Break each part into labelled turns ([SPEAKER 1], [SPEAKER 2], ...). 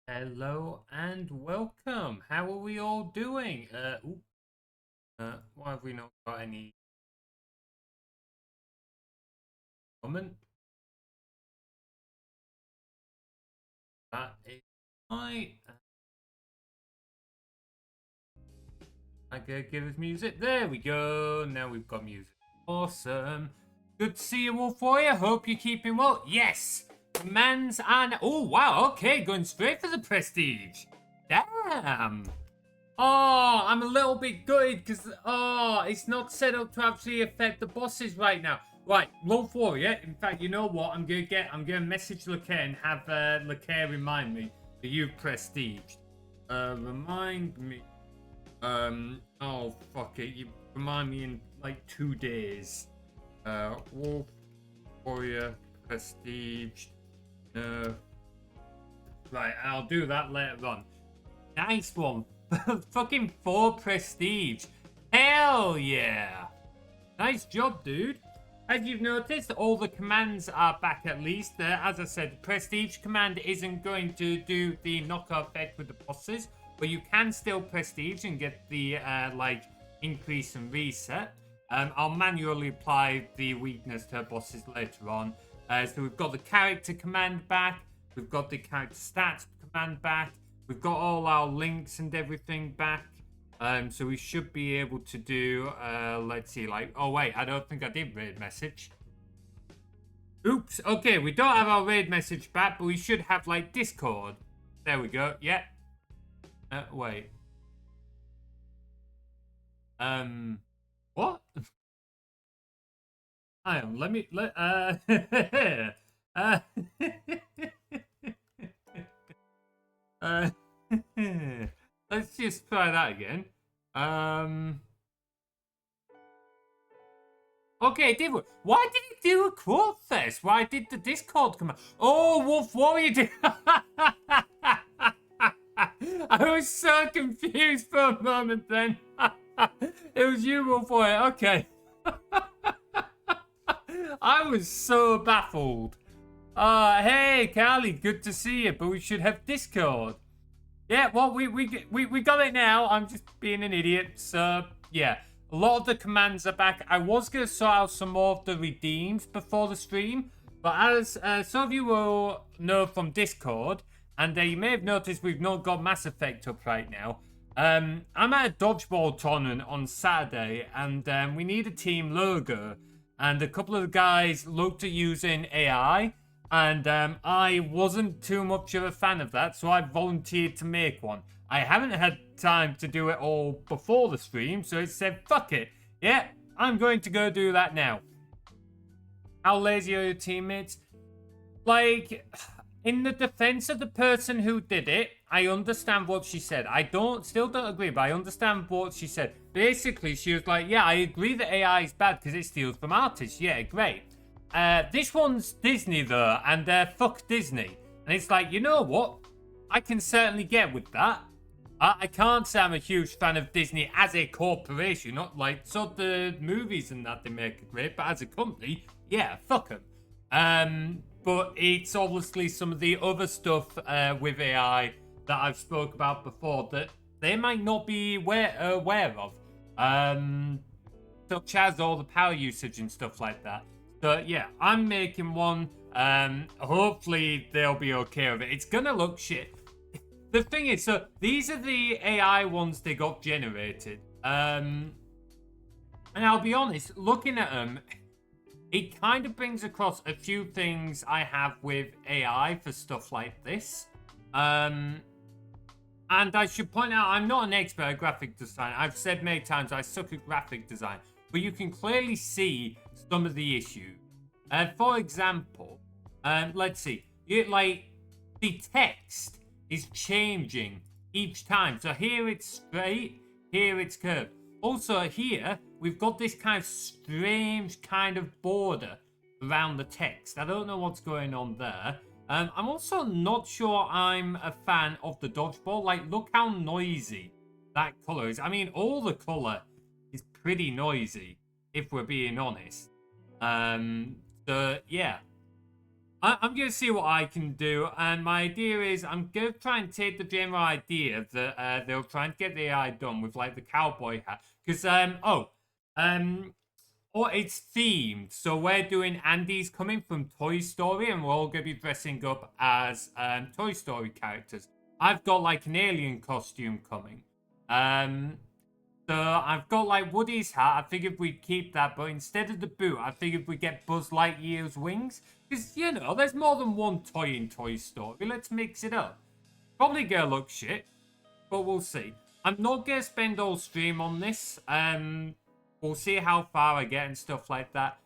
[SPEAKER 1] Hello and welcome. How are we all doing? Why have we not got any comment? That is right. I gotta give us music. There we go. Now we've got music. Awesome. Good to see you all for you. Hope you're keeping well. Yes. Commands and oh wow. Okay, going straight for the prestige. Damn. Oh, I'm a little bit gutted because it's not set up to actually affect the bosses right now. Right, low for you. In fact, you know what? I'm gonna message Lakea and have Lakea remind me that you've prestiged. Remind me. Oh fuck it. You remind me in like 2 days. Wolf Warrior prestiged. No. Right, I'll do that later on. Nice one. Fucking 4 prestige. Hell yeah. Nice job, dude. As you've noticed, all the commands are back at least. As I said, the prestige command isn't going to do the knockout effect with the bosses, but you can still prestige and get the increase and reset. I'll manually apply the weakness to bosses later on. So we've got the character command back. We've got the character stats command back. We've got all our links and everything back. So we should be able to do, let's see, oh wait, I don't think I did raid message. Oops, okay, we don't have our raid message back, but we should have, Discord. There we go, yeah. Wait. What? Hang on, let's just try that again. Okay, it did work. Why did it do a quote first? Why did the Discord come out? Oh, Wolf Warrior did. I was so confused for a moment then. It was you, Wolf Warrior. Okay. I was so baffled. Hey, Carly, good to see you, but we should have Discord. Yeah, well, we got it now. I'm just being an idiot. So, yeah. A lot of the commands are back. I was going to sort out some more of the redeems before the stream. But as some of you will know from Discord, and you may have noticed we've not got Mass Effect up right now. I'm at a dodgeball tournament on Saturday, and we need a team logo. And a couple of the guys looked at using AI. And I wasn't too much of a fan of that, so I volunteered to make one. I haven't had time to do it all before the stream, so it said, fuck it. Yeah, I'm going to go do that now. How lazy are your teammates? In the defense of the person who did it, I understand what she said. I still don't agree, but I understand what she said. Basically, she was like, yeah, I agree that AI is bad because it steals from artists. Yeah, great. This one's Disney though, and fuck Disney. And it's like, you know what? I can certainly get with that. I can't say I'm a huge fan of Disney as a corporation, not so the movies and that they make are great, but as a company, yeah, fuck them. But it's obviously some of the other stuff with AI that I've spoke about before that they might not be aware of. Such as all the power usage and stuff like that. So yeah, I'm making one. Hopefully they'll be okay with it. It's gonna look shit. The thing is, so these are the AI ones they got generated. And I'll be honest, looking at them, it kind of brings across a few things I have with AI for stuff like this. And I should point out, I'm not an expert at graphic design. I've said many times I suck at graphic design. But you can clearly see some of the issues. For example, let's see. The text is changing each time. So here it's straight, here it's curved. Also here, we've got this kind of strange kind of border around the text. I don't know what's going on there. I'm also not sure I'm a fan of the dodgeball. Look how noisy that color is. I mean, all the color is pretty noisy, if we're being honest. So, yeah. I'm going to see what I can do. And my idea is I'm going to try and take the general idea that they'll try and get the AI done with like the cowboy hat. Because, or it's themed. So we're doing Andy's coming from Toy Story and we're all going to be dressing up as Toy Story characters. I've got like an alien costume coming. So I've got like Woody's hat. I figured we'd keep that, but instead of the boot, I figured we'd get Buzz Lightyear's wings. Because, you know, there's more than one toy in Toy Story. Let's mix it up. Probably gonna look shit, but we'll see. I'm not gonna spend all stream on this. We'll see how far I get and stuff like that.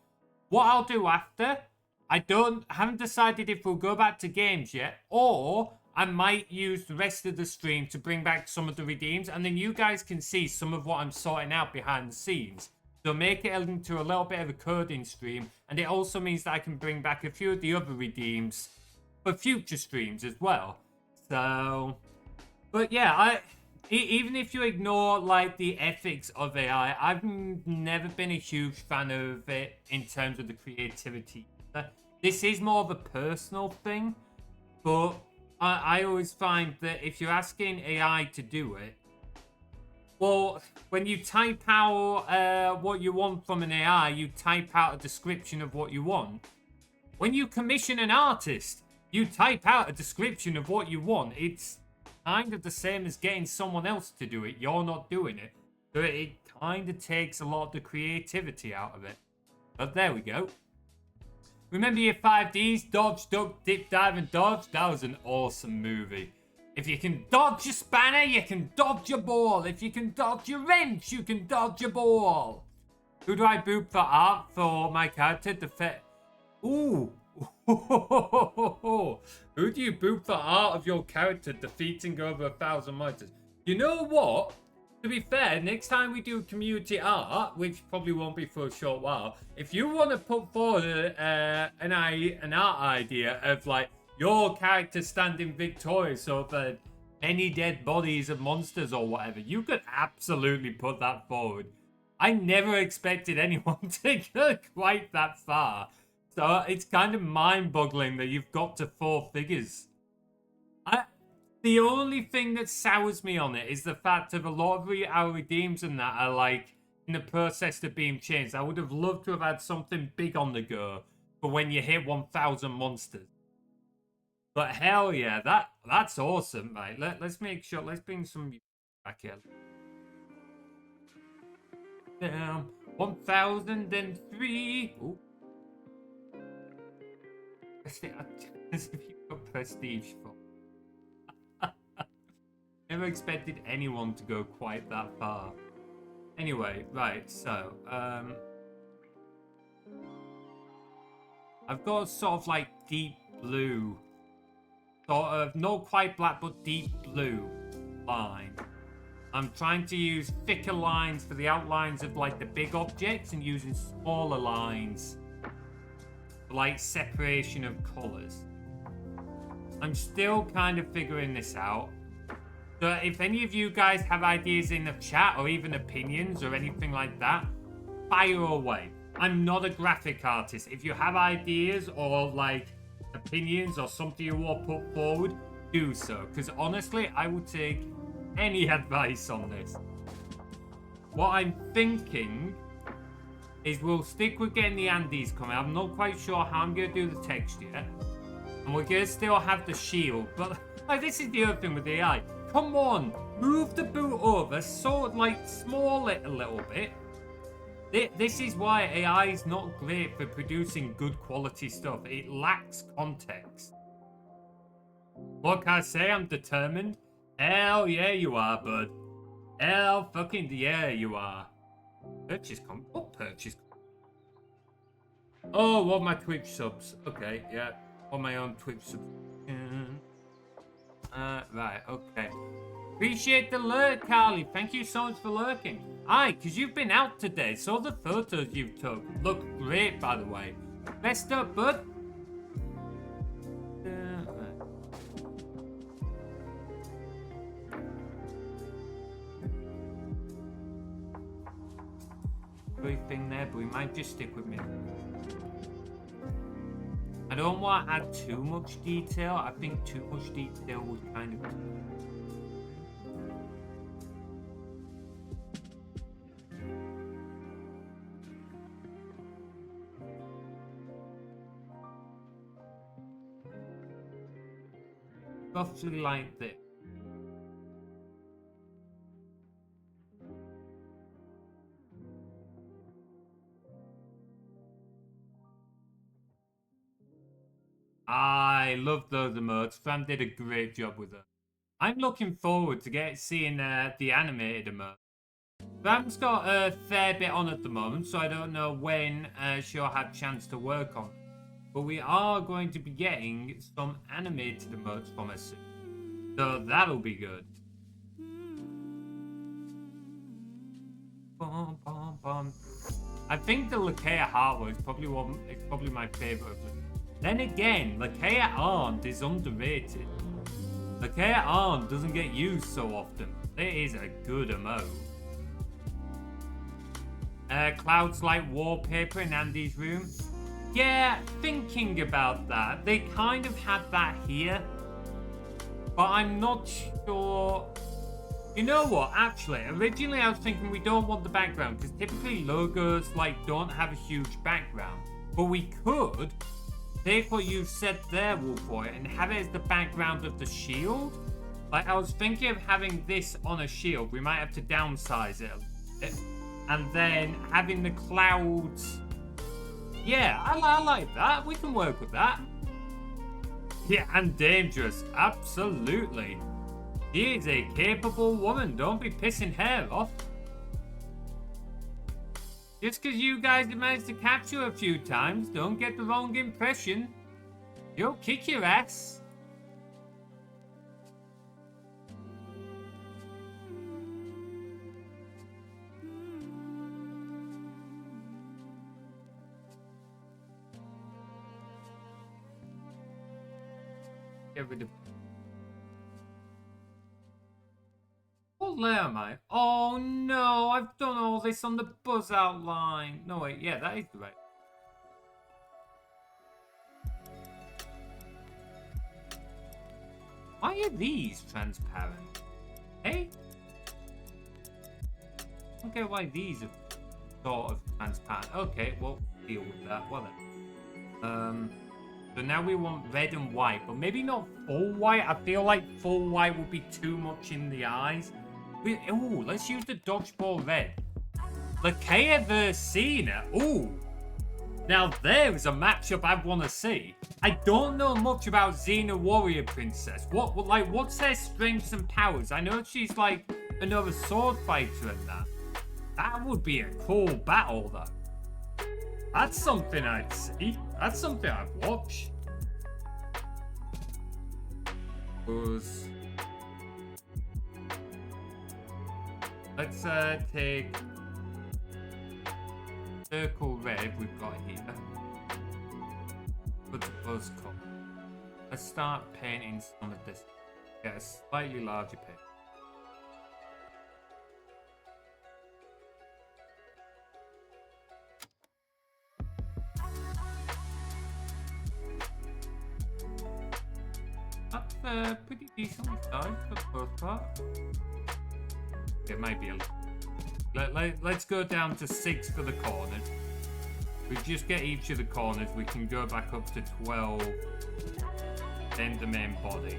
[SPEAKER 1] What I'll do after, haven't decided if we'll go back to games yet, or I might use the rest of the stream to bring back some of the redeems, and then you guys can see some of what I'm sorting out behind the scenes. So make it into a little bit of a coding stream, and it also means that I can bring back a few of the other redeems for future streams as well. So, but yeah, even if you ignore like the ethics of AI, I've never been a huge fan of it in terms of the creativity. This is more of a personal thing, but I always find that if you're asking AI to do it, well, when you type out what you want from an AI, you type out a description of what you want. When you commission an artist, you type out a description of what you want. It's kind of the same as getting someone else to do it. You're not doing it. So it kind of takes a lot of the creativity out of it. But there we go. Remember your 5Ds? Dodge, duck, dip, dive, and dodge? That was an awesome movie. If you can dodge a spanner, you can dodge a ball. If you can dodge a wrench, you can dodge a ball. Who do I boot for art for my character? Ooh. Who do you boot for art of your character defeating over 1,000 monsters? You know what? To be fair, next time we do community art, which probably won't be for a short while, if you want to put forward an art idea of like your character standing victorious over many dead bodies of monsters or whatever, you could absolutely put that forward. I never expected anyone to go quite that far. So it's kind of mind-boggling that you've got to 4 figures. The only thing that sours me on it is the fact that a lot of our redeems and that are like in the process of being changed. I would have loved to have had something big on the go for when you hit 1,000 monsters. But hell yeah, that's awesome, mate. Let's make sure. Let's bring some music back in. 1,003. Ooh. As if you got prestige for. Never expected anyone to go quite that far. Anyway, right, so, I've got a sort of like deep blue, sort of, not quite black, but deep blue line. I'm trying to use thicker lines for the outlines of like the big objects and using smaller lines for like separation of colors. I'm still kind of figuring this out. So if any of you guys have ideas in the chat or even opinions or anything like that, fire away. I'm not a graphic artist. If you have ideas or like opinions or something you want to put forward, do so. Because honestly, I would take any advice on this. What I'm thinking is we'll stick with getting the Andes coming. I'm not quite sure how I'm going to do the text yet. And we're going to still have the shield. But like, this is the other thing with the AI. Come on, move the boot over, sort of like small it a little bit. This is why AI is not great for producing good quality stuff. It lacks context. What can I say? I'm determined. Hell yeah, you are, bud. Hell fucking yeah, you are. Purchase com. What purchase? Oh, what my Twitch subs? Okay, yeah, on my own Twitch subs. Right, okay. Appreciate the lurk, Carly. Thank you so much for lurking. Aye, because you've been out today. Saw the photos you took. Look great, by the way. Best up, bud. Right. Everything there, but we might just stick with me. I don't want to add too much detail. I think too much detail would kind of... roughly like this. I love those emotes. Fram did a great job with them. I'm looking forward to seeing the animated emote. Fram's got a fair bit on at the moment, so I don't know when she'll have chance to work on it. But we are going to be getting some animated emotes from her soon. So that'll be good. Bum, bum, bum. I think the Lakea Heartwood is probably my favourite of them. Then again, Lakea Armed is underrated. Lakea Armed doesn't get used so often. It is a good emote. Clouds like wallpaper in Andy's room. Yeah, thinking about that. They kind of had that here. But I'm not sure. You know what? Actually, originally I was thinking we don't want the background because typically logos don't have a huge background. But we could take what you said there, Wolfboy, and have it as the background of the shield. Like, I was thinking of having this on a shield. We might have to downsize it a bit. And then having the clouds. Yeah, I like that. We can work with that. Yeah, and dangerous. Absolutely. She is a capable woman. Don't be pissing her off. Just because you guys have managed to catch her a few times, don't get the wrong impression. She'll kick your ass. Get rid of... What layer am I? Oh no, I've done all this on the buzz outline. No wait, yeah, that is the right. Why are these transparent? Hey? I don't get why these are sort of transparent. Okay, we'll deal with that. Well then. So now we want red and white, but maybe not full white. I feel like full white would be too much in the eyes. Ooh, let's use the dodgeball red. Lakea versus Cena. Ooh. Now there is a matchup I want to see. I don't know much about Xena Warrior Princess. What's their strengths and powers? I know she's like another sword fighter and that. That would be a cool battle though. That's something I'd see. That's something I'd watch. Let's take circle red we've got here. Put the buzz cut. Let's start painting some of this. Get a slightly larger paint. That's pretty decently sized for the most part. It might be a little. Let's go down to 6 for the corners. We just get each of the corners. We can go back up to 12. Then the main body.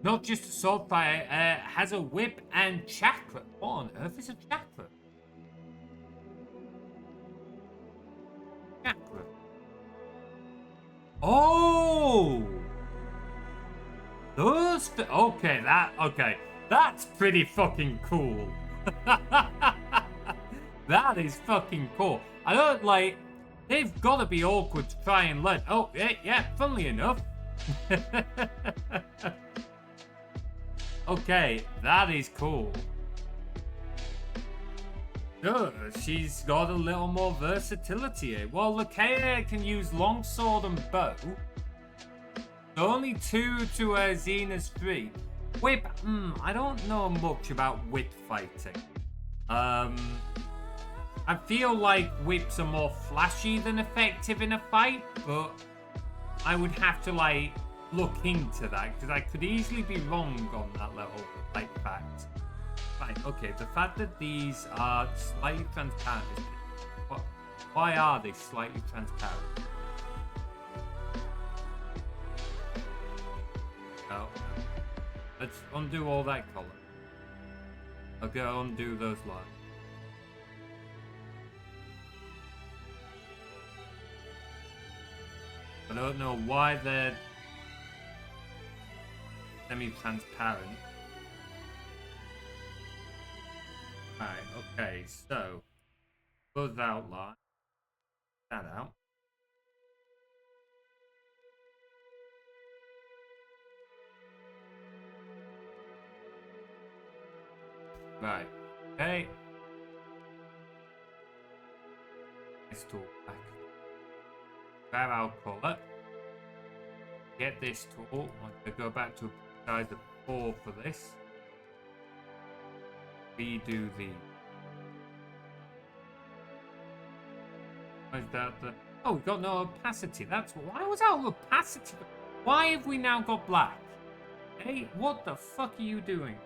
[SPEAKER 1] Not just a sword fighter, has a whip and chakra. What on earth is a chakra? Chakra. Oh! Those... Okay, okay. That's pretty fucking cool. That is fucking cool. I don't like... They've got to be awkward to try and learn. Oh, yeah, funnily enough. Okay, that is cool. Good, she's got a little more versatility here. Well, Lakea can use longsword and bow. Only 2 to Xena's 3. Whip, I don't know much about whip fighting. I feel like whips are more flashy than effective in a fight, but I would have to, like, look into that, because I could easily be wrong on that level, like, fact. Right, okay, the fact that these are slightly transparent is... Why are they slightly transparent? Oh, let's undo all that color. I'll go undo those lines. I don't know why they're semi-transparent. Right, okay, so those outline that out. Right, okay. Let's talk back. Grab our color. Get this tool. I'm going to go back to size of 4 for this. Redo the... Is that the... Oh, we've got no opacity. That's... Why was our opacity... Why have we now got black? Hey, what the fuck are you doing?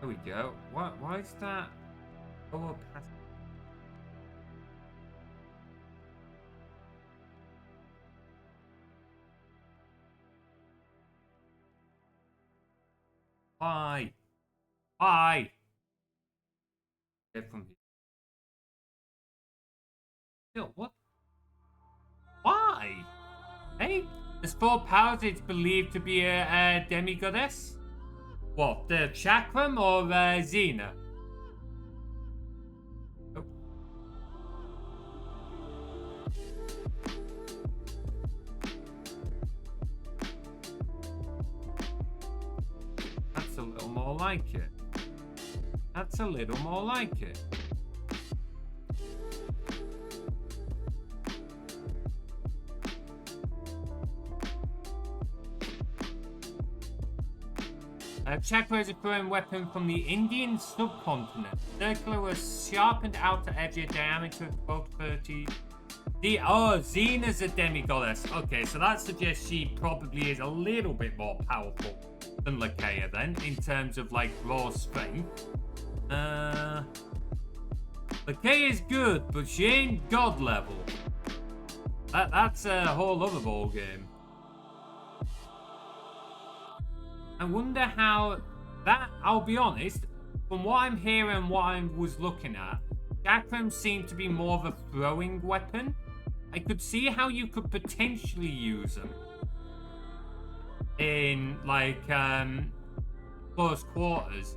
[SPEAKER 1] There we go. Why is that? Oh, opacity. Why? Why? Get from here. Still, what? Why? Hey, the 4 powers it's believed to be a demigoddess. What, the Chakram or Xena? Oh. That's a little more like it. That's a little more like it. Chakra is a foreign weapon from the Indian subcontinent. Circular with sharpened outer edge, a diameter of 12 to 30. Xena's a demigoddess. Okay, so that suggests she probably is a little bit more powerful than Lakea then, in terms of like raw strength. Lakea is good, but she ain't god level. That's a whole other ball game. I wonder how that, I'll be honest, from what I'm hearing and what I was looking at, Chakrams seem to be more of a throwing weapon. I could see how you could potentially use them in, like, close quarters,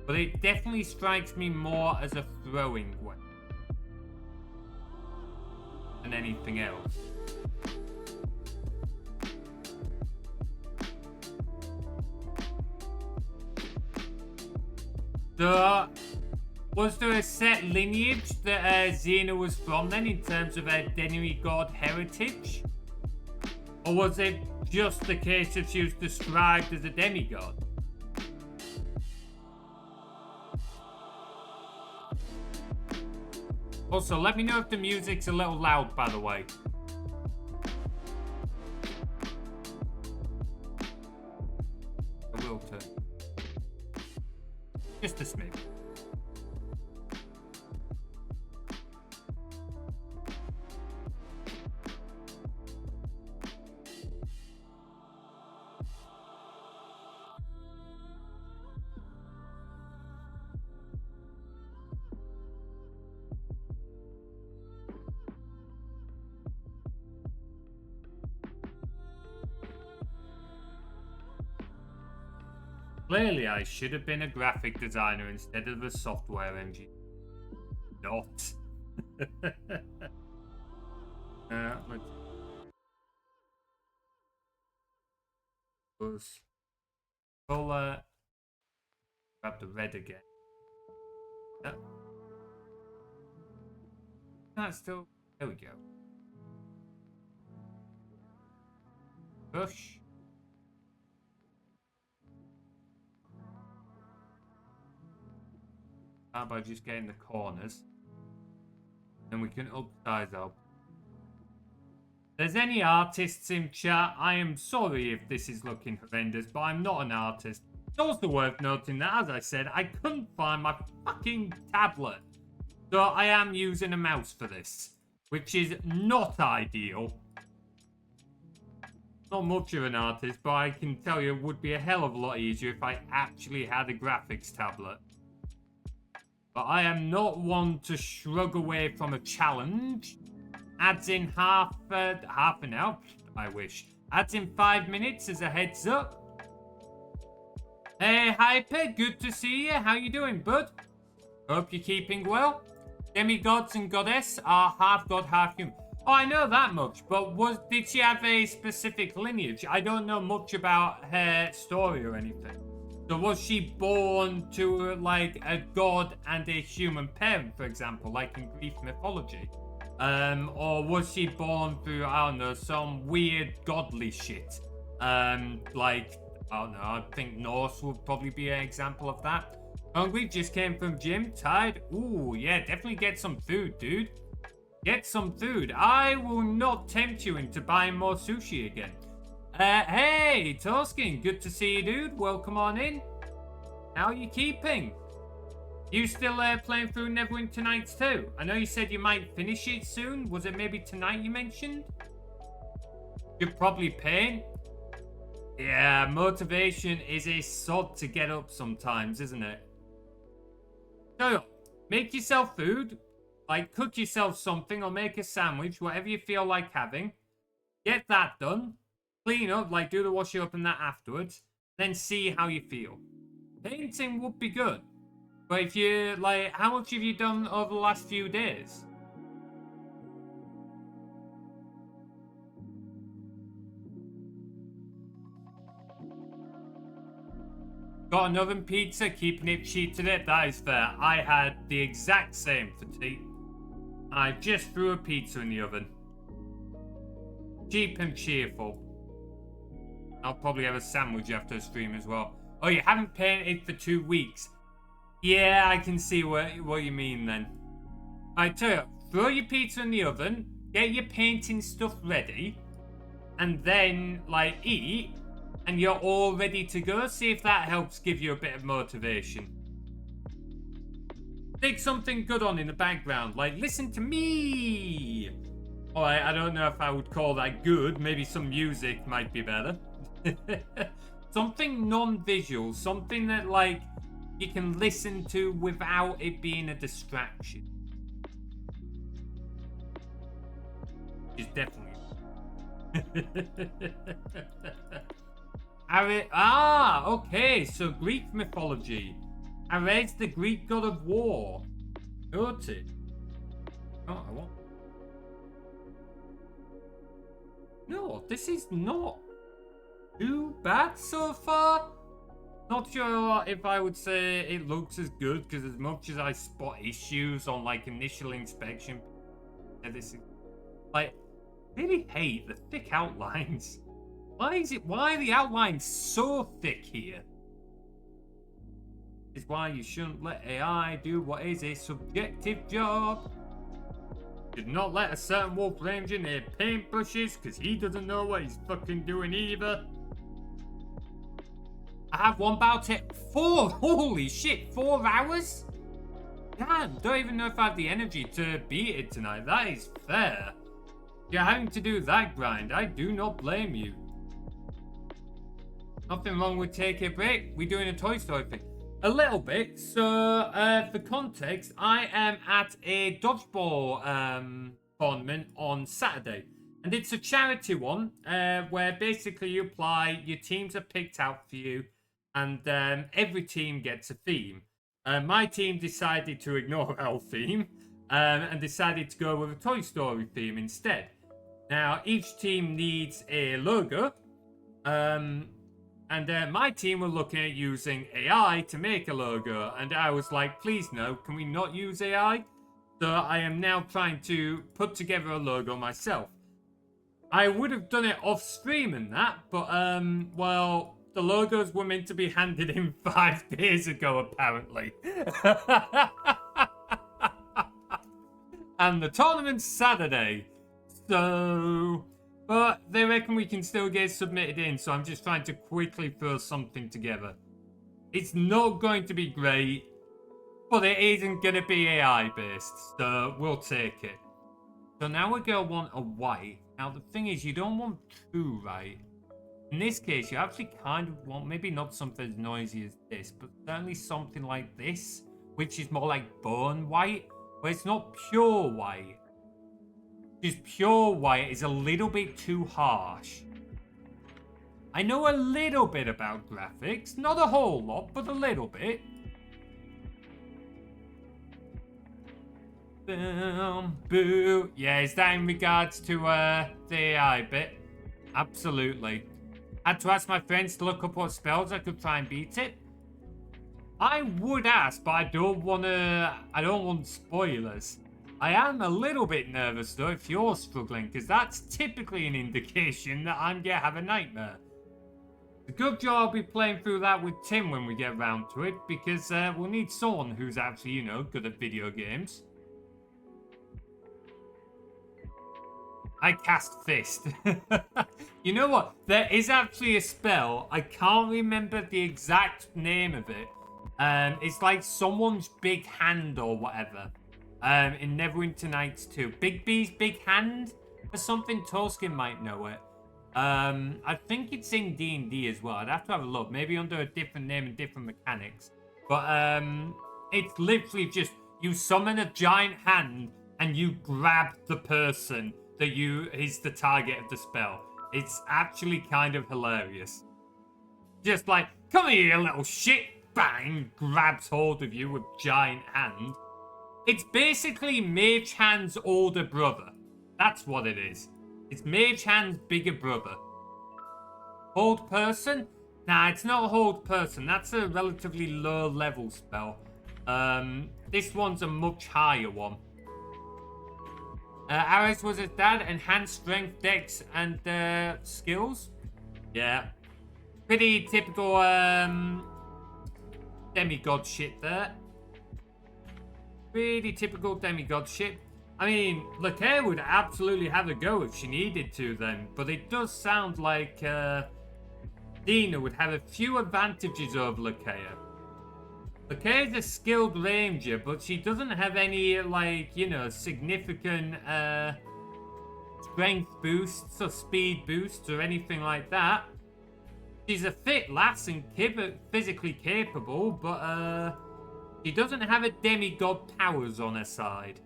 [SPEAKER 1] but it definitely strikes me more as a throwing weapon than anything else. So, was there a set lineage that Xena was from then in terms of her demigod heritage? Or was it just the case that she was described as a demigod? Also, let me know if the music's a little loud, by the way. I will turn. Just a smidge. Clearly, I should have been a graphic designer instead of a software engineer. Not. Let's color. Grab the red again. Yep. That's still. There we go. Brush. How about just getting the corners? Then we can upsize up. If there's any artists in chat, I am sorry if this is looking horrendous, but I'm not an artist. It's also worth noting that, as I said, I couldn't find my fucking tablet. So I am using a mouse for this, which is not ideal. Not much of an artist, but I can tell you it would be a hell of a lot easier if I actually had a graphics tablet. But I am not one to shrug away from a challenge. Adds in half an hour, I wish. Adds in 5 minutes as a heads up. Hey, Hyper, good to see you. How you doing, bud? Hope you're keeping well. Demigods and goddess are half god, half human. Oh, I know that much, but did she have a specific lineage? I don't know much about her story or anything. So was she born to, like, a god and a human parent, for example, like in Greek mythology? Or was she born through, I don't know, some weird godly shit? Like, I don't know, I think Norse would probably be an example of that. Hungry, just came from gym, tired. Ooh, yeah, definitely get some food, dude. Get some food. I will not tempt you into buying more sushi again. Hey, Toskin, good to see you, dude. Welcome on in. How are you keeping? You still playing through Neverwinter Nights too? I know you said you might finish it soon. Was it maybe tonight you mentioned? You're probably paying. Yeah, motivation is a sod to get up sometimes, isn't it? So, make yourself food. Like, cook yourself something or make a sandwich, whatever you feel like having. Get that done. Clean up, like do the washing up and that afterwards. Then see how you feel. Painting would be good. But if you, like, how much have you done over the last few days? Got an oven pizza, keeping it cheap today. That is fair. I had the exact same for tea. I just threw a pizza in the oven. Cheap and cheerful. I'll probably have a sandwich after the stream as well. Oh, you haven't painted for 2 weeks. Yeah, I can see what you mean then. I tell you, throw your pizza in the oven, get your painting stuff ready, and then, like, eat, and you're all ready to go. See if that helps give you a bit of motivation. Stick something good on in the background, like, listen to me! Alright, I don't know if I would call that good. Maybe some music might be better. Something non-visual, something that, like, you can listen to without it being a distraction. It's definitely. Okay, so Greek mythology. Ares, the Greek god of war. Noted. Oh, I want. No, this is not too bad so far. Not sure if I would say it looks as good, because as much as I spot issues on, like, initial inspection, this is, like, really hate the thick outlines. Why are the outlines so thick here? Is why you shouldn't let AI do what is a subjective job. Should not let a certain wolf ranger near paintbrushes, because he doesn't know what he's fucking doing either. I have one about it. Holy shit, 4 hours? Damn, don't even know if I have the energy to beat it tonight. That is fair. You're having to do that grind. I do not blame you. Nothing wrong with taking a break. We're doing a Toy Story thing. A little bit. So, for context, I am at a dodgeball tournament on Saturday. And it's a charity one, where basically you apply, your teams are picked out for you, and every team gets a theme. My team decided to ignore our theme and decided to go with a Toy Story theme instead. Now, each team needs a logo, and my team were looking at using AI to make a logo, and I was like, please no, can we not use AI? So I am now trying to put together a logo myself. I would have done it off stream and that, but well, the logos were meant to be handed in 5 days ago, apparently. And the tournament's Saturday. So, but they reckon we can still get submitted in, so I'm just trying to quickly throw something together. It's not going to be great, but it isn't going to be AI based, so we'll take it. So now we're going to want a white. Now the thing is, you don't want 2, right? In this case, you actually kind of want, maybe not something as noisy as this, but certainly something like this, which is more like bone white, but it's not pure white. Just pure white is a little bit too harsh. I know a little bit about graphics, not a whole lot, but a little bit. Boom, boo. Yeah, is that in regards to the AI bit? Absolutely. Had to ask my friends to look up what spells I could try and beat it. I would ask, but I don't want spoilers. I am a little bit nervous though if you're struggling, because that's typically an indication that I'm gonna have a nightmare. The good job I'll be playing through that with Tim when we get around to it, because we'll need someone who's actually, you know, good at video games. I cast Fist. You know what? There is actually a spell. I can't remember the exact name of it. It's like someone's big hand or whatever. In Neverwinter Nights 2. Big B's big hand or something. Toskin might know it. I think it's in D&D as well. I'd have to have a look. Maybe under a different name and different mechanics. But it's literally just you summon a giant hand and you grab the person that is the target of the spell. It's actually kind of hilarious. Just like, come here, you little shit. Bang, grabs hold of you with giant hand. It's basically Mage Hand's older brother. That's what it is. It's Mage Hand's bigger brother. Hold person? Nah, it's not a hold person. That's a relatively low level spell. This one's a much higher one. Ares was his dad. Enhanced strength, dex, and skills. Yeah. Pretty typical demigod shit there. Pretty typical demigod shit. I mean, Lakea would absolutely have a go if she needed to then. But it does sound like Dina would have a few advantages over Lakea. Lakea's a skilled ranger, but she doesn't have any, like, you know, significant strength boosts or speed boosts or anything like that. She's a fit lass and physically capable, but she doesn't have a demigod powers on her side.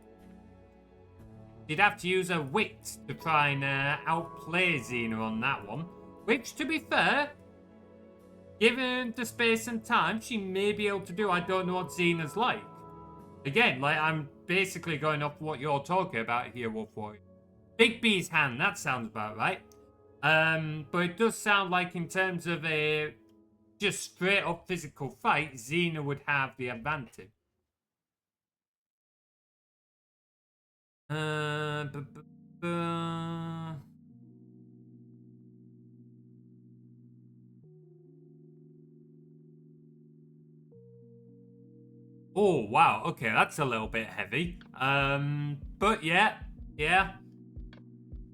[SPEAKER 1] She'd have to use her wit to try and outplay Xena on that one. Which, to be fair, given the space and time, she may be able to do. I don't know what Xena's like. Again, like, I'm basically going off what you're talking about here, Wolfboy. Big B's hand, that sounds about right. But it does sound like in terms of a just straight up physical fight, Xena would have the advantage. Oh, wow. Okay, that's a little bit heavy. But yeah.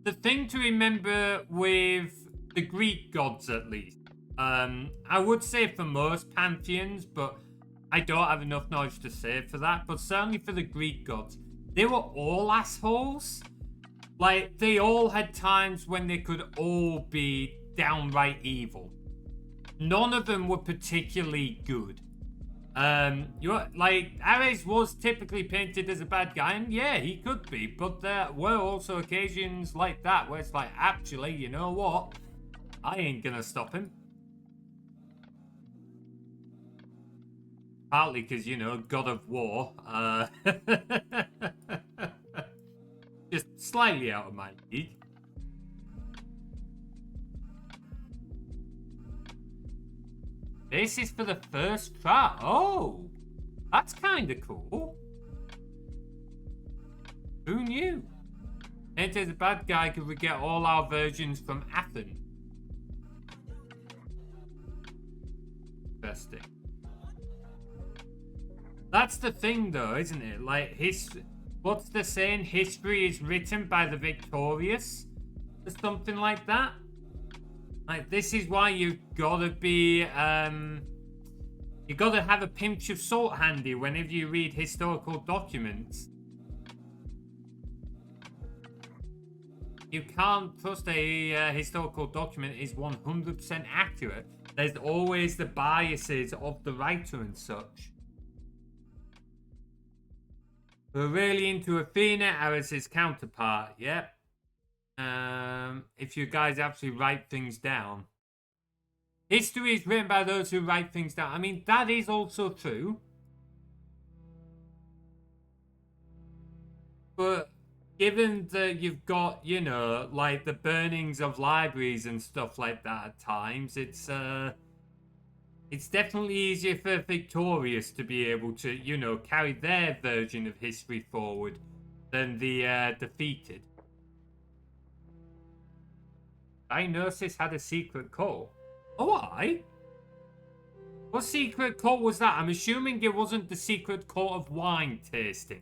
[SPEAKER 1] The thing to remember with the Greek gods, at least, I would say for most pantheons, but I don't have enough knowledge to say for that, but certainly for the Greek gods, they were all assholes. Like, they all had times when they could all be downright evil. None of them were particularly good. Like, Ares was typically painted as a bad guy, and yeah, he could be, but there were also occasions like that where it's like, actually, you know what? I ain't gonna stop him. Partly because, you know, God of War. Just slightly out of my league. This is for the first try. Oh, that's kind of cool. Who knew? Enter the bad guy could we get all our versions from Athens. Interesting. That's the thing, though, isn't it? Like, what's the saying? History is written by the victorious? Or something like that? Like, this is why you've gotta be, you gotta have a pinch of salt handy whenever you read historical documents. You can't trust a historical document is 100% accurate. There's always the biases of the writer and such. We're really into Athena as his counterpart, yep. If you guys actually write things down. History is written by those who write things down. I mean, that is also true. But given that you've got, you know, like the burnings of libraries and stuff like that at times, it's definitely easier for victorious to be able to, you know, carry their version of history forward than the defeated. Diagnosis had a secret call. Oh, I? What secret call was that? I'm assuming it wasn't the secret call of wine tasting.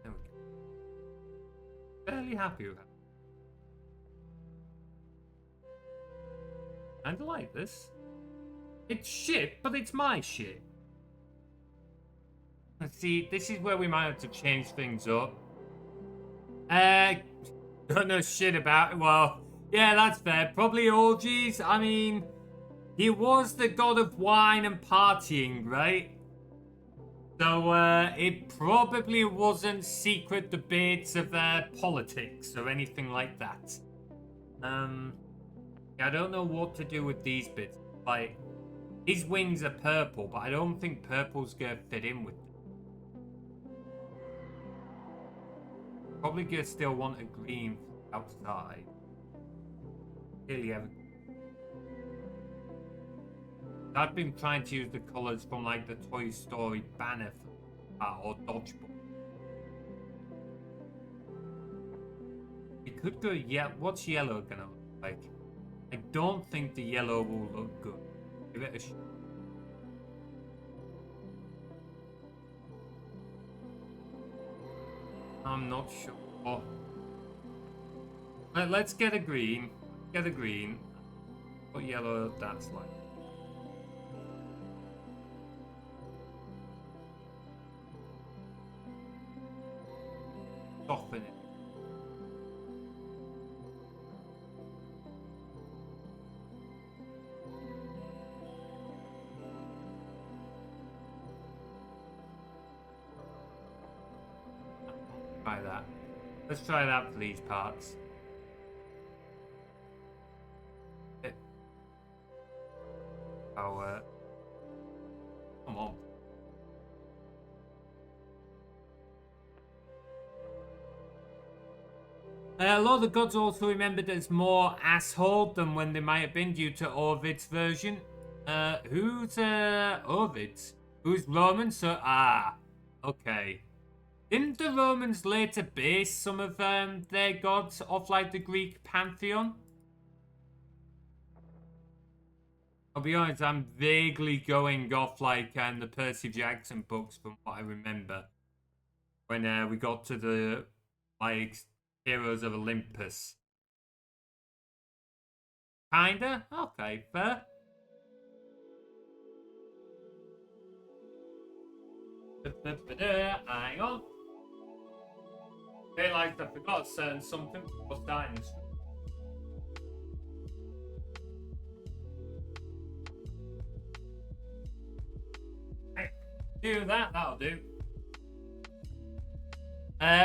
[SPEAKER 1] There we go. Fairly happy with that. I like this. It's shit, but it's my shit. Let's see, this is where we might have to change things up. Don't know shit about it. Well, yeah, that's fair. Probably orgies. I mean, he was the god of wine and partying, right? So, it probably wasn't secret debates of politics or anything like that. I don't know what to do with these bits. Like, his wings are purple, but I don't think purple's gonna fit in with them. Probably gonna still want a green outside. Clearly, I've been trying to use the colours from like the Toy Story banner or dodgeball. It could go, yeah. What's yellow gonna look like? I don't think the yellow will look good. Give it a shot. I'm not sure. Let's get a green. Get a green. What yellow that's like. Soften it. Try that. Let's try that for these parts. Oh, come on. A lot of the gods also remembered as more asshole than when they might have been due to Ovid's version. Who's Ovid? Who's Roman? So okay. Didn't the Romans later base some of their gods off like the Greek pantheon? I'll be honest, I'm vaguely going off like the Percy Jackson books from what I remember. When we got to the like Heroes of Olympus. Kinda? Okay, fair. Hang on. Realised I forgot certain something before starting this. Do that, that'll do.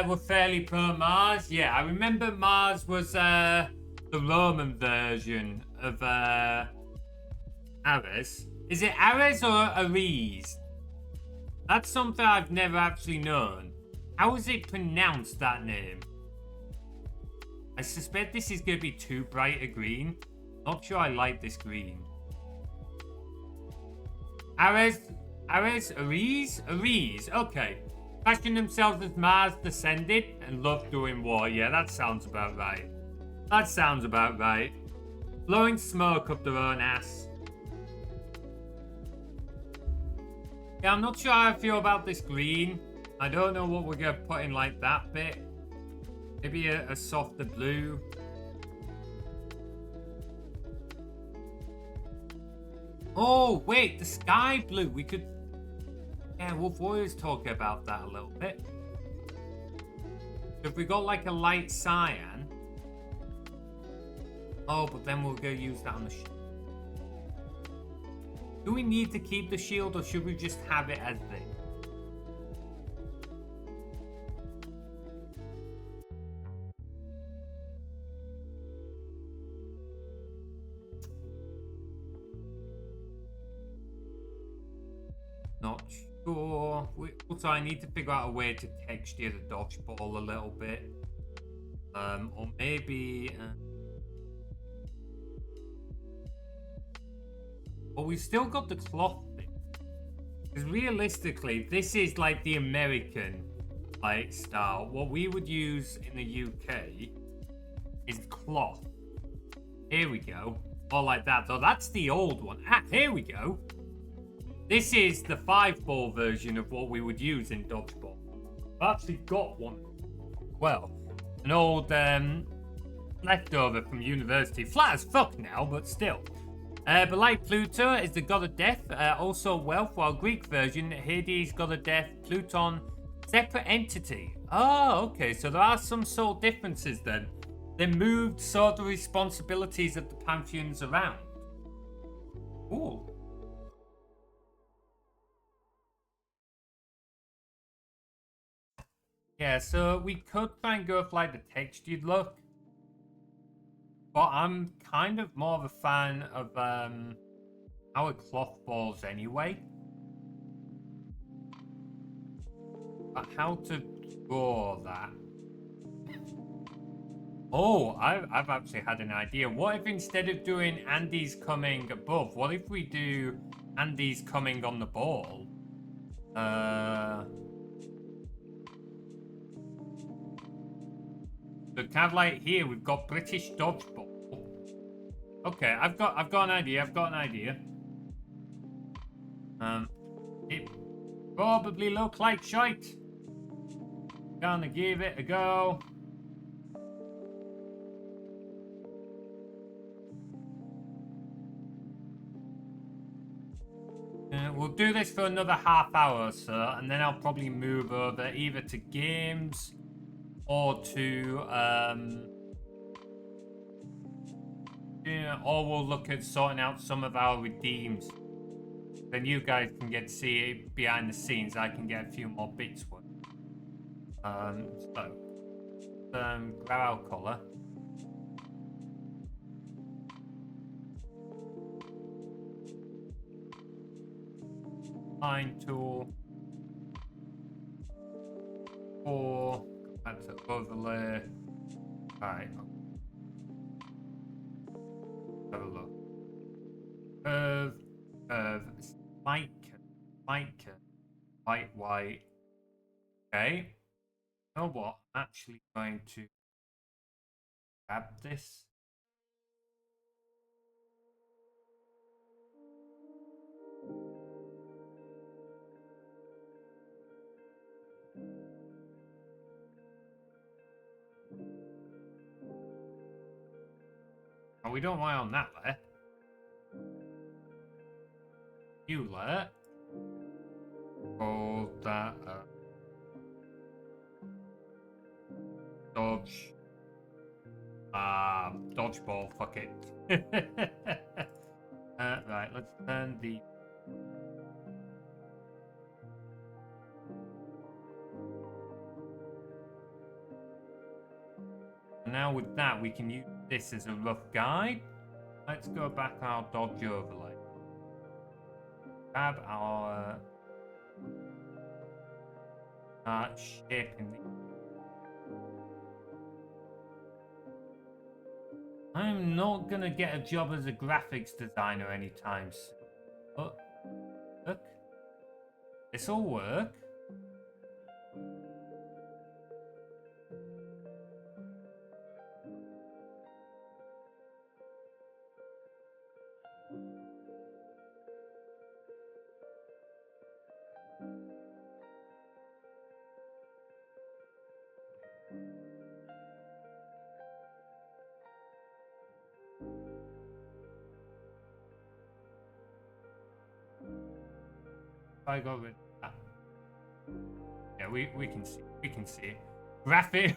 [SPEAKER 1] We're fairly pro Mars. Yeah, I remember Mars was the Roman version of Ares. Is it Ares or Ares? That's something I've never actually known. How is it pronounced, that name? I suspect this is going to be too bright a green. Not sure I like this green. Ares? Ares? Okay. Fashioned themselves as Mars descended and loved doing war. Yeah, that sounds about right. That sounds about right. Blowing smoke up their own ass. Yeah, I'm not sure how I feel about this green. I don't know what we're going to put in like that bit. Maybe a softer blue. Oh, wait, the sky blue. We could... Yeah, Wolf Warrior's talking about that a little bit. If we got like a light cyan... Oh, but then we'll go use that on the shield. Do we need to keep the shield or should we just have it as this? Not sure. Also, I need to figure out a way to texture the dodgeball a little bit. Or maybe... But we've still got the cloth thing. Because realistically, this is like the American like style. What we would use in the UK is cloth. Here we go. Or like that. So that's the old one. Ah, here we go. This is the 5-ball version of what we would use in dodgeball. I've actually got one. Well, an old leftover from university. Flat as fuck now, but still. But like Pluto is the god of death, also wealth, while Greek version, Hades, god of death, Pluton, separate entity. Oh, okay, so there are some sort of differences then. They moved sort of responsibilities of the pantheons around. Ooh. Yeah, so we could try and go for like the textured look. But I'm kind of more of a fan of our cloth balls anyway. But how to draw that? Oh, I've actually had an idea. What if instead of doing Andy's coming above, what if we do Andy's coming on the ball? So kind of like here, we've got British dodgeball. Okay, I've got an idea. It probably look like shite. Gonna give it a go. We'll do this for another half hour or so, and then I'll probably move over either to games or to yeah, or we'll look at sorting out some of our redeems. Then you guys can get to see it behind the scenes. I can get a few more bits worth. So grab our color. Line tool. Or that's an overlay. Alright. Have a look. White. Okay. You know what? I'm actually going to grab this. Oh, we don't want on that layer. You layer. Hold that up. Dodge. Dodgeball, fuck it. Right, let's turn the... Now with that, we can use this as a rough guide. Let's go back our dodge overlay. Grab our ship in the... I'm not gonna get a job as a graphics designer anytime soon. Oh, look. This'll work. I got rid of that. Yeah, we can see. We can see. Graphic.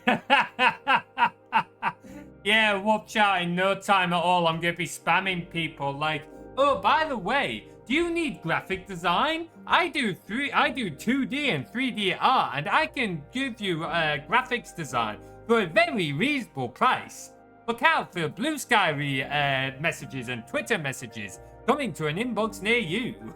[SPEAKER 1] Yeah, watch out. In no time at all, I'm gonna be spamming people like, oh, by the way, do you need graphic design? I do 2D and 3D art, and I can give you graphics design for a very reasonable price. Look out for Blue Sky messages and Twitter messages coming to an inbox near you.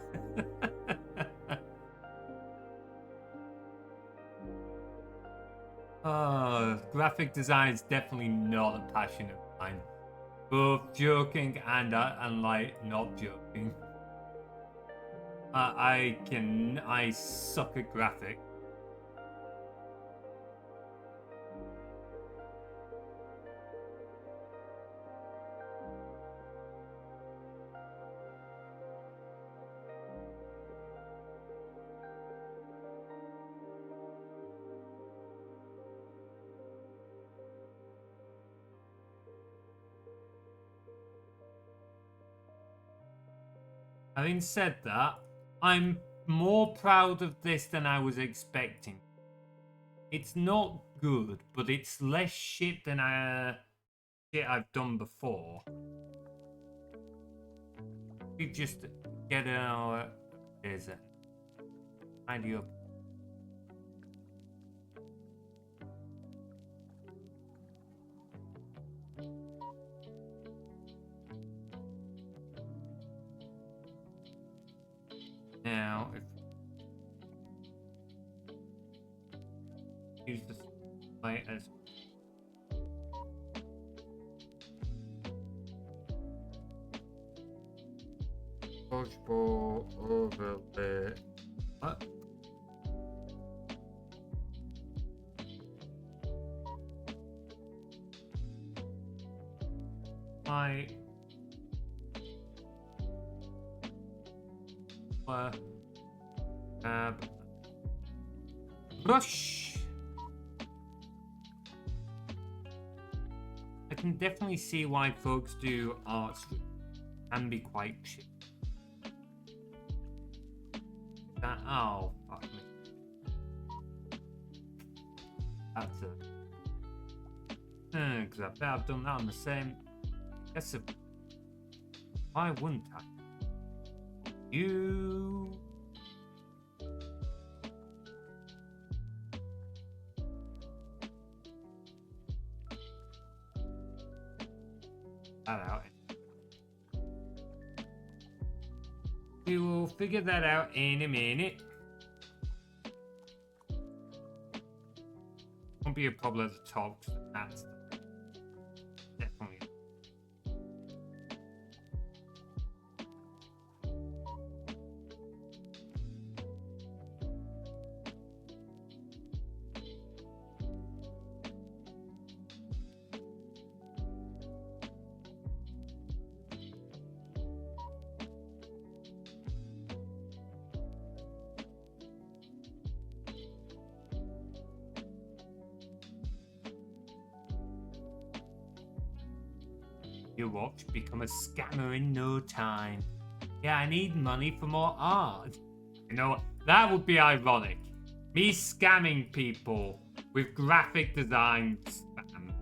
[SPEAKER 1] Graphic design is definitely not a passion of mine. Both joking and like not joking. I suck at graphic. Having said that, I'm more proud of this than I was expecting. It's not good, but it's less shit than shit I've done before. We just get our tidy up. Now, if use the light as dodgeball overlay. What? Brush. I can definitely see why folks do arts can be quite shit. Oh, fuck me. That's it. Because I bet I've done that on the same. Guess it. Why wouldn't I? You. That out. We will figure that out in a minute. Won't be a problem at the top. That's definitely. You watch become a scammer in no time. Yeah, I need money for more art. You know what? That would be ironic. Me scamming people with graphic design spam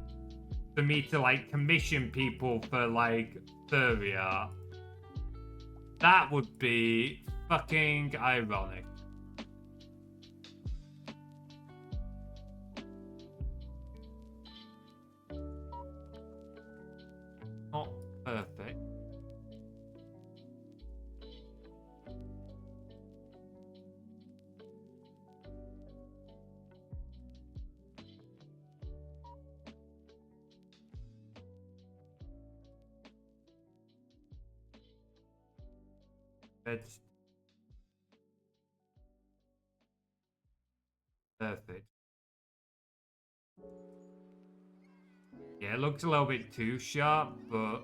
[SPEAKER 1] for me to like commission people for like furry art. That would be fucking ironic. That's perfect. Yeah, it looks a little bit too sharp, but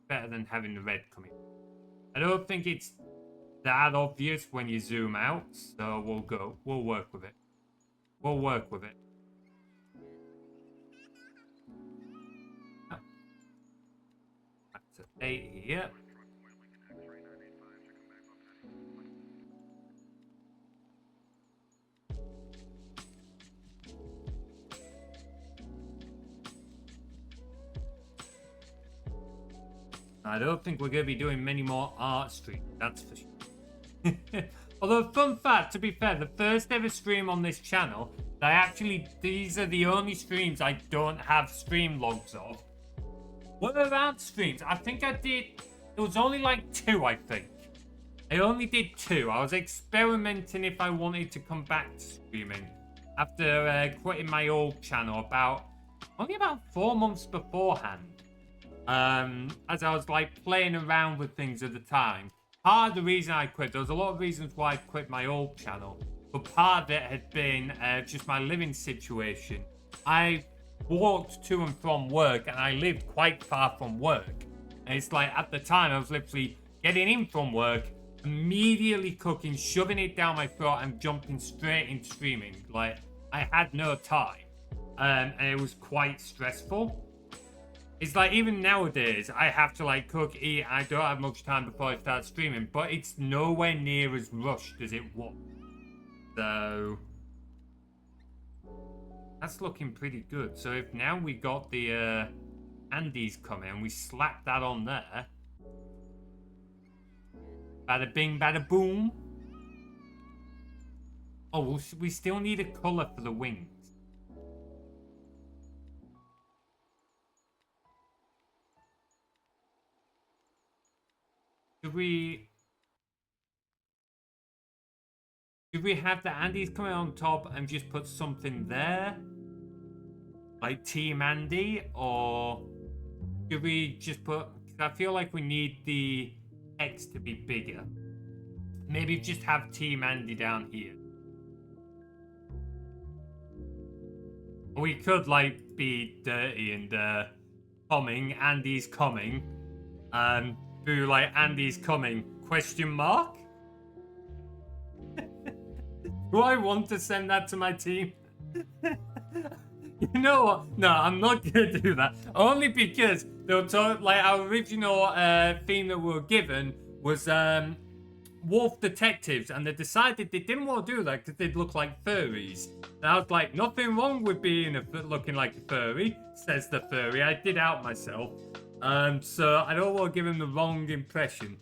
[SPEAKER 1] better than having the red coming. I don't think it's that obvious when you zoom out, so we'll work with it. We'll work with it. That's an 8 here. I don't think we're going to be doing many more art streams, that's for sure. Although, fun fact, to be fair, the first ever stream on this channel, these are the only streams I don't have stream logs of. What about streams? I think I did, it was only like 2, I think. I only did 2. I was experimenting if I wanted to come back to streaming after quitting my old channel only about 4 months beforehand. As I was like playing around with things at the time. Part of the reason I quit, there was a lot of reasons why I quit my old channel, but part of it had been just my living situation. I walked to and from work, and I lived quite far from work. And it's like at the time I was literally getting in from work, immediately cooking, shoving it down my throat, and jumping straight into streaming. Like I had no time, and it was quite stressful. It's like even nowadays I have to like cook, eat, I don't have much time before I start streaming, but it's nowhere near as rushed as it was. So that's looking pretty good. So if now we got the Andes coming and we slap that on there, bada bing, bada boom. Oh, we still need a colour for the wings. Should we have the Andes coming on top and just put something there? Like Team Andy? Or should we just put... I feel like we need the X to be bigger. Maybe just have Team Andy down here. We could, like, be dirty and coming, Andy's coming. Do, like, Andy's coming, question mark? Do I want to send that to my team? You know what? No, I'm not gonna do that. Only because they'll talk, like, our original theme that we were given was wolf detectives, and they decided they didn't want to do that because they'd look like furries. And I was like, nothing wrong with being looking like a furry, says the furry. I did out myself. So I don't want to give him the wrong impression.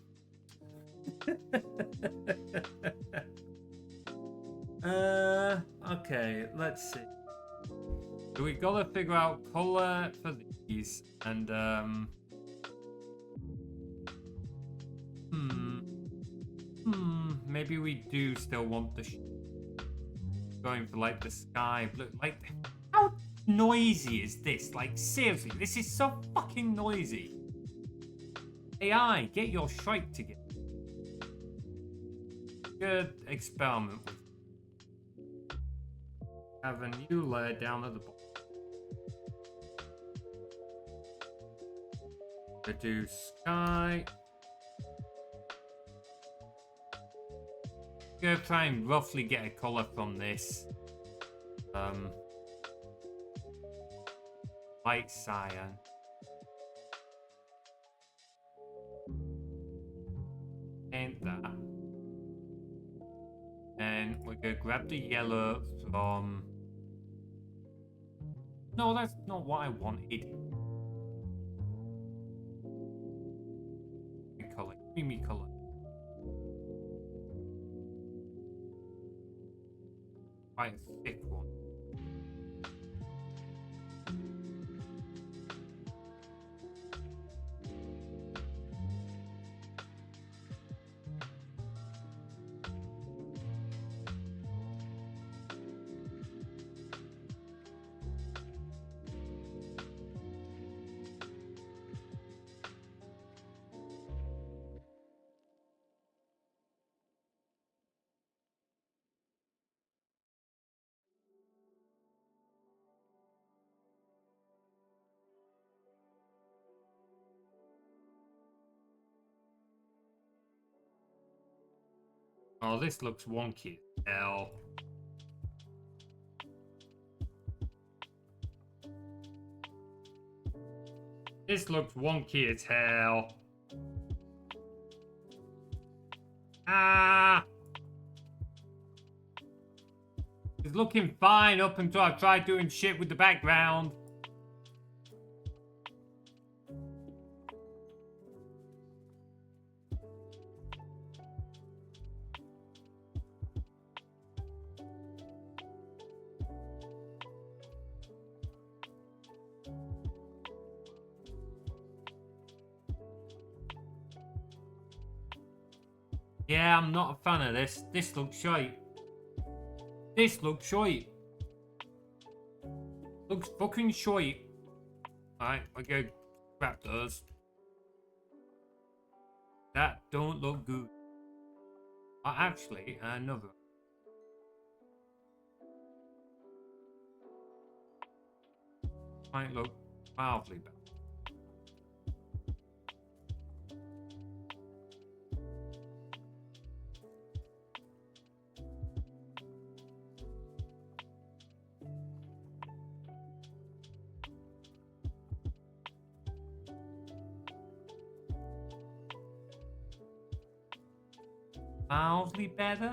[SPEAKER 1] Okay, let's see. So we gotta figure out color for these, and maybe we do still want the going for like the sky blue. Like, how noisy is this? Like, seriously, this is so fucking noisy. AI, get your shrike together. Good experiment with. Have a new layer down at the bottom. Reduce sky. Gonna try and roughly get a color from this. Light cyan. Paint that. And we're gonna grab the yellow from. No, that's not what I wanted. Color, creamy color. Quite a thick one. Oh, this looks wonky as hell. This looks wonky as hell. Ah! It's looking fine up until I tried doing shit with the background. Yeah, I'm not a fan of this. This looks shite. This looks shite. Looks fucking shite. Alright, I go scrap those. That don't look good. Actually, another. Might look mildly better. Mildly better?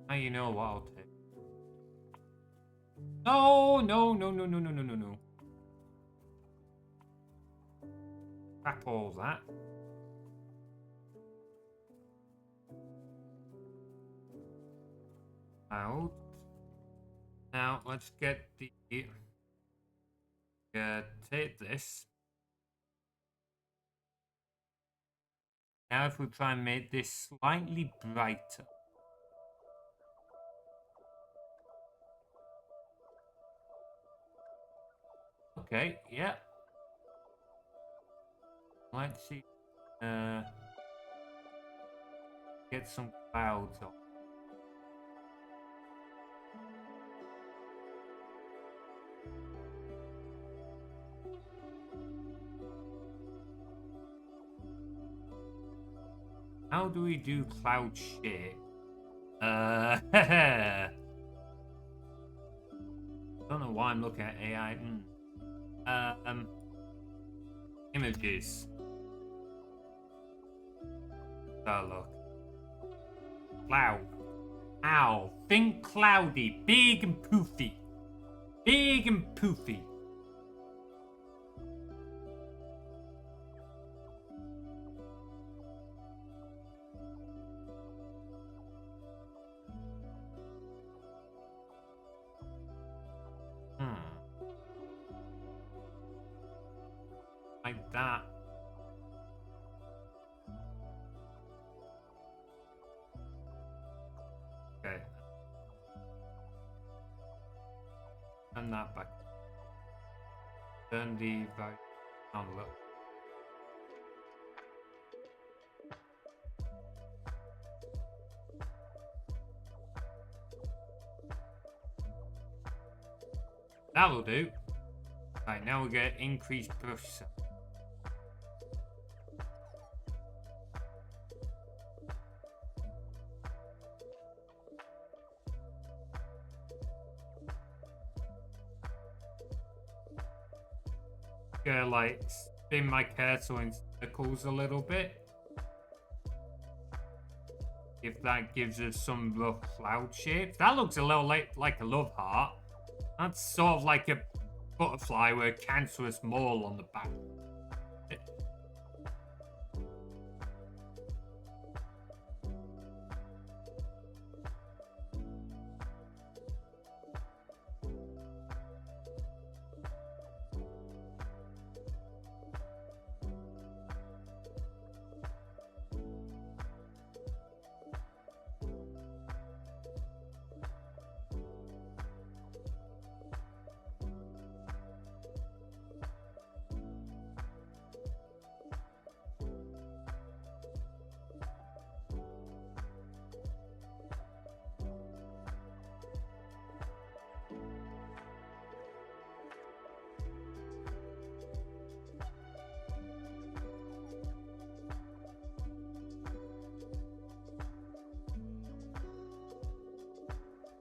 [SPEAKER 1] Now you know what I'll take. No, no, no, no, no, no, no, no, no. Scrap all that. Out. Now let's get the take this. Now if we try and make this slightly brighter. Okay, yeah. Let's see. Get some clouds on. How do we do cloud shape? Don't know why I'm looking at AI. Images. Oh, look. Cloud. Ow. Think cloudy. Big and poofy. Big and poofy. Like that. Okay. Turn that back. Turn the value down a little. That'll do. Right, now we get increased brush size. Gonna like spin my cursor in circles a little bit. If that gives us some rough cloud shapes. That looks a little like a love heart. That's sort of like a butterfly with a cancerous mole on the back.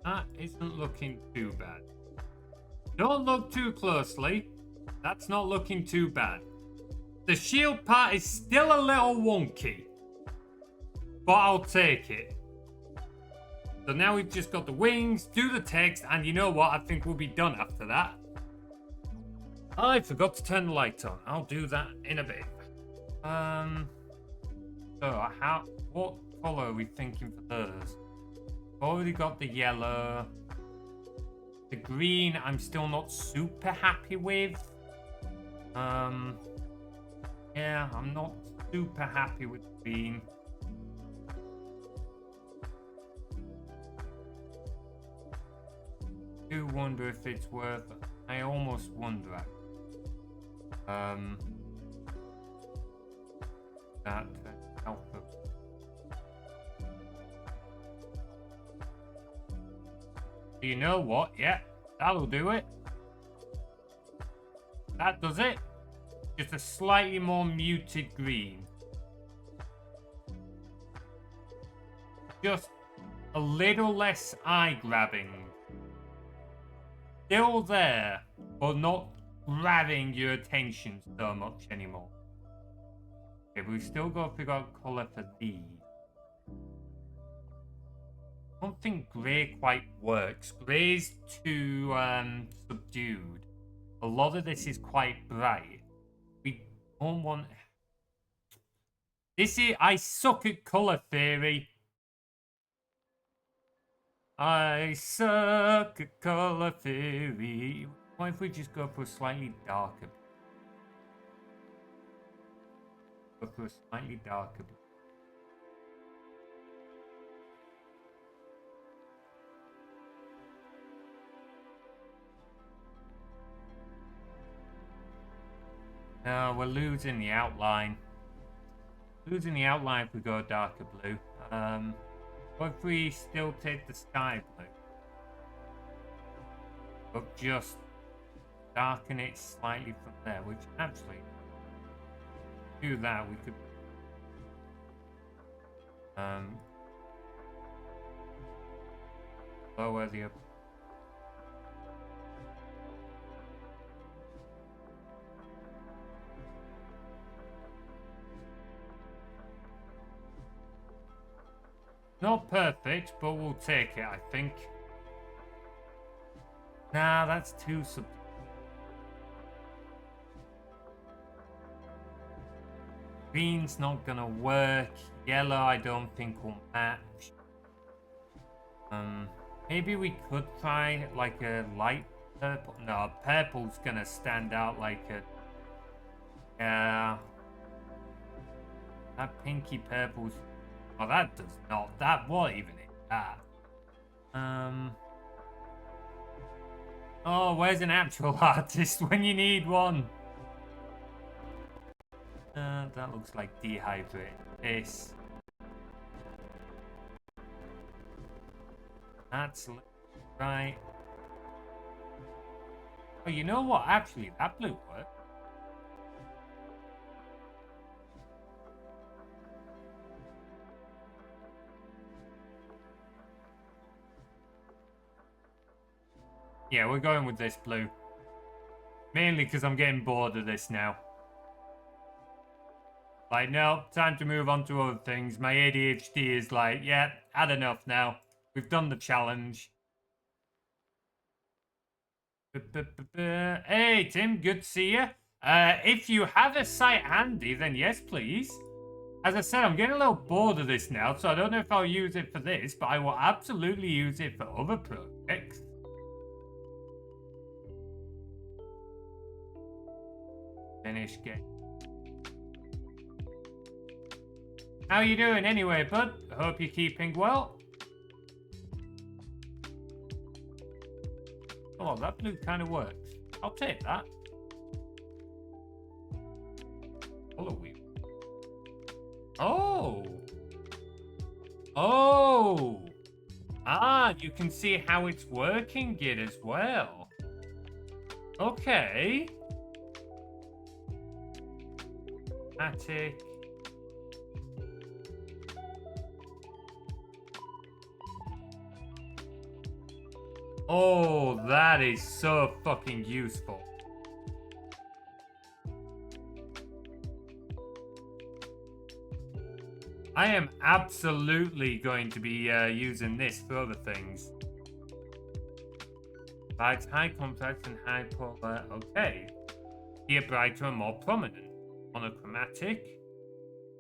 [SPEAKER 1] That isn't looking too bad. Don't look too closely. That's not looking too bad. The shield part is still a little wonky, but I'll take it. So now we've just got the wings, do the text, and you know what? I think we'll be done after that. I forgot to turn the light on. I'll do that in a bit. So what color are we thinking for those? Already got the yellow. The green, I'm still not super happy with. Yeah, I'm not super happy with green. I do wonder if it's worth it. I almost wonder. That alpha. You know what? Yeah, that'll do it. That does it. Just a slightly more muted green. Just a little less eye-grabbing. Still there, but not grabbing your attention so much anymore. Okay, we've still got to figure out colour for these. I don't think grey quite works. Grey's too subdued. A lot of this is quite bright. We don't want... I suck at colour theory. I suck at colour theory. What if we just go for a slightly darker? Go for a slightly darker. No, we're losing the outline. Losing the outline if we go darker blue. What if we still take the sky blue? But just darken it slightly from there, which actually, do that, we could... lower the... Not perfect, but we'll take it, I think. Nah, that's too sub... Green's not gonna work. Yellow, I don't think will match. Maybe we could try like a light purple. No, purple's gonna stand out like a... Yeah. That pinky purple's... Oh, that does not. That, what even is that? Oh, where's an actual artist when you need one? That looks like dehydrate. This. That's right. Oh, you know what? Actually, that blue worked. Yeah, we're going with this blue. Mainly because I'm getting bored of this now. Like, no, time to move on to other things. My ADHD is like, yeah, had enough now. We've done the challenge. Hey, Tim, good to see you. If you have a site handy, then yes, please. As I said, I'm getting a little bored of this now, so I don't know if I'll use it for this, but I will absolutely use it for other projects. Finish game. How you doing anyway, bud? Hope you're keeping well. Oh, that blue kind of works. I'll take that. Color wheel. Oh. Oh. Ah, you can see how it's working it as well. Okay. Attic. Oh, that is so fucking useful. I am absolutely going to be using this for other things. Lights, high contrast and high polar. Okay. Here brighter and more prominent. Monochromatic.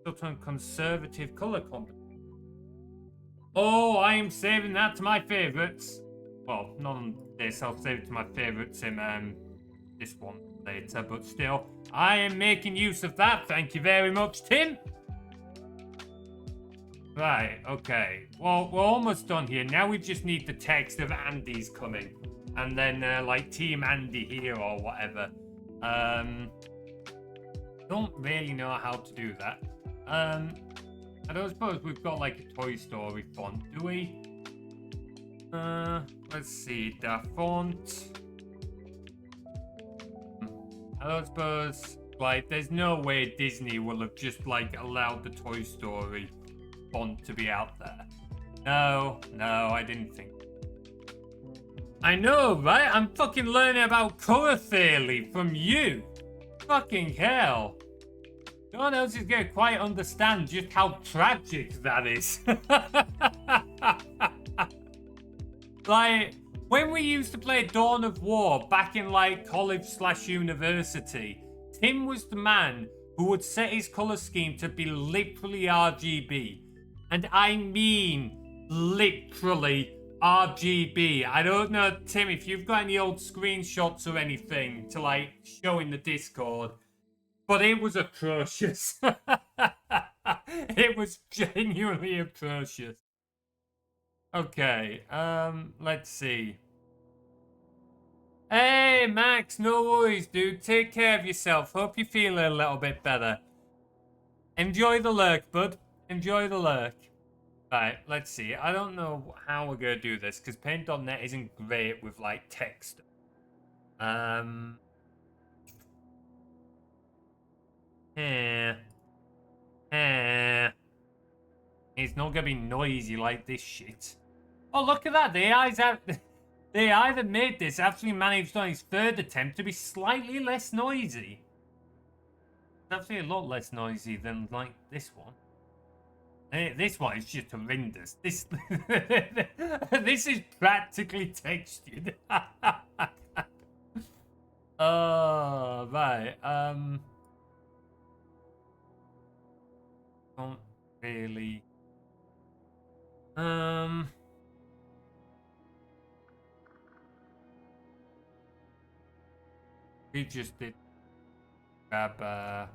[SPEAKER 1] Subtle and conservative color combination. Oh, I am saving that to my favorites. Well, not on this. I'll save it to my favorites in this one later. But still, I am making use of that. Thank you very much, Tim. Right, okay. Well, we're almost done here. Now we just need the text of Andy's coming. And then, like, Team Andy here or whatever. Don't really know how to do that. I don't suppose we've got, like, a Toy Story font, do we? Let's see. The font. I don't suppose, like, there's no way Disney will have just, like, allowed the Toy Story font to be out there. No, I didn't think. I know, right? I'm fucking learning about color theory from you. Fucking hell. No one else is gonna quite understand just how tragic that is. Like, when we used to play Dawn of War back in, like, college/university, Tim was the man who would set his color scheme to be literally RGB. And I mean literally RGB. I don't know, Tim, if you've got any old screenshots or anything to, like, show in the Discord, but it was atrocious. It was genuinely atrocious. Okay, let's see. Hey, Max, no worries, dude. Take care of yourself. Hope you feel a little bit better. Enjoy the lurk, bud. Enjoy the lurk. Right, let's see. I don't know how we're going to do this, because Paint.net isn't great with, like, text. It's not going to be noisy like this shit. Oh, look at that. The AI that made this actually managed on his third attempt to be slightly less noisy. It's actually a lot less noisy than, like, this one. This one is just horrendous. This this is practically textured. Oh, right. Don't really. We just did grab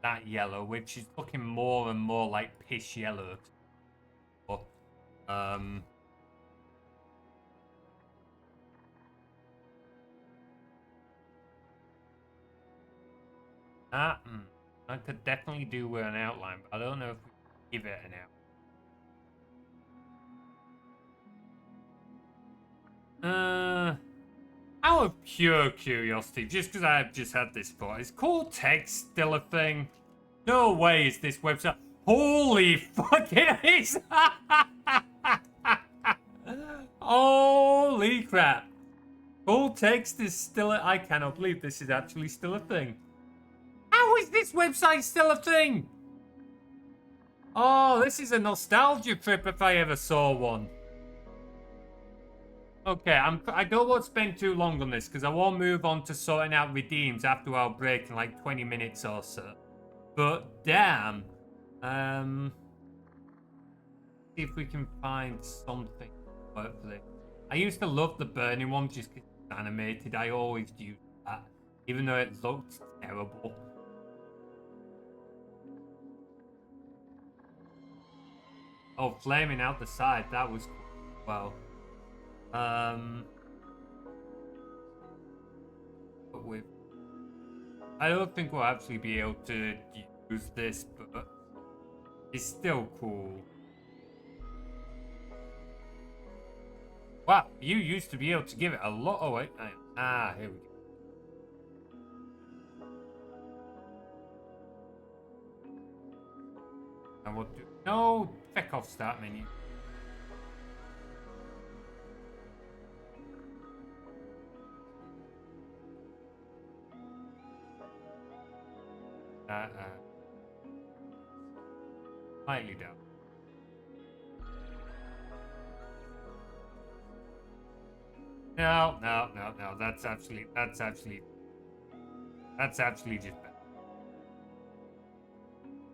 [SPEAKER 1] that yellow, which is looking more and more like piss yellow. I could definitely do with an outline, but I don't know if we can give it an outline. Out of pure curiosity, just because I've just had this thought, is cool text still a thing? No way is this website. Holy fuck, it is! Holy crap. Cool text is still I cannot believe this is actually still a thing. How is this website still a thing? Oh, this is a nostalgia trip if I ever saw one. Okay, I don't want to spend too long on this because I won't move on to sorting out redeems after our break in like 20 minutes or so. But damn. See if we can find something to work for this. I used to love the burning one just because it's animated. I always used that, even though it looked terrible. Oh, flaming out the side, that was cool. Well. But I don't think we'll actually be able to use this, but it's still cool. Wow, you used to be able to give it a lot. Oh wait, here we go. And we'll do no check off start menu. Slightly down. No. That's actually just bad.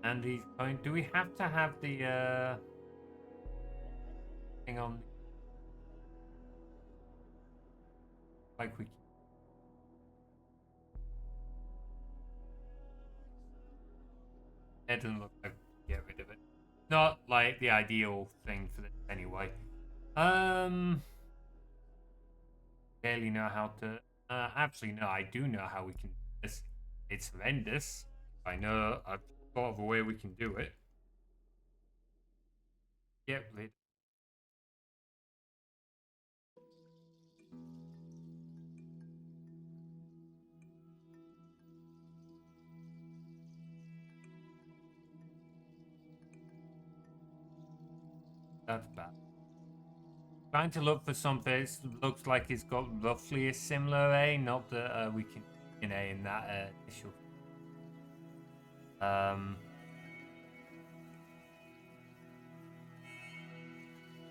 [SPEAKER 1] And he's going. Do we have to have the thing on? Like we. It doesn't look like we can get rid of it. Not like the ideal thing for this anyway. Barely know how to. Actually, no, I do know how we can do this. It's horrendous. I know. I've thought of a way we can do it. Get rid. That's bad. Trying to look for something that looks like it's got roughly a similar A, not that we can in A in that initial.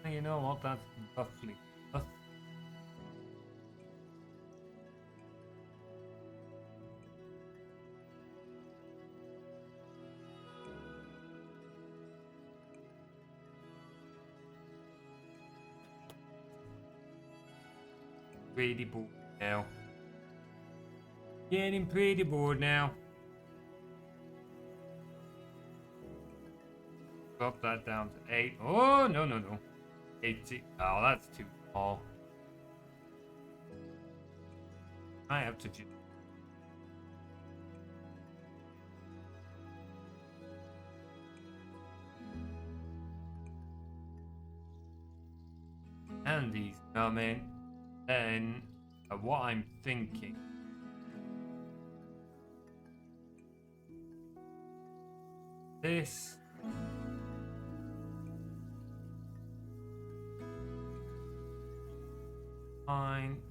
[SPEAKER 1] You know what? That's roughly. 'Pretty bored now. Getting pretty bored now. Drop that down to 8. Oh, no. 80. Oh, that's too small. I have to just. And these coming. Then, what I'm thinking. This. Fine.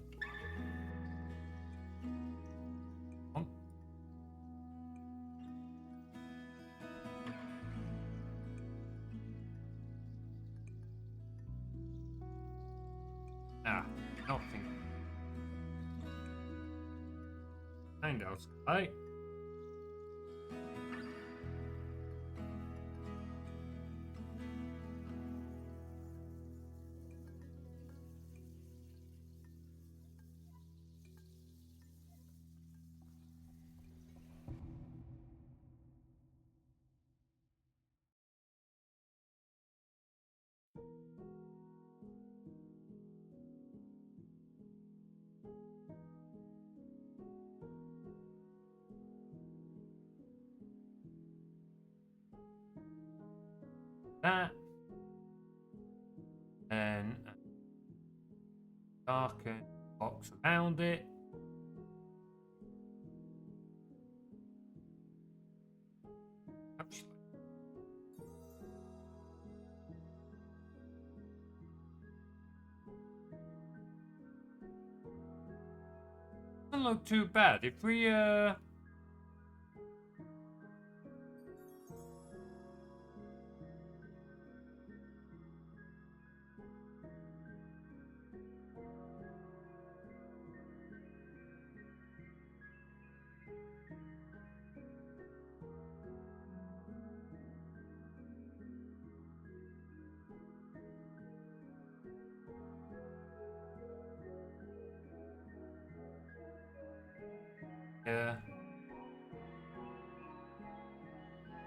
[SPEAKER 1] Nothing. Kind of, right? That. And darken box around it. Actually. Doesn't look too bad. If we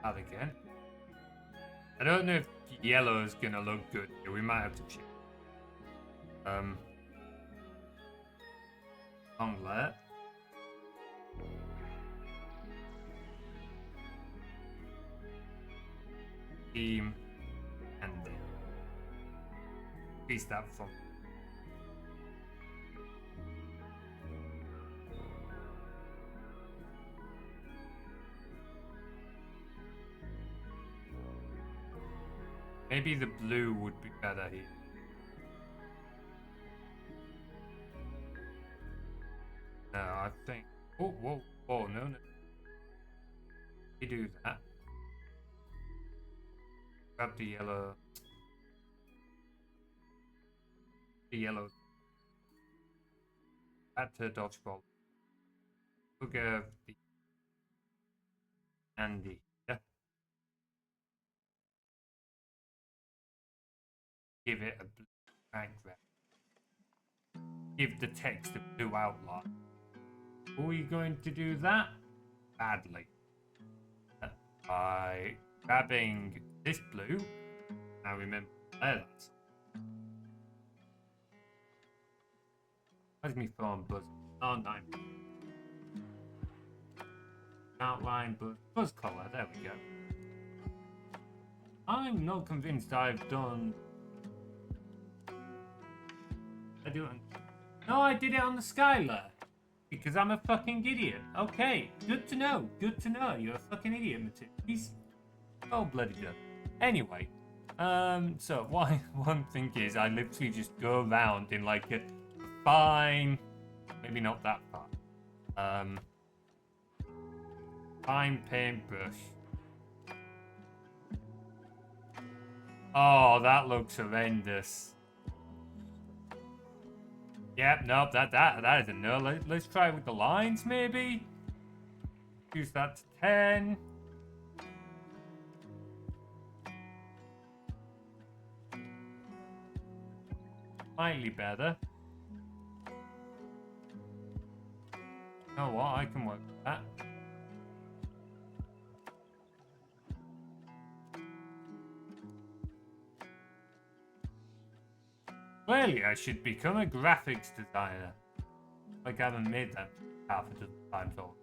[SPEAKER 1] out again. I don't know if yellow is gonna look good. We might have to check. Long layer. Team and then increase that from. Maybe the blue would be better here. No, I think. Oh, whoa, no. You do that. Grab the yellow. The yellow. Add to dodgeball. Look at the Andy. Yeah. Give it a blue background. Give the text a blue outline. Are you going to do that? Badly. By grabbing this blue. Now remember that. Where's me phone buzz? Oh, 9. Outline buzz color. There we go. I'm not convinced I've done. I do it. No, I did it on the Skylar. Because I'm a fucking idiot. Okay, good to know. Good to know. You're a fucking idiot, Materies. Oh, bloody good. Anyway, so one thing is, I literally just go around in like a fine, maybe not that far, fine paintbrush. Oh, that looks horrendous. Yep, nope, that is a no. Let's try it with the lines, maybe. Use that to 10. Slightly better. You know what? I can work with that. Clearly, I should become a graphics designer. Like I haven't made that half a dozen times already.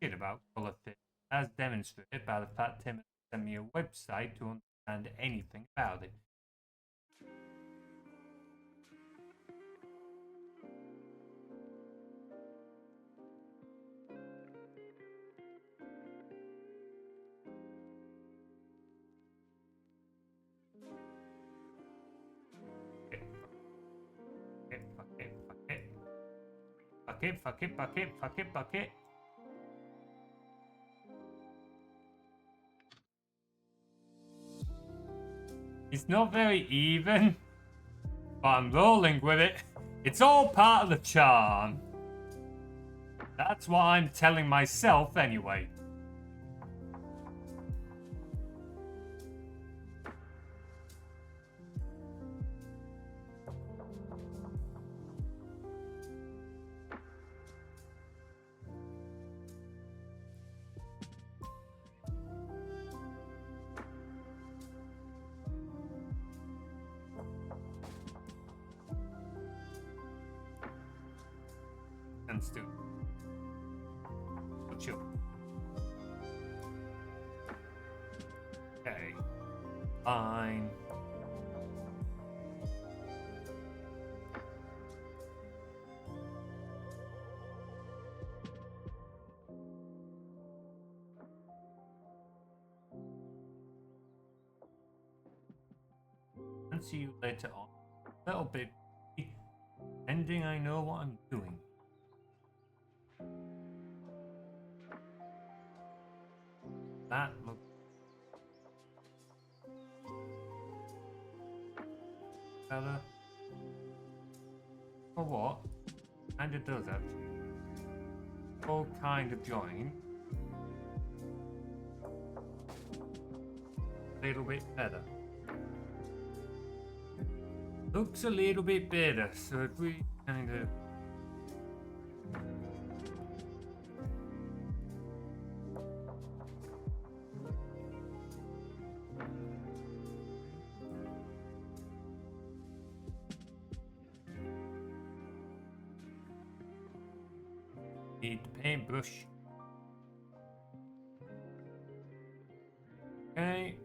[SPEAKER 1] Shit about color fit, as demonstrated by the fact Tim sent me a website to understand anything about it. Fuck it. It's not very even, but I'm rolling with it. It's all part of the charm. That's what I'm telling myself anyway. And still. Chill. Okay. Fine. And see you later on. A little bit. Ending, I know what I'm doing. That looks better. Or what? And it does actually. All kind of join. A little bit better. Looks a little bit better. So if we kind of need the paintbrush. Okay,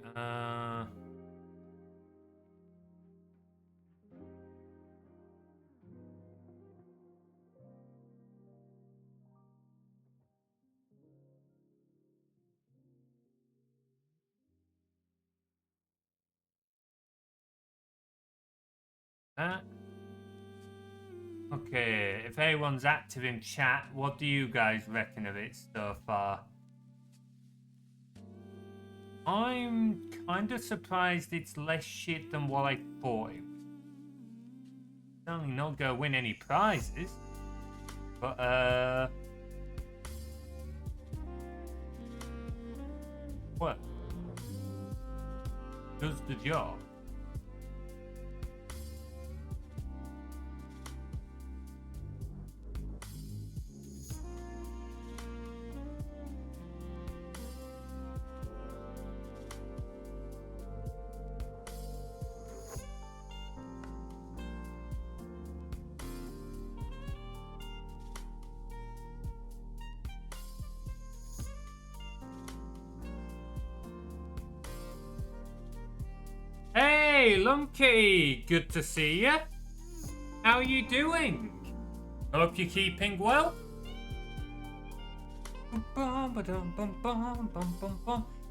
[SPEAKER 1] that. Okay, if anyone's active in chat, what do you guys reckon of it so far? I'm kind of surprised it's less shit than what I thought it was. Certainly not gonna win any prizes, but what? Does the job. Hey, Lumpy! Good to see you. How are you doing? Hope you're keeping well.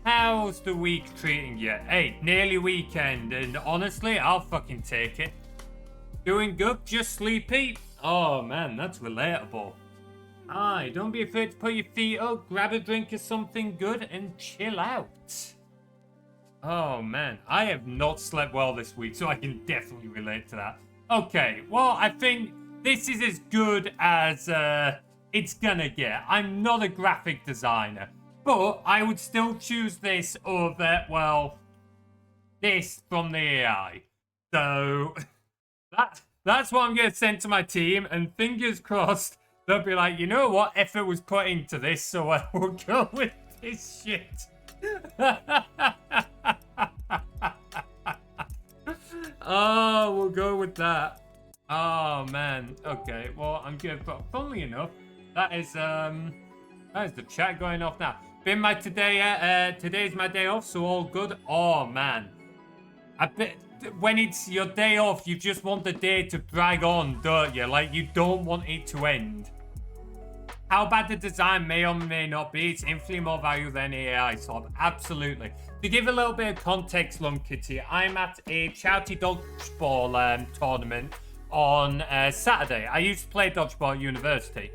[SPEAKER 1] How's the week treating you? Hey, nearly weekend, and honestly, I'll fucking take it. Doing good, just sleepy? Oh man, that's relatable. Aye, don't be afraid to put your feet up, grab a drink of something good, and chill out. Oh man, I have not slept well this week, so I can definitely relate to that. Okay, well, I think this is as good as it's gonna get. I'm not a graphic designer, but I would still choose this over, well, this from the AI. So that's what I'm gonna send to my team, and fingers crossed they'll be like, you know what, effort was put into this, so we'll go with this shit. Oh, we'll go with that. Oh man. Okay. Well, I'm good. But funnily enough, that is the chat going off now. Been my today. Today's my day off, so all good. Oh man. I bet when it's your day off, you just want the day to drag on, don't you? Like you don't want it to end. How bad the design may or may not be, it's infinitely more value than AI swap. Absolutely. To give a little bit of context, Lum Kitty, I'm at a charity dodgeball tournament on Saturday. I used to play dodgeball at university.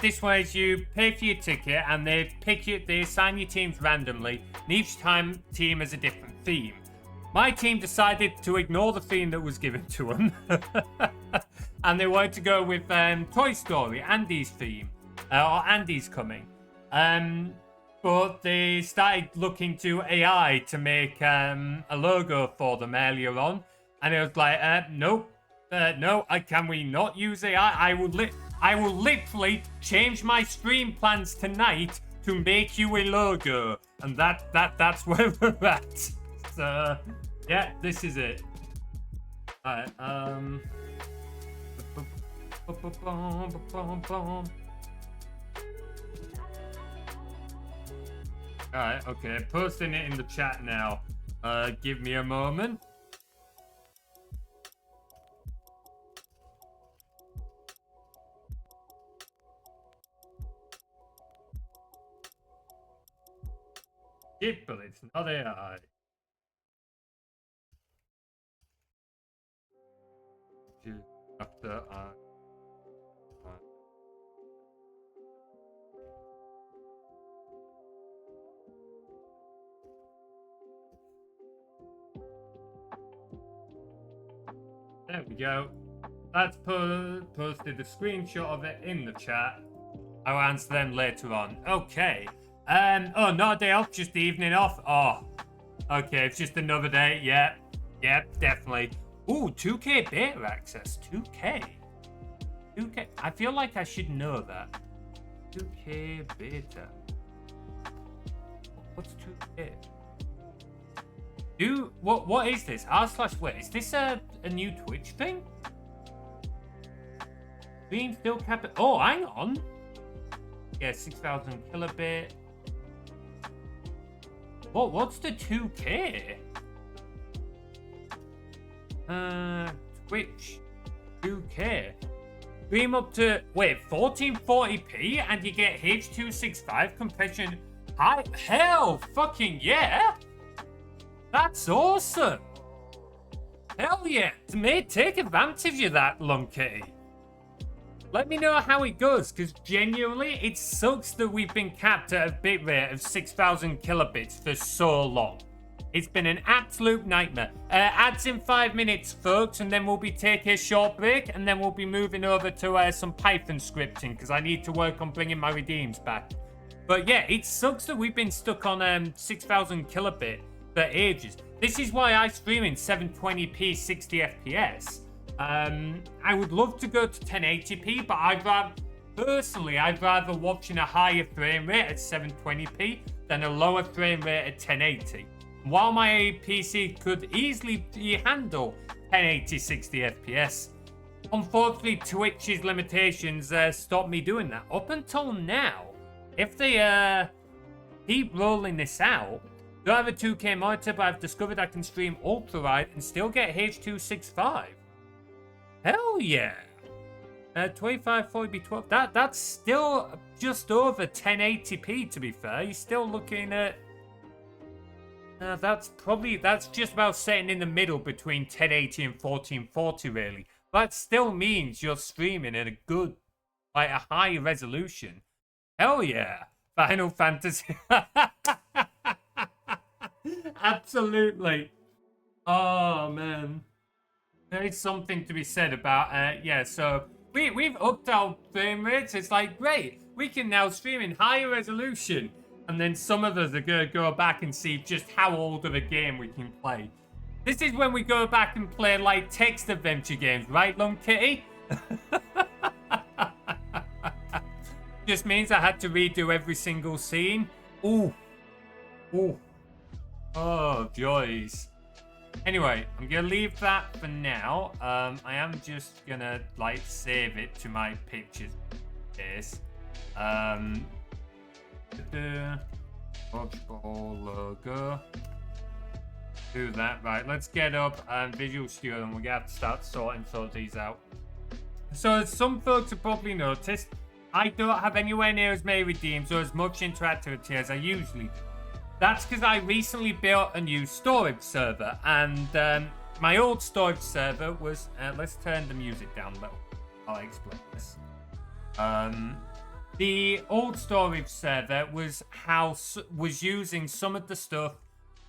[SPEAKER 1] This way is you pay for your ticket and they assign your teams randomly, and each team has a different theme. My team decided to ignore the theme that was given to them. And they wanted to go with Toy Story, Andy's theme, or Andy's coming. But they started looking to AI to make a logo for them earlier on, and it was like, nope, no, can we not use AI? I will literally change my stream plans tonight to make you a logo, and that's where we're at. So yeah, this is it. Alright, Alright, okay, posting it in the chat now. Give me a moment. Shit, but it's not AI. After there we go. That's posted a screenshot of it in the chat. I'll answer them later on. Okay. Oh, not a day off, just the evening off. Oh, okay, it's just another day. Yep, definitely. Ooh, 2K beta access. 2K. I feel like I should know that. 2K beta. What's 2K? What is this? R/wait, is this a new Twitch thing? Being still cap. Oh, hang on. Yeah, 6,000 kilobit. What's the 2K? Twitch 2K. Stream up to 1440p and you get H.265 compression. Hell fucking yeah! That's awesome! Hell yeah! Mate, take advantage of that, Lunkitty. Let me know how it goes, because genuinely, it sucks that we've been capped at a bitrate of 6,000 kilobits for so long. It's been an absolute nightmare. Ads in 5 minutes, folks, and then we'll be taking a short break, and then we'll be moving over to some Python scripting, because I need to work on bringing my redeems back. But yeah, it sucks that we've been stuck on 6,000 kilobit for ages. This is why I stream in 720p 60 FPS. I would love to go to 1080p, but I'd rather watching a higher frame rate at 720p than a lower frame rate at 1080. While my PC could easily handle 1080 60 FPS, unfortunately Twitch's limitations stopped me doing that. Up until now, if they keep rolling this out, don't have a 2K monitor, but I've discovered I can stream ultra wide and still get H.265. Hell yeah! 2540p12. That's still just over 1080p. To be fair, you're still looking at. That's just about sitting in the middle between 1080 and 1440, really. That still means you're streaming at a good, like a high resolution. Hell yeah! Final Fantasy. Absolutely. Oh man. There is something to be said about, yeah, so we've upped our frame rates. It's like, great, we can now stream in higher resolution. And then some of us are going to go back and see just how old of a game we can play. This is when we go back and play, like, text adventure games, right, Lung Kitty? Just means I had to redo every single scene. Ooh. Ooh. Oh, joys. Anyway, I'm going to leave that for now. I am just going to, like, save it to my pictures. Yes. Dodgeball logo. Do that. Right, let's get up Visual Studio and we're going to have to start sorting these out. So, as some folks have probably noticed, I don't have anywhere near as many redeems or as much interactivity as I usually do. That's because I recently built a new storage server, and my old storage server was... let's turn the music down a little. I'll explain this. The old storage server was using some of the stuff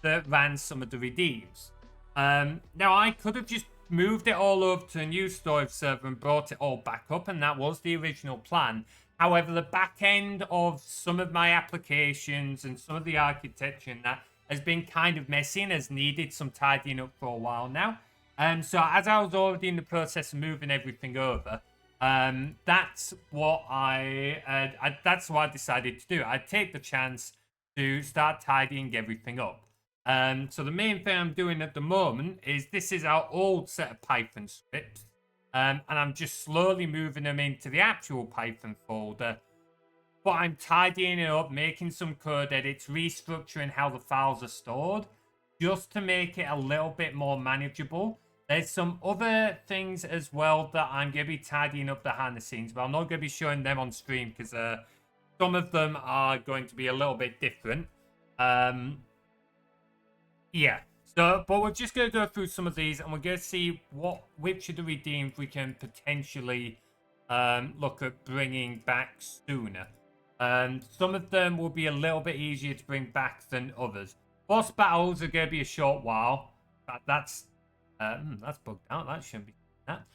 [SPEAKER 1] that ran some of the redeems. Now, I could have just moved it all over to a new storage server and brought it all back up, and that was the original plan. However, the back end of some of my applications and some of the architecture and that has been kind of messy and has needed some tidying up for a while now. So as I was already in the process of moving everything over, that's what that's what I decided to do. I'd take the chance to start tidying everything up. So the main thing I'm doing at the moment is this is our old set of Python scripts. And I'm just slowly moving them into the actual Python folder. But I'm tidying it up, making some code edits, restructuring how the files are stored, just to make it a little bit more manageable. There's some other things as well that I'm going to be tidying up behind the scenes, but I'm not going to be showing them on stream because some of them are going to be a little bit different. Yeah. So, but we're just going to go through some of these and we're going to see which of the redeems we can potentially look at bringing back sooner. Some of them will be a little bit easier to bring back than others. Boss battles are going to be a short while. That's bugged out. That shouldn't be that.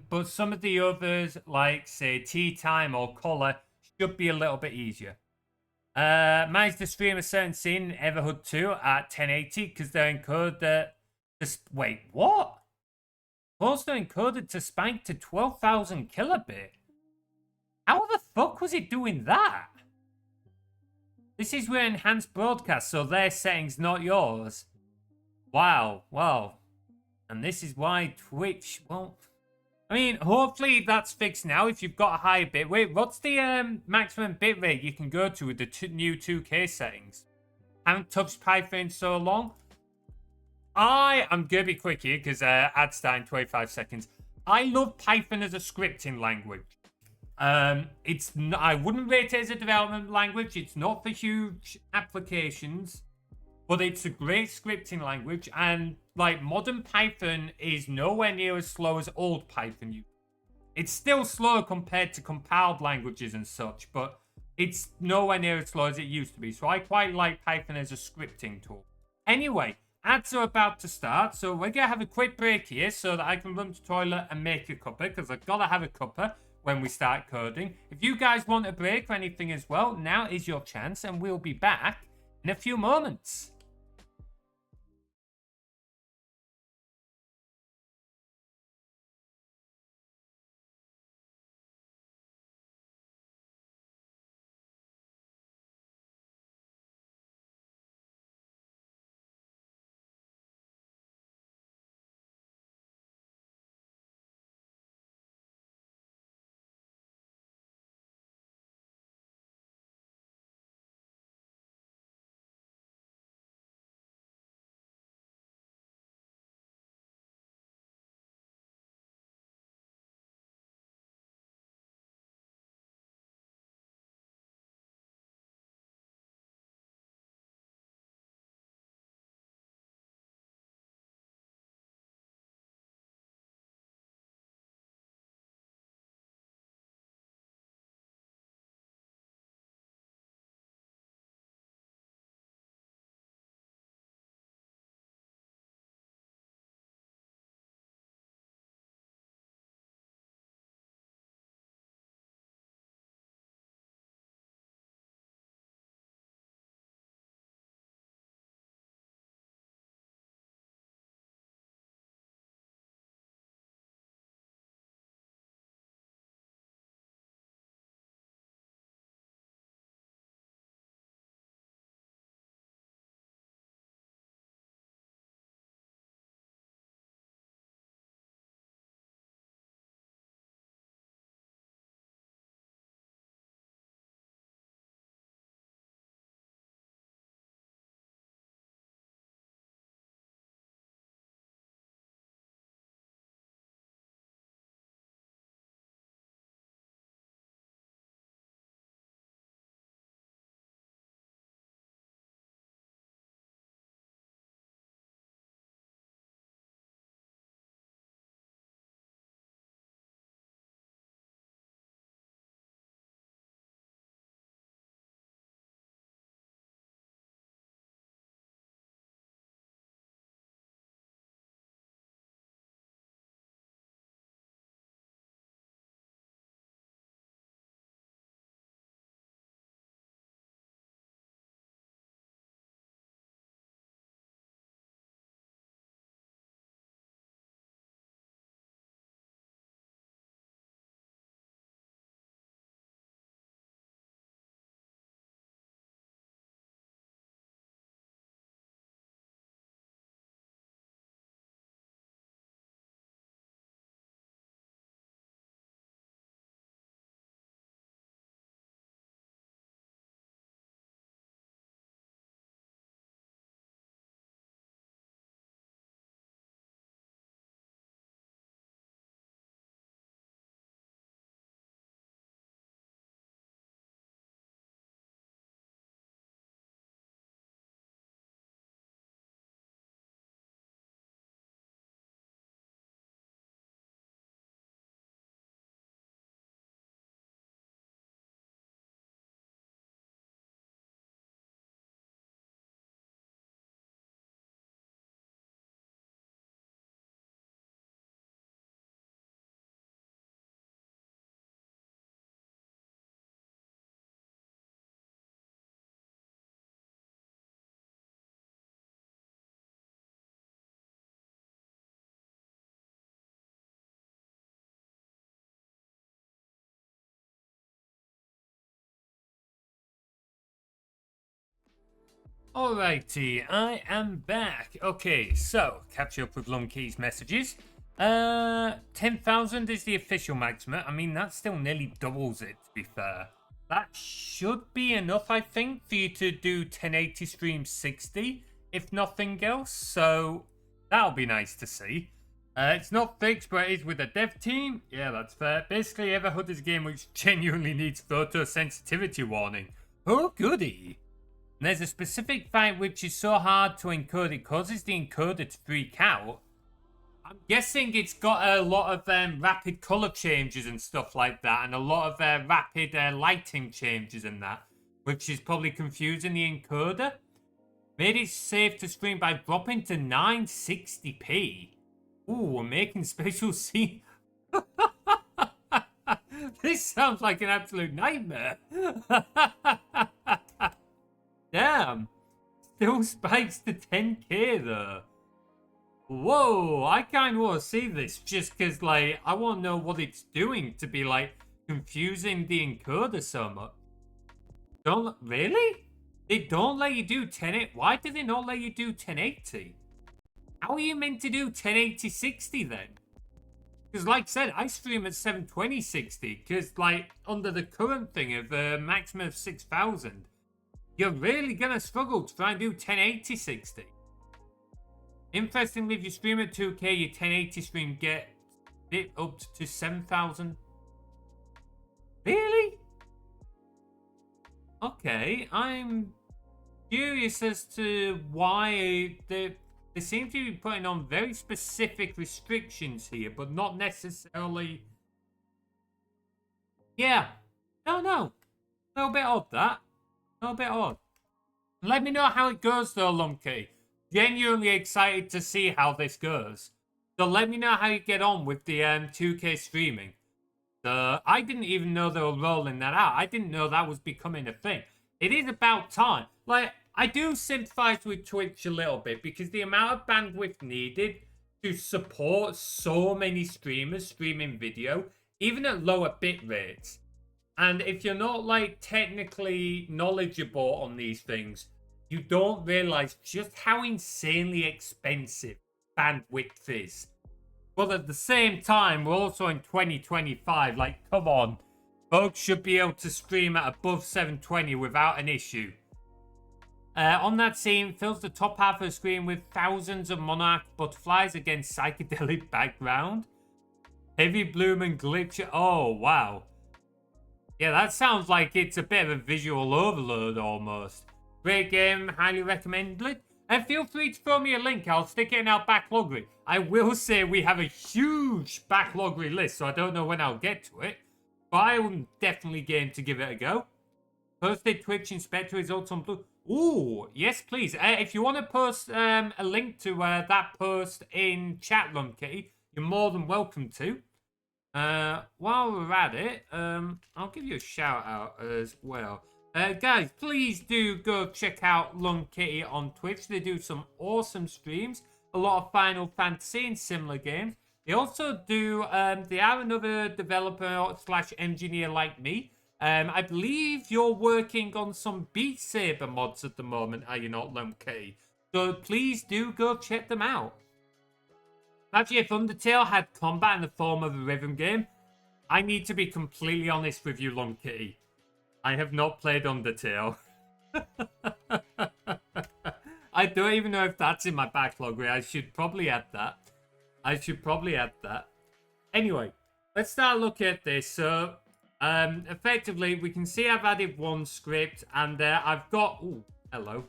[SPEAKER 1] But some of the others, like, say, Tea Time or Collar, should be a little bit easier. Managed to stream a certain scene in Everhood 2 at 1080 because they're encoded. Wait, what? Also encoded to spike to 12,000 kilobit. How the fuck was it doing that? This is with enhanced broadcast, so their settings, not yours. Wow, well, and this is why Twitch, well, I mean, hopefully that's fixed now if you've got a higher bitrate. What's the maximum bitrate you can go to with the new 2K settings? Haven't touched Python in so long. I'm going to be quick here because ad's starting 25 seconds. I love Python as a scripting language. I wouldn't rate it as a development language. It's not for huge applications. but it's a great scripting language, and like modern Python is nowhere near as slow as old Python. It's still slow compared to compiled languages and such, but it's nowhere near as slow as it used to be. So I quite like Python as a scripting tool. Anyway, ads are about to start, so we're going to have a quick break here so that I can run to the toilet and make a cuppa, because I've got to have a cuppa when we start coding. If you guys want a break or anything as well, now is your chance, and we'll be back in a few moments. Alrighty, I am back. Okay, so catch up with Lunkey's messages. 10,000 is the official maximum. I mean, that still nearly doubles it, to be fair. That should be enough, I think, for you to do 1080 stream 60, if nothing else. So that'll be nice to see. It's not fixed, but it is with a dev team. Yeah, that's fair. Basically, Everhood is a game which genuinely needs photo sensitivity warning. Oh, goody. There's a specific fight which is so hard to encode, it causes the encoder to freak out. I'm guessing it's got a lot of rapid color changes and stuff like that, and a lot of rapid lighting changes and that, which is probably confusing the encoder. Made it safe to stream by dropping to 960p. Ooh, we're making special scene. This sounds like an absolute nightmare. Damn. Still spikes to 10k though. Whoa, I kind of want to see this just because, like, I want to know what it's doing to be, like, confusing the encoder so much. Really? They don't let you do 1080. Why do they not let you do 1080? How are you meant to do 1080 60 then? Because, like I said, I stream at 720 60 because, like, under the current thing of maximum of 6,000, you're really going to struggle to try and do 1080 60. Interestingly, if you stream at 2K, your 1080 stream gets it up to 7,000. Really? Okay, I'm curious as to why they seem to be putting on very specific restrictions here, but not necessarily... Yeah, don't know. A little bit odd, that. A little bit odd. Let me know how it goes, though, Lumpy. Genuinely excited to see how this goes. So let me know how you get on with the 2K streaming. I didn't even know they were rolling that out. I didn't know that was becoming a thing. It is about time. Like, I do sympathize with Twitch a little bit because the amount of bandwidth needed to support so many streamers streaming video, even at lower bit rates. And if you're not, like, technically knowledgeable on these things, you don't realize just how insanely expensive bandwidth is. But at the same time, we're also in 2025. Like, come on. Folks should be able to stream at above 720 without an issue. On that scene, fills the top half of the screen with thousands of monarch butterflies against psychedelic background. Heavy bloom and glitch. Oh, wow. Yeah, that sounds like it's a bit of a visual overload almost. Great game, highly recommended. And feel free to throw me a link, I'll stick it in our backloggery. I will say we have a huge backloggery list, so I don't know when I'll get to it. But I'm definitely game to give it a go. Posted Twitch Inspector results on Blue. Ooh, yes please. If you want to post a link to that post in chat room, Kitty, you're more than welcome to. While we're at it, I'll give you a shout out as well. Guys, please do go check out Lung Kitty on Twitch. They do some awesome streams. A lot of Final Fantasy and similar games. They also do, they are another developer slash engineer like me. I believe you're working on some Beat Saber mods at the moment, are you not, Lung Kitty? So please do go check them out. Actually, if Undertale had combat in the form of a rhythm game, I need to be completely honest with you, Lung Kitty. I have not played Undertale. I don't even know if that's in my backlog. I should probably add that. Anyway, let's start looking at this. So, effectively, we can see I've added one script, and I've got... Ooh, hello.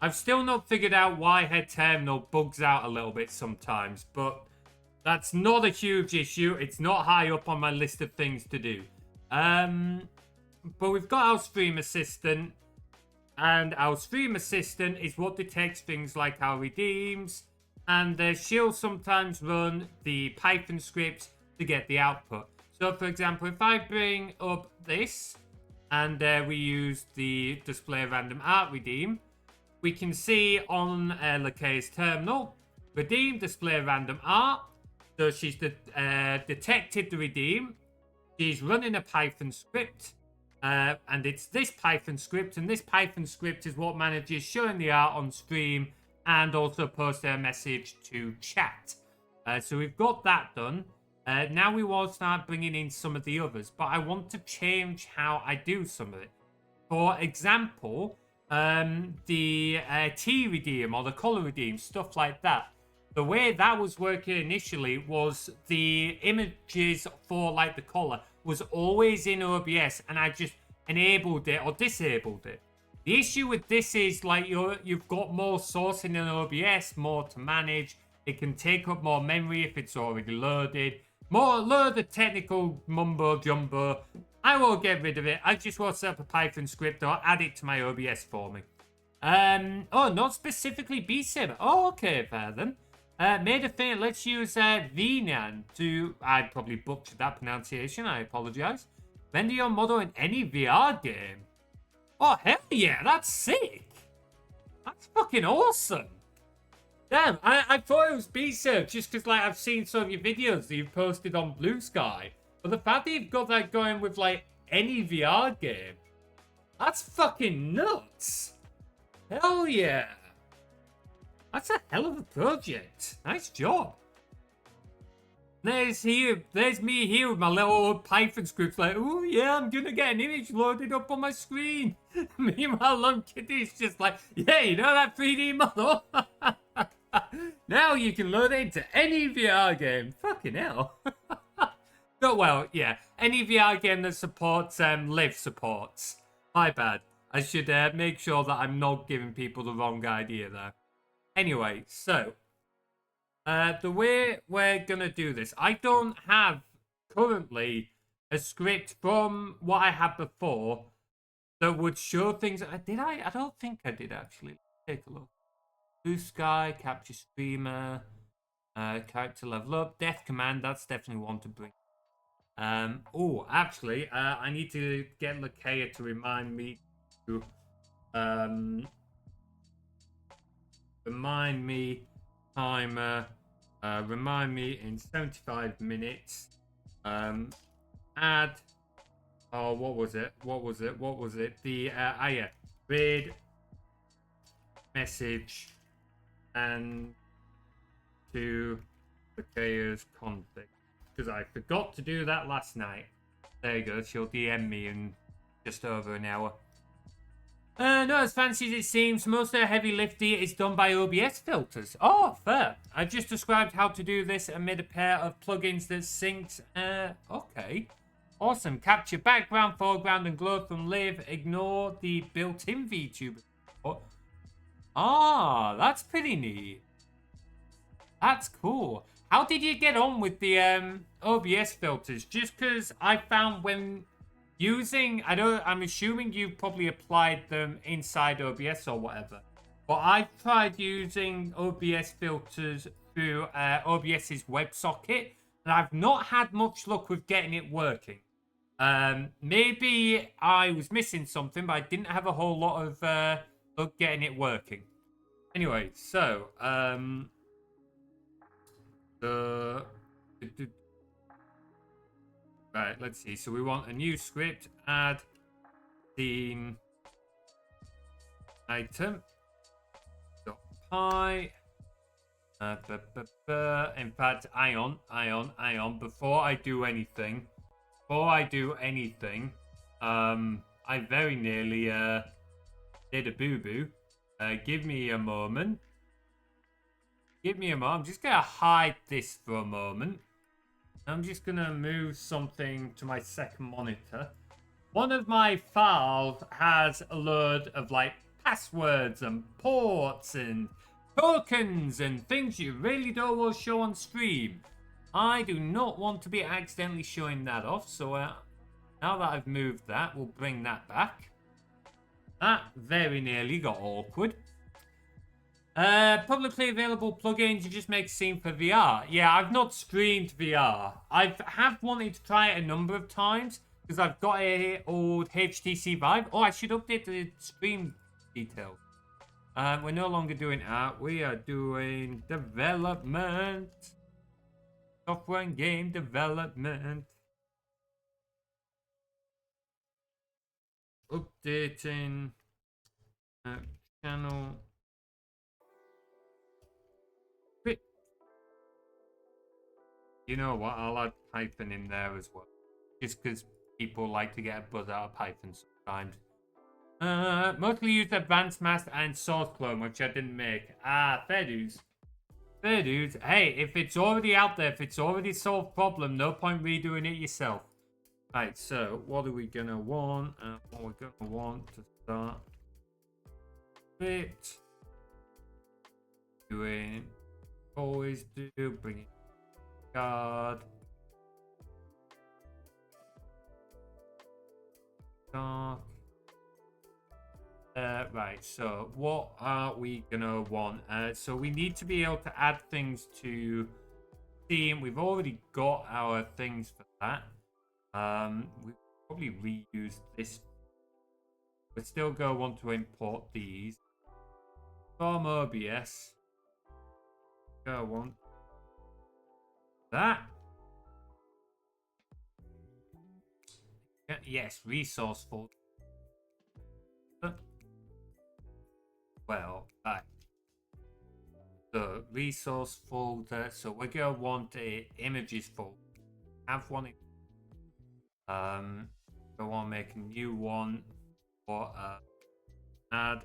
[SPEAKER 1] I've still not figured out why head terminal bugs out a little bit sometimes, but that's not a huge issue. It's not high up on my list of things to do. But we've got our stream assistant, and our stream assistant is what detects things like our redeems, and she'll sometimes run the Python scripts to get the output. So, for example, if I bring up this, and we use the display random art redeem, we can see on Lakea's terminal, redeem, display random art. So she's detected the redeem. She's running a Python script, and it's this Python script, and this Python script is what manages showing the art on stream and also posting a message to chat. So we've got that done. Now we will start bringing in some of the others, but I want to change how I do some of it. For example, the T redeem or the color redeem, stuff like that. The way that was working initially was the images for like the color was always in OBS, and I just enabled it or disabled it. The issue with this is like you've got more sourcing in OBS, more to manage. It can take up more memory if it's already loaded. More load of technical mumbo jumbo. I won't get rid of it. I just want to set up a Python script or add it to my OBS for me. Oh, not specifically BSIM. Oh, okay, fair then. Made a thing. Let's use VNAN to. I probably butchered that pronunciation. I apologize. Render your model in any VR game. Oh, hell yeah, that's sick. That's fucking awesome. Damn, I thought it was BSIM just because, like, I've seen some of your videos that you've posted on Blue Sky. But the fact that you've got that going with, like, any VR game, that's fucking nuts. Hell yeah. That's a hell of a project. Nice job. There's me here with my little old Python scripts like, oh yeah, I'm gonna get an image loaded up on my screen. Meanwhile, Lone Kitty's just like, yeah, you know that 3D model? Now you can load it into any VR game. Fucking hell. But well, yeah, any VR game that supports live supports. My bad. I should make sure that I'm not giving people the wrong idea there. Anyway, so the way we're gonna do this, I don't have currently a script from what I had before that would show things. Did I? I don't think I did actually. Take a look. Blue Sky, Capture Streamer, character level up, Death Command. That's definitely one to bring. Oh, actually, I need to get Lakea to remind me to timer. Remind me in 75 minutes. Add. Oh, what was it? The yeah. Read message and to Lakea's config. Because I forgot to do that last night. There you go. She'll DM me in just over an hour. Not as fancy as it seems. Most of the heavy lifting is done by OBS filters. Oh, fair. I've just described how to do this and made a pair of plugins that syncs. Okay. Awesome. Capture background, foreground, and glow from live. Ignore the built-in VTuber. Ah, that's pretty neat. That's cool. How did you get on with the OBS filters? Just because I found when using, I'm assuming you probably applied them inside OBS or whatever. But I've tried using OBS filters through OBS's WebSocket, and I've not had much luck with getting it working. Maybe I was missing something, but I didn't have a whole lot of luck getting it working. Anyway, so right, let's see. So we want a new script, add scene item .py. In fact, ion. Before I do anything, I very nearly did a boo-boo. Give me a moment. I'm just gonna hide this for a moment. I'm just gonna move something to my second monitor. One of my files has a load of like passwords and ports and tokens and things you really don't want to show on stream. I do not want to be accidentally showing that off, so now that I've moved that, we'll bring that back. That very nearly got awkward. Publicly available plugins, you just make a scene for VR. Yeah, I've not streamed VR. I have wanted to try it a number of times because I've got a old HTC Vive. Oh, I should update the stream details. We're no longer doing art. We are doing development. Software and game development. Updating channel. You know what? I'll add Python in there as well. Just because people like to get a buzz out of Python sometimes. Mostly use advanced mask and source clone, which I didn't make. Ah, fair dues. Fair dues. Hey, if it's already out there, if it's already solved problem, no point redoing it yourself. Right, so what are we gonna want? What we're gonna want to start it doing always do bringing guard dark. Right, so what are we gonna want? So we need to be able to add things to Steam. We've already got our things for that. We probably reuse this. We still go want to import these from OBS. Go want that. Yes, resource folder. Well, right. So resource folder. So we're gonna want a images folder. Have one. Go on, make a new one for add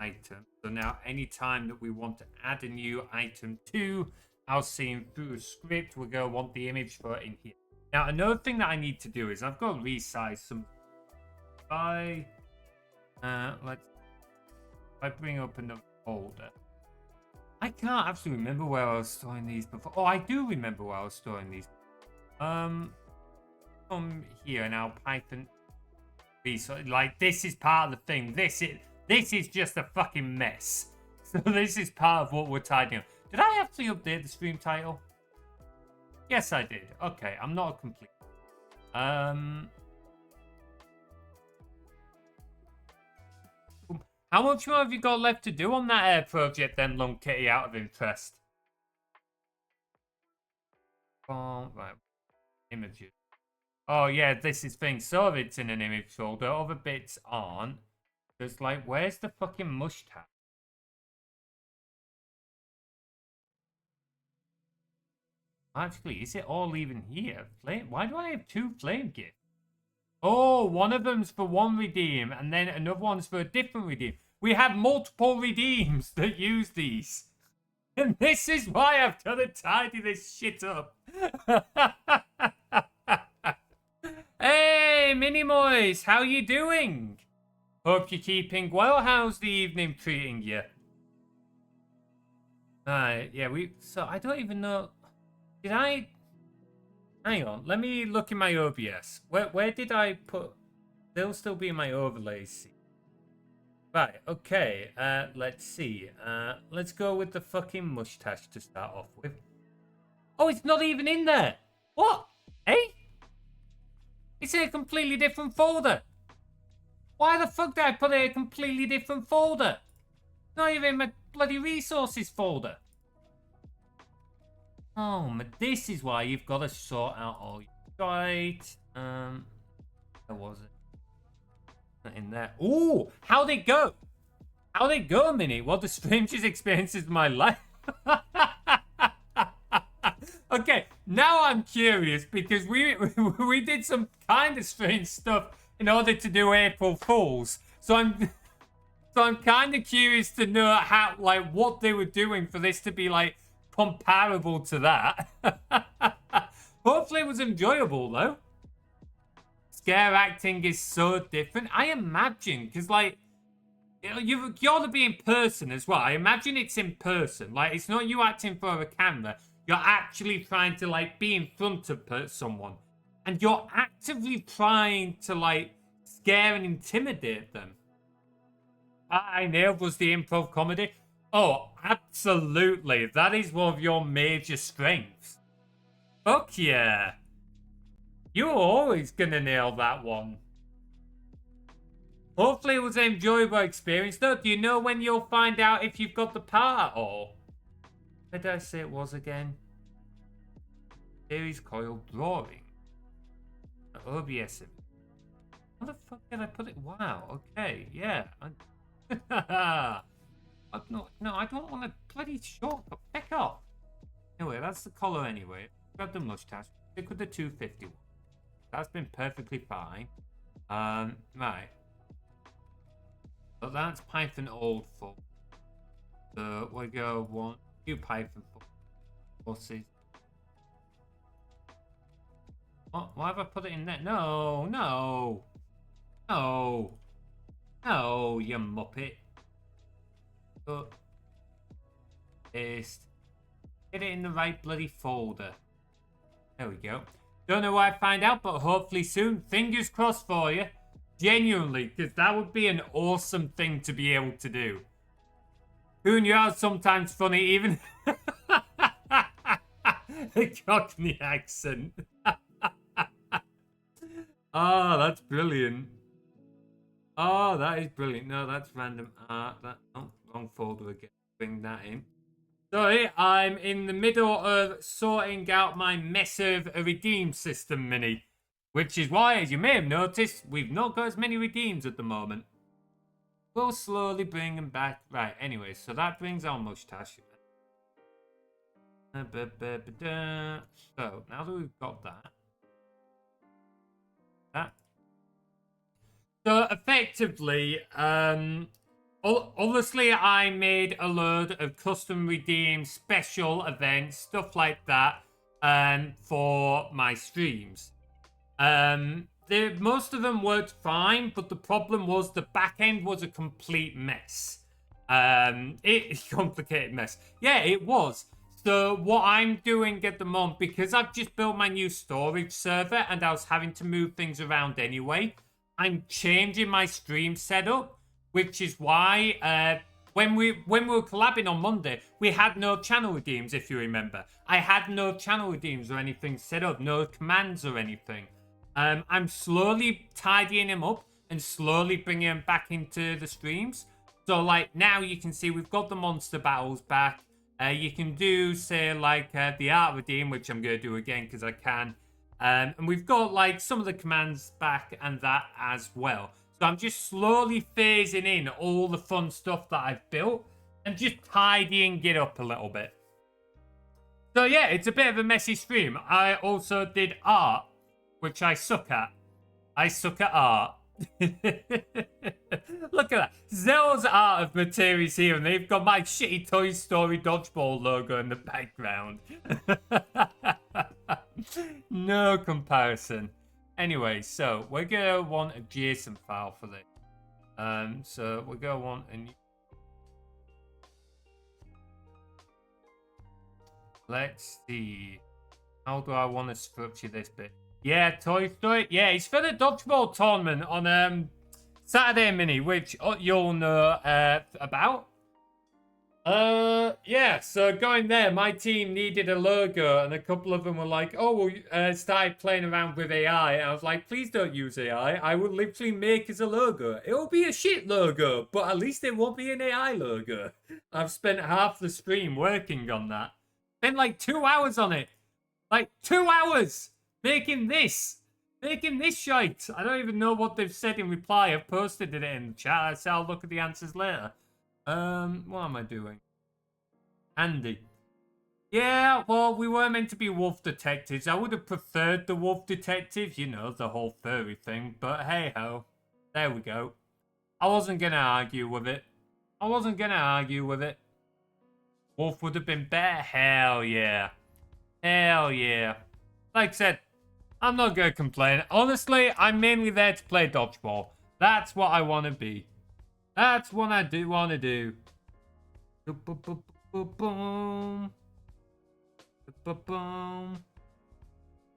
[SPEAKER 1] item. So now anytime that we want to add a new item to our scene through a script, we're gonna want the image for it in here. Now another thing that I need to do is I've got to resize some let's bring up another folder. I can't actually remember where I was storing these before. Oh, I do remember where I was storing these. From here now, Python resource. Like this is part of the thing. This is just a fucking mess. So this is part of what we're tidying up. Did I actually update the stream title? Yes, I did. Okay, I'm not a complete. How much more have you got left to do on that project then, Long Kitty, out of interest? Oh, right. Images. Oh, yeah, this is thing. So it's in an image folder. Other bits aren't. It's like, where's the fucking mush tab? Actually, is it all even here? Flame? Why do I have 2 flame gifts? Oh, one of them's for one redeem, and then another one's for a different redeem. We have multiple redeems that use these. And this is why I've got to tidy this shit up. Hey, Minimoys, how you doing? Hope you're keeping well. How's the evening treating you? Yeah, so I don't even know. Did I? Hang on, let me look in my OBS. Where did I put? They'll still be in my overlays. Right, okay. Let's see. Let's go with the fucking mustache to start off with. Oh, it's not even in there. What? Hey? It's in a completely different folder. Why the fuck did I put it in a completely different folder? Not even in my bloody resources folder. Oh, but this is why you've got to sort out all your right. Where was it? Not in there. Ooh, how'd it go? How'd it go, Minnie? What the strangest experiences of my life? Okay, now I'm curious because we did some kind of strange stuff in order to do April Fools. So I'm kind of curious to know how, like, what they were doing for this to be like comparable to that. Hopefully it was enjoyable though. Scare acting is so different. I imagine, because like, you've got to be in person as well. I imagine it's in person. Like, it's not you acting for a camera. You're actually trying to like be in front of someone. And you're actively trying to like scare and intimidate them. I nailed was the improv comedy. Oh, absolutely. That is one of your major strengths. Fuck yeah. You're always gonna nail that one. Hopefully it was an enjoyable experience. Though, do you know when you'll find out if you've got the part at all? Where did I say it was again? Series coil drawing. OBS. How the fuck did I put it? Wow, okay, yeah. No, I don't want to bloody short. Pick up. Anyway, that's the color anyway. Grab the mustache. Stick with the 251. That's been perfectly fine. Right. So that's Python old for. So we go one, two Python forces. What? Why have I put it in there? No, no, no, no, you muppet. But paste. Get it in the right bloody folder. There we go. Don't know why I find out, but hopefully soon. Fingers crossed for you. Genuinely, because that would be an awesome thing to be able to do. Who knew how sometimes funny, even the Cockney accent. Oh, that's brilliant. Oh, that is brilliant. No, that's random art. Wrong folder again. Bring that in. Sorry, I'm in the middle of sorting out my mess of a redeem system mini. Which is why, as you may have noticed, we've not got as many redeems at the moment. We'll slowly bring them back. Right, anyway, so that brings our mustache. So, now that we've got that. So, effectively, obviously, I made a load of custom redeem special events, stuff like that, for my streams. Most of them worked fine, but the problem was the back end was a complete mess. It's a complicated mess. Yeah, it was. So what I'm doing at the moment, because I've just built my new storage server and I was having to move things around anyway, I'm changing my stream setup, which is why when we were collabing on Monday, we had no channel redeems, if you remember. I had no channel redeems or anything set up, no commands or anything. I'm slowly tidying him up and slowly bringing him back into the streams. So, like, now you can see we've got the monster battles back. You can do, say, like, the art redeem, which I'm going to do again because I can. And we've got, like, some of the commands back and that as well. So I'm just slowly phasing in all the fun stuff that I've built and just tidying it up a little bit. So, yeah, it's a bit of a messy stream. I also did art, which I suck at. I suck at art. Look at that. Zell's art of Materies here, and they've got my shitty Toy Story dodgeball logo in the background. No comparison. Anyway, so we're going to want a JSON file for this. So we're going to want a new... Let's see. How do I want to structure this bit? Yeah, Toy Story. Yeah, it's for the dodgeball tournament on Saturday Mini, which you'll know about. Yeah, so going there, my team needed a logo, and a couple of them were like, oh, well, started playing around with AI. And I was like, please don't use AI. I will literally make as a logo. It'll be a shit logo, but at least it won't be an AI logo. I've spent half the stream working on that. Spent like 2 hours on it. Like 2 hours making this shite. I don't even know what they've said in reply. I've posted it in the chat. So I'll look at the answers later. What am I doing? Andy. Yeah, well, we were meant to be wolf detectives. I would have preferred the wolf detective, you know, the whole furry thing. But hey ho. There we go. I wasn't going to argue with it. Wolf would have been better. Hell yeah. Hell yeah. Like I said, I'm not going to complain. Honestly, I'm mainly there to play dodgeball. That's what I want to be. That's what I do want to do.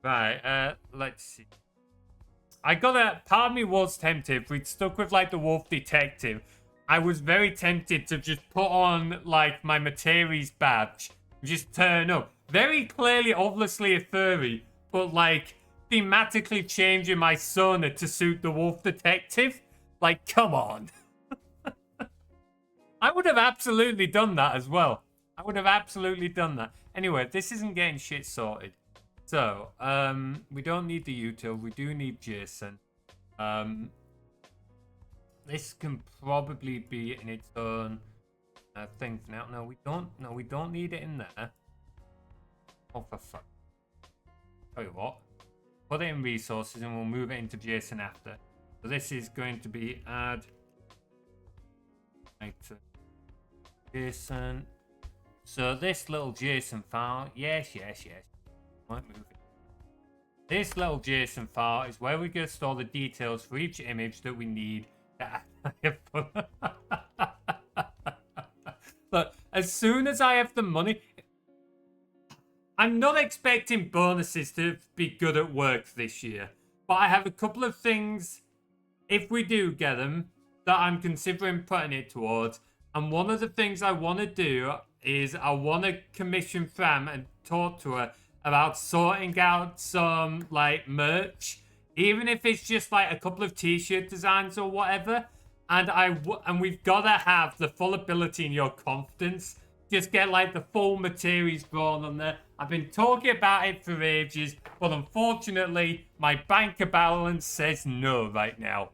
[SPEAKER 1] Right, let's see. Part of me was tempted. If we'd stuck with, like, the wolf detective, I was very tempted to just put on, like, my Materies badge. Just turn up. Very clearly, obviously a furry, but, like, thematically changing my persona to suit the wolf detective. Like, come on. I would have absolutely done that as well. Anyway, this isn't getting shit sorted. So, we don't need the util. We do need JSON. This can probably be in its own thing for now. No, we don't. No, we don't need it in there. Oh, for fuck. Tell you what. Put it in resources and we'll move it into JSON after. So this is going to be add item JSON. So this little JSON file, yes. Might move it. This little JSON file is where we can store the details for each image that we need. But as soon as I have the money, I'm not expecting bonuses to be good at work this year. But I have a couple of things, if we do get them, that I'm considering putting it towards. And one of the things I want to do is I want to commission Fram and talk to her about sorting out some, like, merch. Even if it's just, like, a couple of t-shirt designs or whatever. And we've got to have the full ability and your confidence. Just get, like, the full Materies drawn on there. I've been talking about it for ages, but unfortunately, my bank balance says no right now.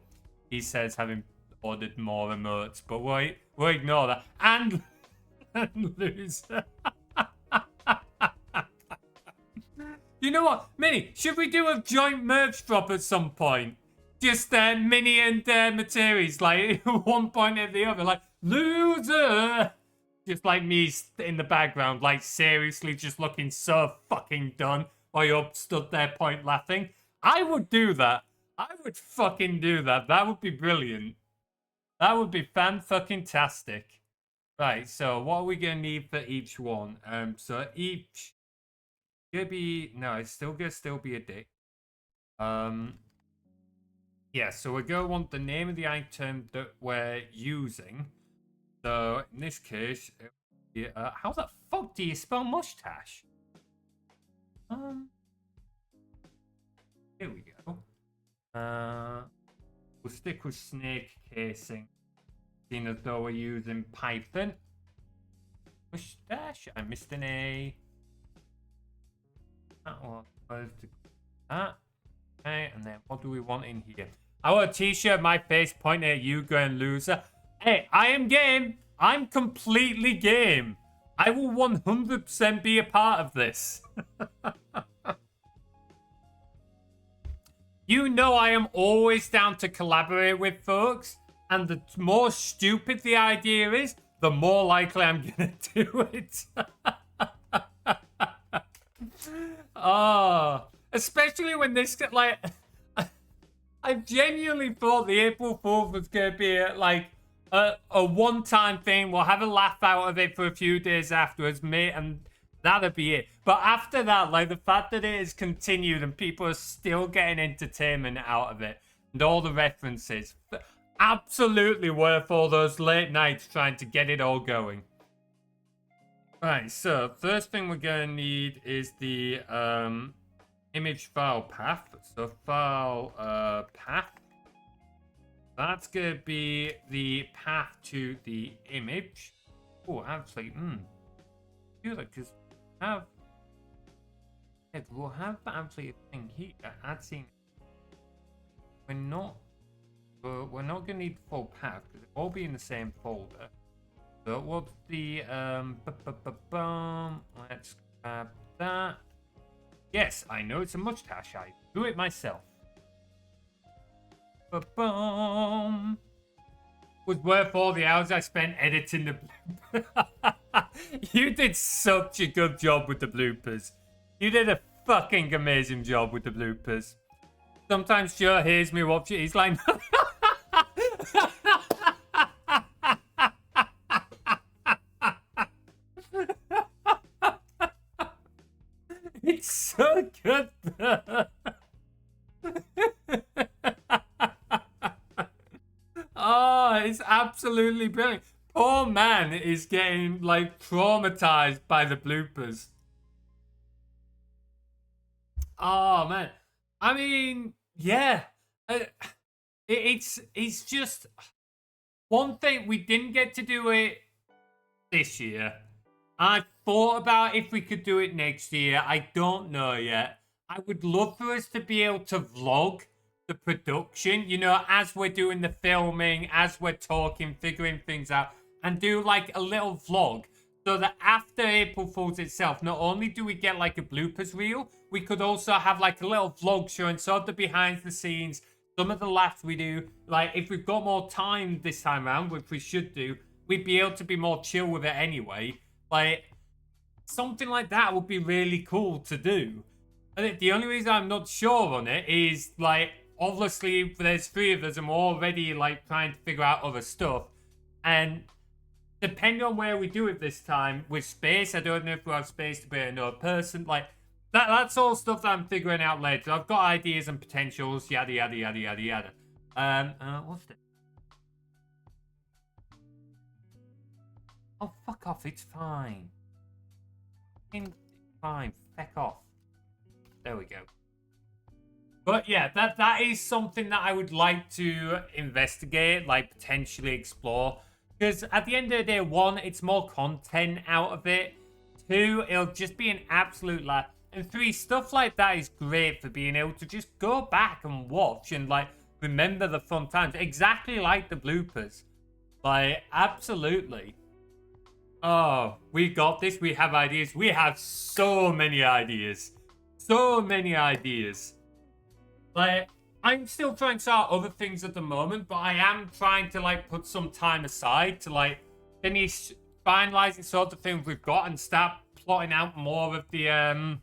[SPEAKER 1] He says having ordered more emotes, but we'll ignore that. And lose. You know what, Minnie? Should we do a joint merch drop at some point? Just Minnie and Materies, like one point or the other, like loser. Just like me in the background, like seriously, just looking so fucking done while you're stood there point laughing. I would do that. I would fucking do that. That would be brilliant. That would be fan-fucking-tastic. Right, so what are we going to need for each one? So each... Gonna be... No, it's still going to still be a dick. Yeah, so we're going to want the name of the item that we're using. So, in this case... how the fuck do you spell mustache? Here we go. We'll stick with snake casing. Seeing as though we're using Python. Mustache. I missed an A. That one. That. Okay, and then what do we want in here? I want a t-shirt, my face pointing at you, going loser. Hey, I am game. I'm completely game. I will 100% be a part of this. You know I am always down to collaborate with folks, and the more stupid the idea is, the more likely I'm gonna do it. Oh, especially when this, like, I genuinely thought the April Fool's was gonna be like a one-time thing. We'll have a laugh out of it for a few days afterwards, mate, and that'll be it. But after that, like, the fact that it has continued and people are still getting entertainment out of it and all the references, absolutely worth all those late nights trying to get it all going. Right, so first thing we're going to need is the image file path. So file path. That's going to be the path to the image. Oh, actually, feel like because have we'll have actually a thing here. I'd seen we're not going to need the full path because it will be in the same folder. So what's the let's grab that. Yes, I know it's a mustache. I do it myself. Was worth all the hours I spent editing the You did such a good job with the bloopers. You did a fucking amazing job with the bloopers. Sometimes Joe hears me watch it, he's like... It's so good. Oh, it's absolutely brilliant. Poor man is getting, like, traumatized by the bloopers. Oh, man. I mean, yeah. It's just... One thing, we didn't get to do it this year. I thought about if we could do it next year. I don't know yet. I would love for us to be able to vlog the production, you know, as we're doing the filming, as we're talking, figuring things out, and do like a little vlog so that after April Fool's itself, not only do we get like a bloopers reel, we could also have like a little vlog showing sort of the behind the scenes, some of the laughs we do. Like, if we've got more time this time around, which we should do, we'd be able to be more chill with it anyway. Like, something like that would be really cool to do. The only reason I'm not sure on it is, like, obviously there's 3 of us and we're already, like, trying to figure out other stuff. And depending on where we do it this time, with space, I don't know if we'll have space to be another person. Like, that's all stuff that I'm figuring out later. I've got ideas and potentials, yada, yada, yada, yada, yada. What's this? Oh, fuck off, it's fine. It's fine, feck off. There we go. But yeah, that is something that I would like to investigate, like potentially explore. Because at the end of the day, 1, it's more content out of it. 2, it'll just be an absolute laugh. And 3, stuff like that is great for being able to just go back and watch and like remember the fun times. Exactly like the bloopers. Like, absolutely. Oh, we got this. We have ideas. We have so many ideas. So many ideas. Like, I'm still trying to start other things at the moment, but I am trying to, like, put some time aside to, like, finish finalizing sort of things we've got and start plotting out more of the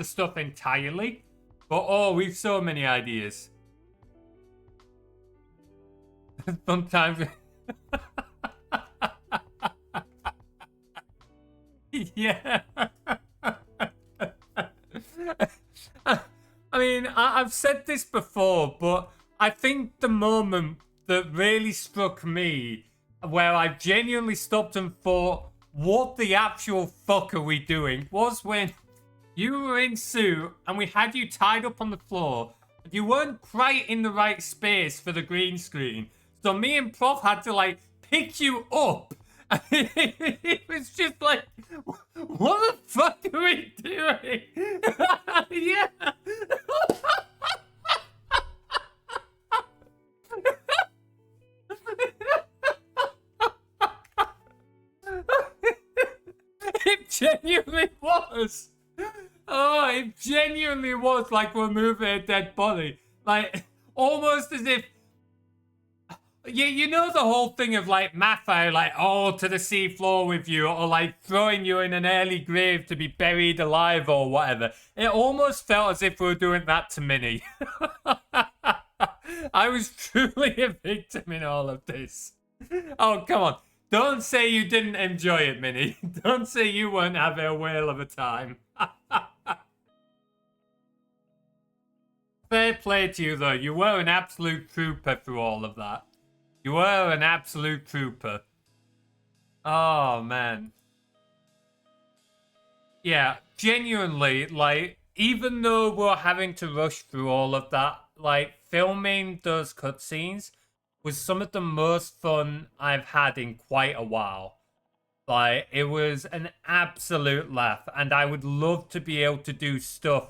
[SPEAKER 1] stuff entirely. But, oh, we've so many ideas. Sometimes... yeah. I mean, I've said this before, but I think the moment that really struck me, where I genuinely stopped and thought, what the actual fuck are we doing, was when you were in suit and we had you tied up on the floor. You weren't quite in the right space for the green screen. So me and Prof had to, like, pick you up. It was just like, what the fuck are we doing? Yeah. It genuinely was. Oh, it genuinely was like we're moving a dead body. Like, almost as if... You know the whole thing of, like, Maffei, like, oh, to the seafloor with you, or, like, throwing you in an early grave to be buried alive or whatever. It almost felt as if we were doing that to Minnie. I was truly a victim in all of this. Oh, come on. Don't say you didn't enjoy it, Minnie. Don't say you weren't having a whale of a time. Fair play to you, though. You were an absolute trooper through all of that. You were an absolute trooper. Oh, man. Yeah, genuinely, like, even though we're having to rush through all of that, like, filming those cutscenes was some of the most fun I've had in quite a while. Like, it was an absolute laugh, and I would love to be able to do stuff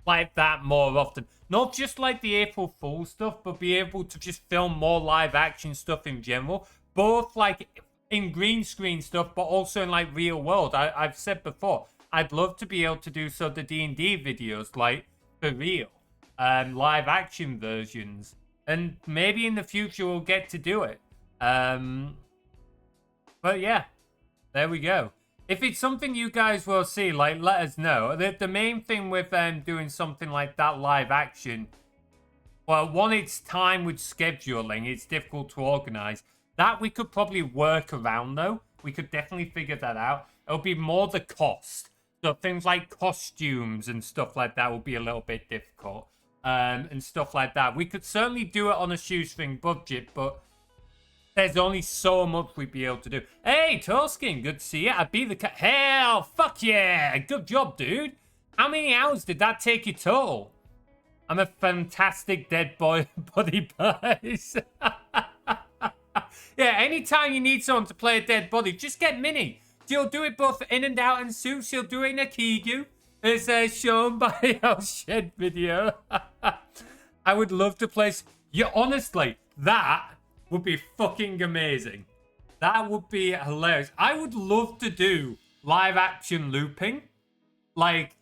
[SPEAKER 1] like that more often. Not just like the April Fool stuff, but be able to just film more live action stuff in general. Both like in green screen stuff, but also in like real world. I've said before, I'd love to be able to do some of the D&D videos like for real. Live action versions. And maybe in the future we'll get to do it. But yeah, there we go. If it's something you guys will see, like, let us know. The main thing with doing something like that live action, well, 1, it's time with scheduling. It's difficult to organize. That we could probably work around, though. We could definitely figure that out. It'll be more the cost. So things like costumes and stuff like that will be a little bit difficult. And stuff like that. We could certainly do it on a shoestring budget, but... there's only so much we'd be able to do. Hey, Toskin, good to see you. I'd be the hell, fuck yeah. Good job, dude. How many hours did that take you total? I'm a fantastic dead boy, buddy pies. Yeah, anytime you need someone to play a dead body, just get Minnie. She'll do it both in and out in suit. She'll do it in a Kigu. As shown by our shed video. I would love to play... yeah, honestly, that... would be fucking amazing. That would be hilarious. I would love to do live action looping. Like,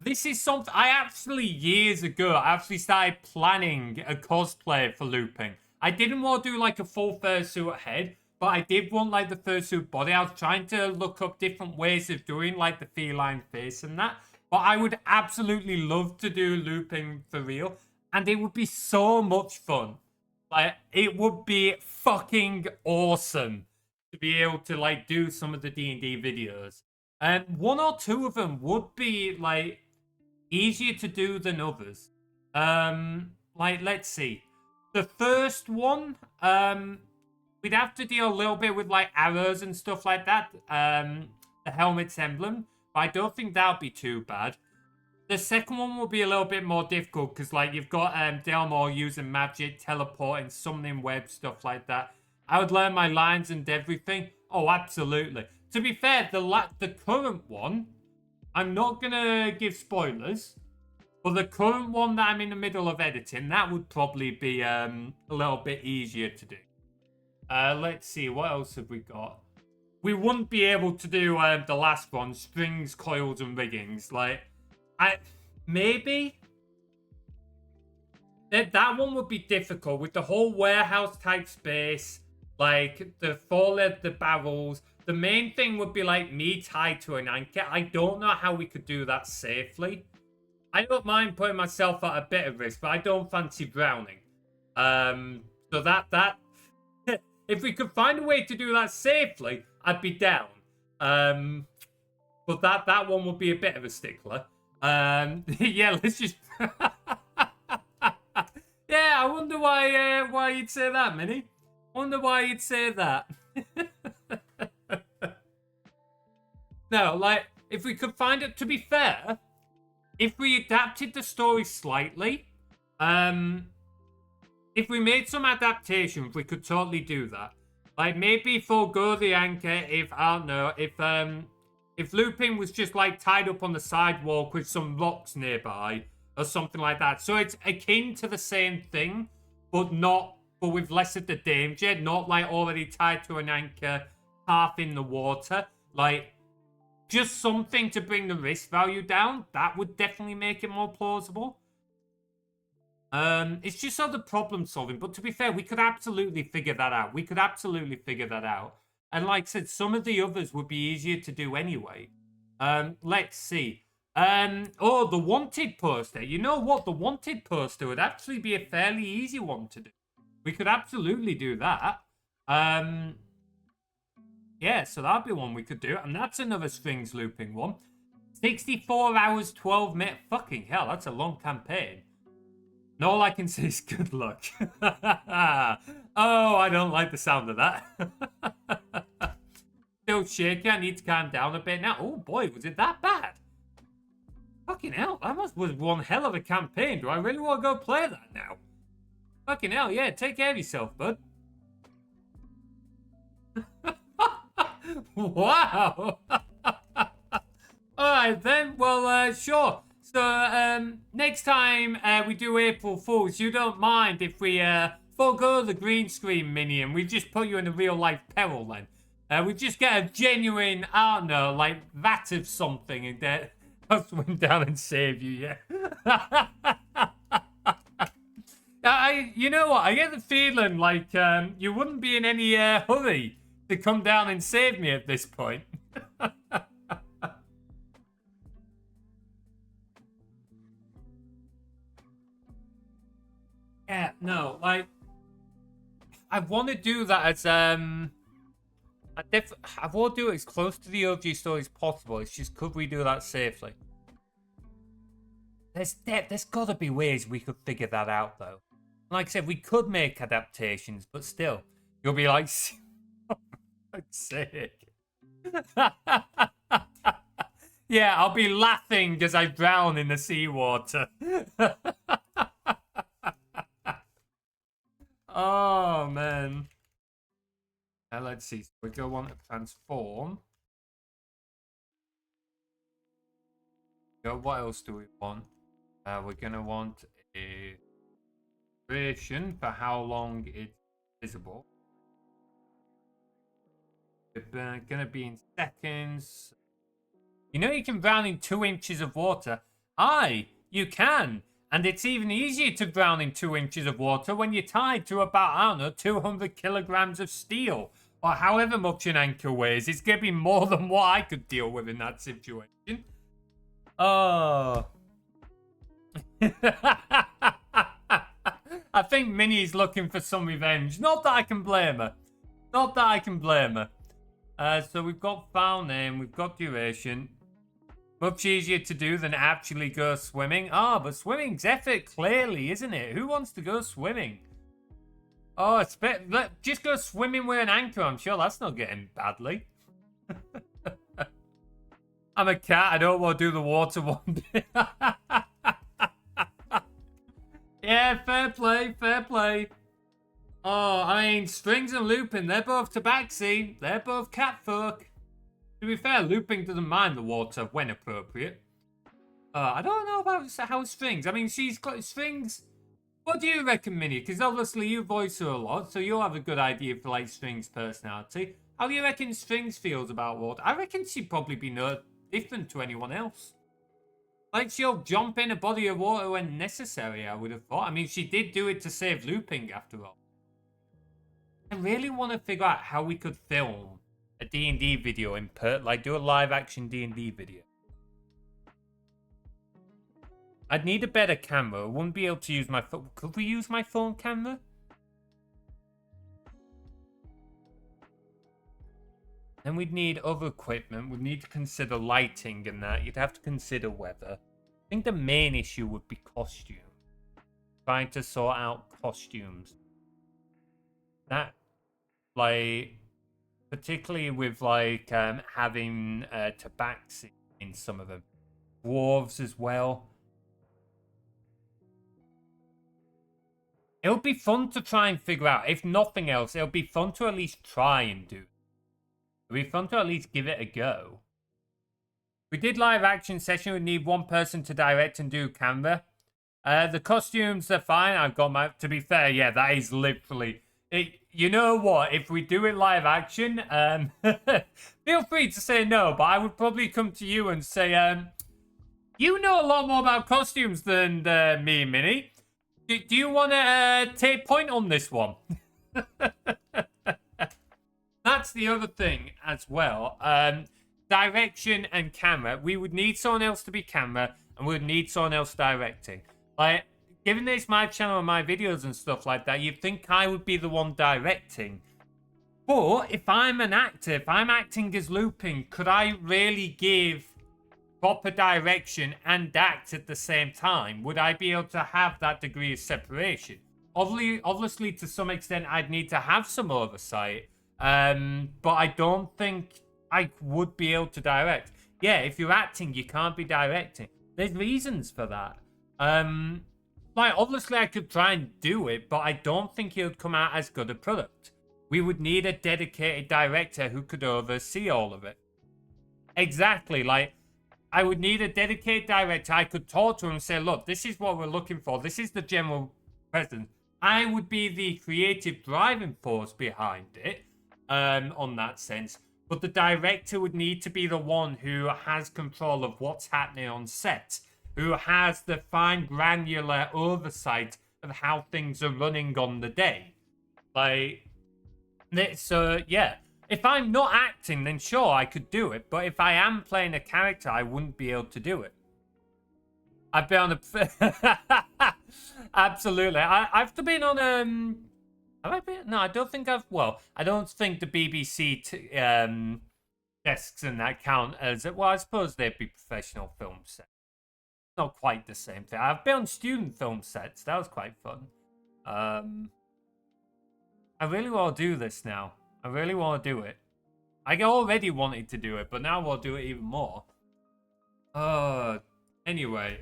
[SPEAKER 1] this is something... I actually, years ago, I actually started planning a cosplay for looping. I didn't want to do, like, a full fursuit head, but I did want, like, the fursuit body. I was trying to look up different ways of doing, like, the feline face and that. But I would absolutely love to do looping for real. And it would be so much fun. Like, it would be fucking awesome to be able to, like, do some of the D&D videos. And one or two of them would be, like, easier to do than others. Like, let's see. The first one, we'd have to deal a little bit with, like, arrows and stuff like that. The helmet's emblem. But I don't think that would be too bad. The second one will be a little bit more difficult because, like, you've got Delmore using magic, teleporting, summoning web, stuff like that. I would learn my lines and everything. Oh, absolutely. To be fair, the current one, I'm not going to give spoilers, but the current one that I'm in the middle of editing, that would probably be a little bit easier to do. Let's see, what else have we got? We wouldn't be able to do the last one, strings, coils, and riggings. Like, maybe that one would be difficult with the whole warehouse type space, like the the barrels. The main thing would be like me tied to an anchor. I don't know how we could do that safely. I don't mind putting myself at a bit of risk, but I don't fancy drowning. So that if we could find a way to do that safely, I'd be down. But that one would be a bit of a stickler. Yeah, let's just. Yeah, I wonder why you'd say that, Minnie. Wonder why you'd say that. No, like, if we could find it, to be fair, if we adapted the story slightly, if we made some adaptations, we could totally do that. Like, maybe forego the anchor if, I don't know, if looping was just, like, tied up on the sidewalk with some rocks nearby or something like that. So it's akin to the same thing, but with less of the danger, not, like, already tied to an anchor, half in the water. Like, just something to bring the risk value down. That would definitely make it more plausible. It's just other problem solving. But to be fair, we could absolutely figure that out. And like I said, some of the others would be easier to do anyway. Let's see. Oh, the wanted poster. You know what? The wanted poster would actually be a fairly easy one to do. We could absolutely do that. Yeah, so that'd be one we could do. And that's another strings looping one. 64 hours, 12 minutes. Fucking hell, that's a long campaign. And all I can say is good luck. Oh, I don't like the sound of that. Still shaky. I need to calm down a bit now. Oh boy, was it that bad? Fucking hell, that was one hell of a campaign. Do I really want to go play that now? Fucking hell, yeah, take care of yourself, bud. Wow. Alright then, well, sure. So, next time we do April Fools, you don't mind if we forego the green screen mini and we just put you in a real life peril then. We just get a genuine, I don't know, like vat of something and I'll swim down and save you, yeah. You know what, I get the feeling like you wouldn't be in any hurry to come down and save me at this point. Yeah, no, like, I want to do that as, I want to do it as close to the OG story as possible. It's just, could we do that safely? There's got to be ways we could figure that out, though. Like I said, we could make adaptations, but still, you'll be like, for fuck's sake. Yeah, I'll be laughing as I drown in the seawater. Oh, man. Let's see. We're going to want to transform. What else do we want? We're going to want a duration for how long it's visible. It's going to be in seconds. You know you can drown in 2 inches of water. Aye, you can. And it's even easier to drown in 2 inches of water when you're tied to about, I don't know, 200 kilograms of steel. Or however much an anchor weighs. It's going to be more than what I could deal with in that situation. Oh. I think Minnie's looking for some revenge. Not that I can blame her. Not that I can blame her. So we've got file name, we've got duration. Much easier to do than actually go swimming. Ah, but swimming's effort, clearly, isn't it? Who wants to go swimming? Oh, it's just go swimming with an anchor. I'm sure that's not getting badly. I'm a cat. I don't want to do the water one. Yeah, fair play, fair play. Oh, I mean, strings and looping, they're both tabaxi. They're both catfolk. To be fair, looping doesn't mind the water when appropriate. I don't know about how strings. I mean, she's got strings. What do you reckon, Minnie? Because obviously you voice her a lot, so you'll have a good idea for like Strings' personality. How do you reckon Strings feels about water? I reckon she'd probably be no different to anyone else. Like, she'll jump in a body of water when necessary, I would have thought. I mean, she did do it to save looping, after all. I really want to figure out how we could film a D&D video in like, do a live-action D&D video. I'd need a better camera. I wouldn't be able to use my phone. Could we use my phone camera? Then we'd need other equipment. We'd need to consider lighting and that. You'd have to consider weather. I think the main issue would be costume. Trying to sort out costumes. That, like, particularly with, like, having tabaxi in some of them. Dwarves as well. It'll be fun to try and figure out. If nothing else, it'll be fun to at least try and do. It'll be fun to at least give it a go. If we did live action session, we'd need one person to direct and do camera. The costumes are fine. I've got my... To be fair, yeah, that is literally... you know what? If we do it live action, feel free to say no, but I would probably come to you and say, you know a lot more about costumes than me, Minnie. Do you want to take point on this one? That's the other thing as well. Direction and camera. We would need someone else to be camera, and we would need someone else directing. Like, given it's my channel and my videos and stuff like that, you'd think I would be the one directing. But if I'm an actor, if I'm acting as looping, could I really give proper direction and act at the same time? Would I be able to have that degree of separation? Obviously, to some extent, I'd need to have some oversight. But I don't think I would be able to direct. Yeah, if you're acting, you can't be directing. There's reasons for that. Like, obviously, I could try and do it, but I don't think it would come out as good a product. We would need a dedicated director who could oversee all of it. Exactly, like, I would need a dedicated director. I could talk to him and say, look, this is what we're looking for. This is the general presence. I would be the creative driving force behind it, on that sense. But the director would need to be the one who has control of what's happening on set, who has the fine granular oversight of how things are running on the day. Like, so, yeah. If I'm not acting, then sure, I could do it. But if I am playing a character, I wouldn't be able to do it. I've been on a... Absolutely. I've been on... Have I been? No, I don't think I've... Well, I don't think the BBC desks and that count as... Well, I suppose they'd be professional film sets. Not quite the same thing. I've been on student film sets. That was quite fun. I really want to do this now. I really want to do it. I already wanted to do it, but now I'll do it even more. Anyway,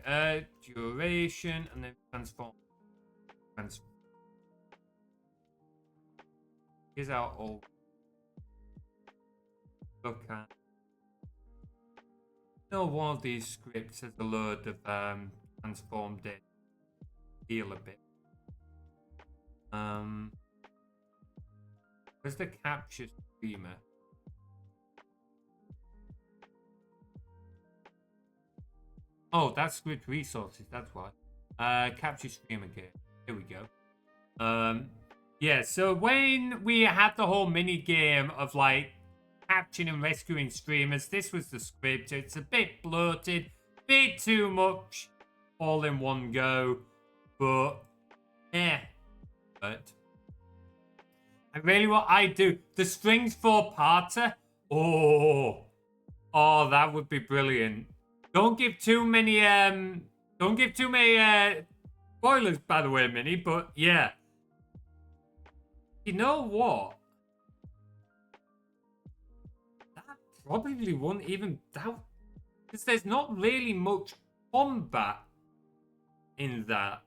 [SPEAKER 1] duration and then transform. Here's our old look at. No, one of these scripts has a load of transformed it. Feel a bit. Where's the capture streamer? Oh, that's script resources, that's why. Capture streamer game. Here we go. Yeah, so when we had the whole mini game of like capturing and rescuing streamers, this was the script. It's a bit bloated, bit too much all in one go. But, But I really what I do. The strings 4-parter. Oh, that would be brilliant. Don't give too many spoilers, by the way, Minnie. But yeah, you know what? That probably won't even doubt, because there's not really much combat in that.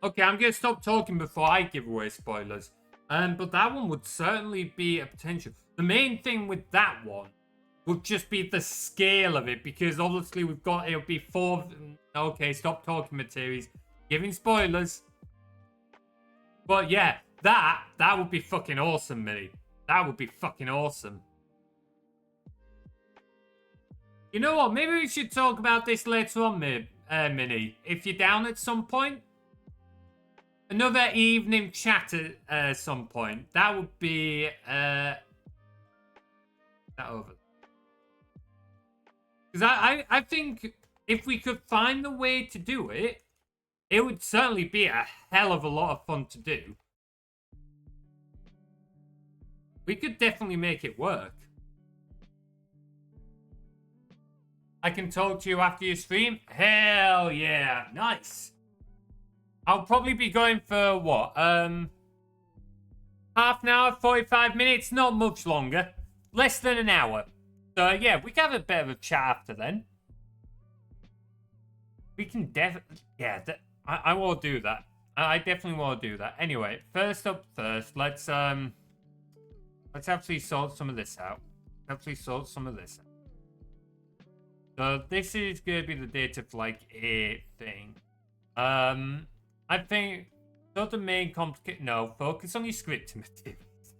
[SPEAKER 1] Okay, I'm gonna stop talking before I give away spoilers. But that one would certainly be a potential. The main thing with that one would just be the scale of it, because obviously it'll be 4. Okay, stop talking, Materies. Giving spoilers. But yeah, that would be fucking awesome, Minnie. That would be fucking awesome. You know what? Maybe we should talk about this later on, Minnie. If you're down at some point. Another evening chat at some point. That would be that over. Because I think if we could find the way to do it, it would certainly be a hell of a lot of fun to do. We could definitely make it work. I can talk to you after your stream? Hell yeah. Nice. I'll probably be going for what? Half an hour, 45 minutes, not much longer. Less than an hour. So yeah, we can have a bit of a chat after then. We can definitely, yeah, I will do that. I definitely will do that. Anyway, first, let's actually sort some of this out. So this is gonna be the data for like a thing. I think not the main complicated. No, focus on your script materials.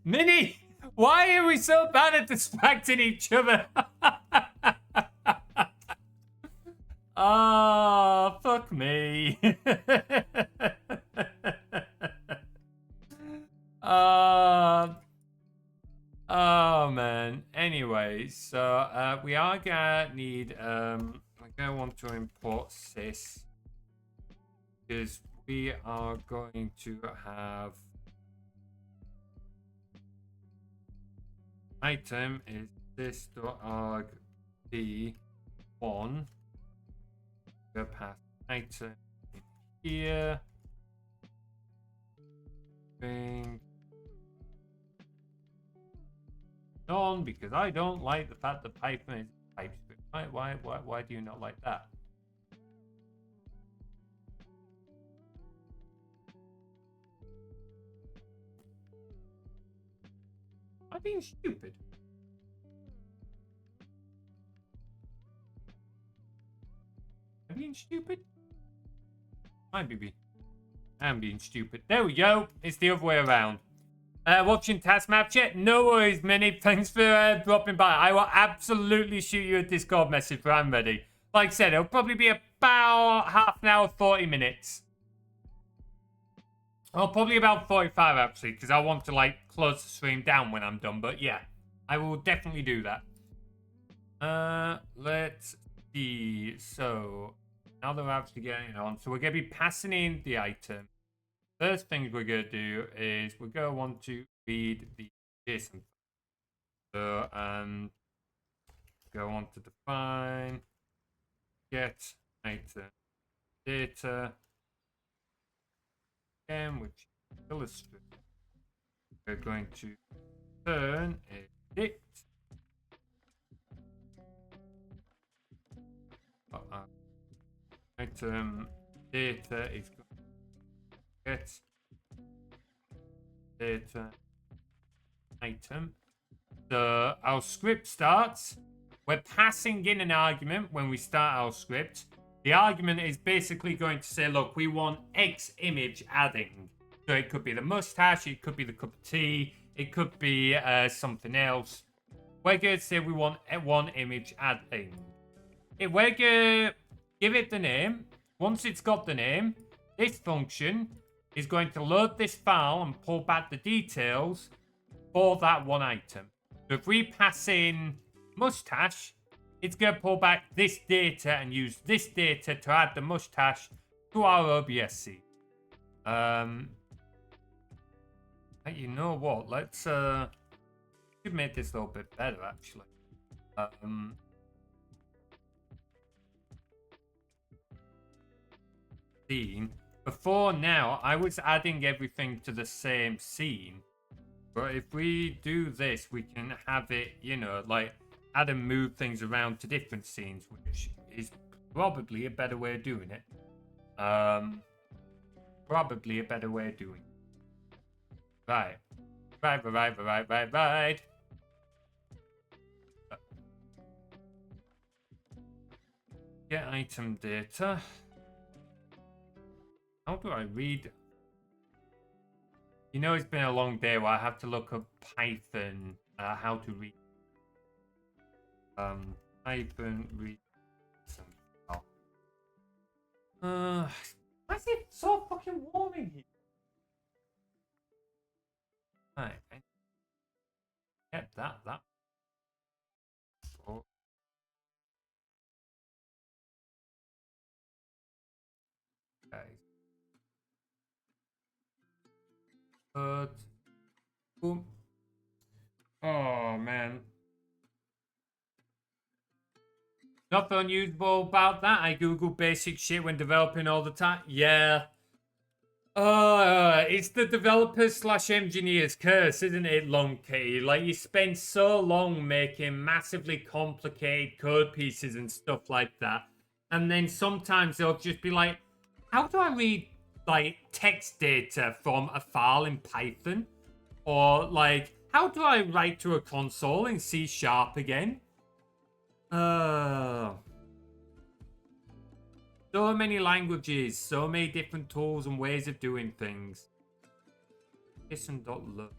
[SPEAKER 1] Minnie, why are we so bad at distracting each other? Oh, fuck me. Oh man. Anyway, so we are gonna need I'm gonna want to import sys, because we are going to have item is this.arg d1. Go past item here. Bing. On, because I don't like the fact that Python is TypeScript. Why do you not like that? I'm being stupid. I'm being stupid? I'm being stupid. There we go. It's the other way around. Watching task map chat? No worries, Minnie. Thanks for dropping by. I will absolutely shoot you a Discord message when I'm ready. Like I said, it'll probably be about half an hour, 40 minutes. Well, probably about 45 actually, because I want to like close the stream down when I'm done. But yeah, I will definitely do that. Let's see. So now that we're actually getting on, so we're gonna be passing in the item. First thing we're going to do is we're going to want to read the JSON. So, going to want to define get item data, again, which illustrates. We're going to turn edit. Item data is going get data item. So our script starts. We're passing in an argument when we start our script. The argument is basically going to say, look, we want X image adding. So it could be the mustache, it could be the cup of tea, it could be something else. We're going to say we want one image adding. We're going to give it the name. Once it's got the name, this function is going to load this file and pull back the details for that one item. So if we pass in mustache, it's going to pull back this data and use this data to add the mustache to our OBS scene. You know what? Let's make this a little bit better actually. Scene. Before now, I was adding everything to the same scene. But if we do this, we can have it, you know, like add and move things around to different scenes, which is probably a better way of doing it. Probably a better way of doing it. Right. Right. Get item data. How do I read? You know, it's been a long day where I have to look up Python, how to read. Python read. Why is it so fucking warm in here? Right. Get that. Oh. Okay. But boom. Oh man. Nothing unusual about that. I Google basic shit when developing all the time. Yeah. It's the developers / engineers curse, isn't it, Lonkey? Like, you spend so long making massively complicated code pieces and stuff like that. And then sometimes they'll just be like, how do I read, like, text data from a file in Python? Or, like, how do I write to a console in C# again? So many languages, so many different tools and ways of doing things. Listen.look.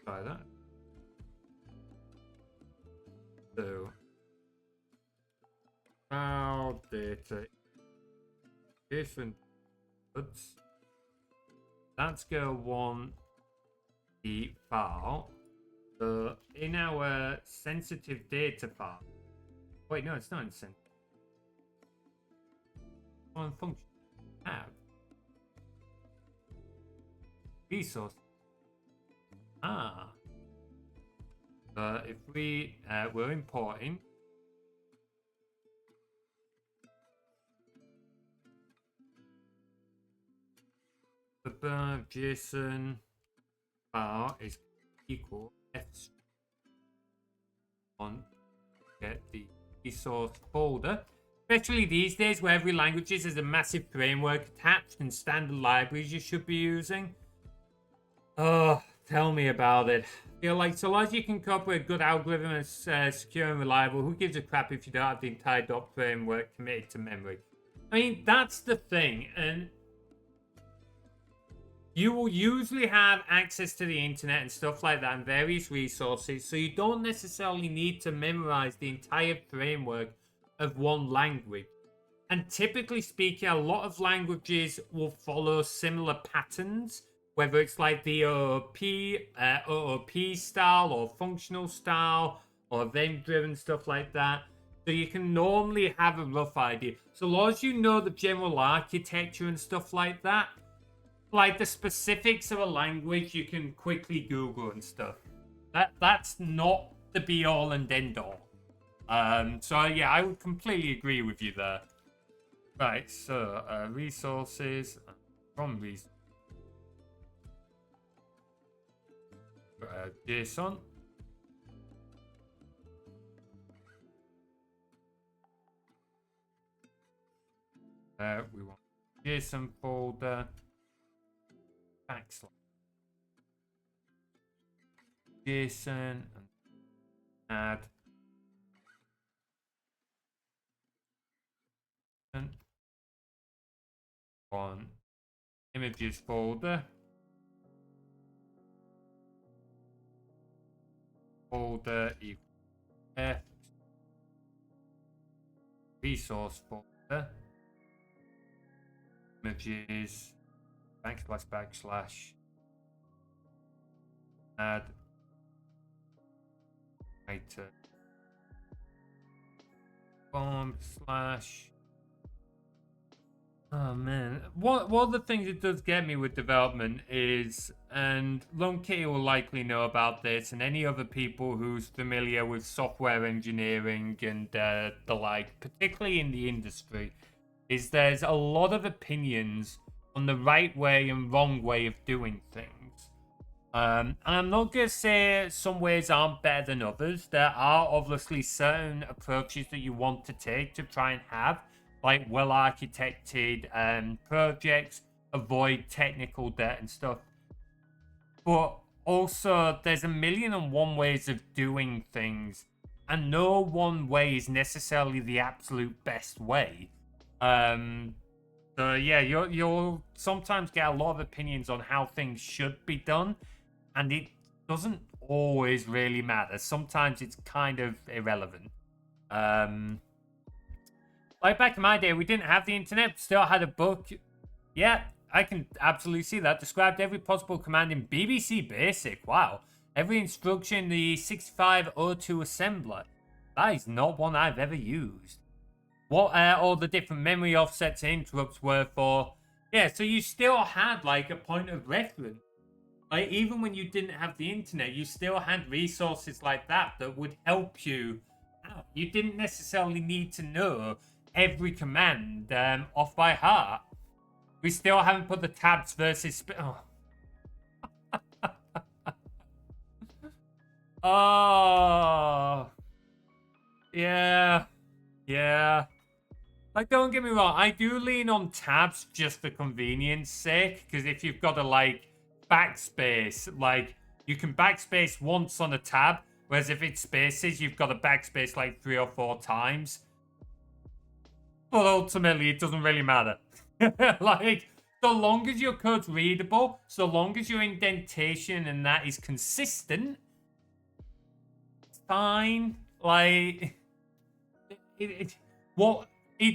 [SPEAKER 1] Try that. So, file data. Different. That's going to want the file. So in our sensitive data file. Wait, no, it's not in sensitive. On function. Have resource. If we we're importing the JSON file is equal f on get the resource folder. Especially these days where every language has a massive framework attached and standard libraries you should be using. Oh, tell me about it. I feel like so long as you can come up with a good algorithm that's secure and reliable, who gives a crap if you don't have the entire dot framework committed to memory? I mean, that's the thing, and you will usually have access to the internet and stuff like that and various resources, so you don't necessarily need to memorize the entire framework of one language. And typically speaking, a lot of languages will follow similar patterns, whether it's like the OOP style or functional style or event-driven stuff like that. So you can normally have a rough idea. So long as you know the general architecture and stuff like that, like the specifics of a language, you can quickly Google and stuff. That's not the be all and end all. So yeah, I would completely agree with you there. Right, so resources from resources. JSON. We want JSON folder. Backslash JSON and add on images folder equals f resource folder images backslash Add item bomb slash. Oh man, one of the things it does get me with development is, and Lunkey will likely know about this, and any other people who's familiar with software engineering and the like, particularly in the industry, is there's a lot of opinions on the right way and wrong way of doing things. And I'm not going to say some ways aren't better than others. There are obviously certain approaches that you want to take to try and have, like well-architected projects, avoid technical debt and stuff. But also, there's a million and one ways of doing things, and no one way is necessarily the absolute best way. So yeah, you'll sometimes get a lot of opinions on how things should be done, and it doesn't always really matter. Sometimes it's kind of irrelevant. Like back in my day, we didn't have the internet, still had a book. Yeah, I can absolutely see that. Described every possible command in BBC Basic. Wow. Every instruction in the 6502 assembler. That is not one I've ever used. What all the different memory offsets and interrupts were for. Yeah, so you still had like a point of reference. Like, even when you didn't have the internet, you still had resources like that that would help you out. You didn't necessarily need to know every command off by heart. We still haven't put the tabs versus... Oh. Oh. Yeah. Yeah. Like, don't get me wrong, I do lean on tabs just for convenience sake, because if you've got to, like, backspace, like, you can backspace once on a tab, whereas if it's spaces, you've got to backspace, like, 3 or 4 times. But ultimately, it doesn't really matter. Like, so long as your code's readable, so long as your indentation and that is consistent, it's fine. Like, it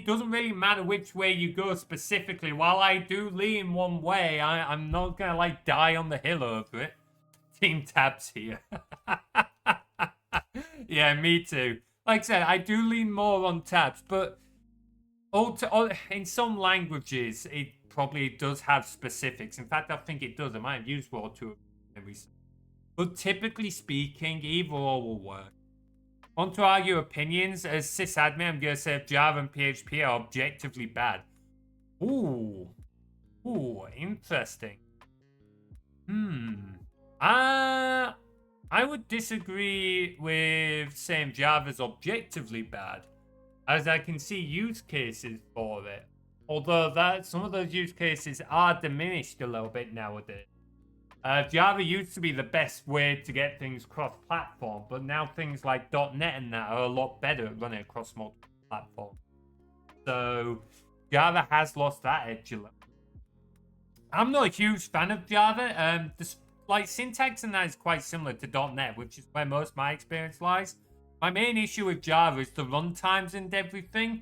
[SPEAKER 1] doesn't really matter which way you go specifically. While I do lean one way, I'm not gonna like die on the hill over it. Team tabs here. Yeah, me too. Like I said, I do lean more on tabs, but in some languages, it probably does have specifics. In fact, I think it does. I might have used World 2 recently. But typically speaking, either or will work. Want to argue opinions? As sysadmin, I'm going to say Java and PHP are objectively bad. Ooh. Ooh, interesting. I would disagree with saying Java's objectively bad, as I can see use cases for it. Although some of those use cases are diminished a little bit nowadays. Java used to be the best way to get things cross-platform, but now things like .NET and that are a lot better at running across multiple platforms. So Java has lost that edge a little. I'm not a huge fan of Java. Like syntax and that is quite similar to .NET, which is where most of my experience lies. My main issue with Java is the runtimes and everything.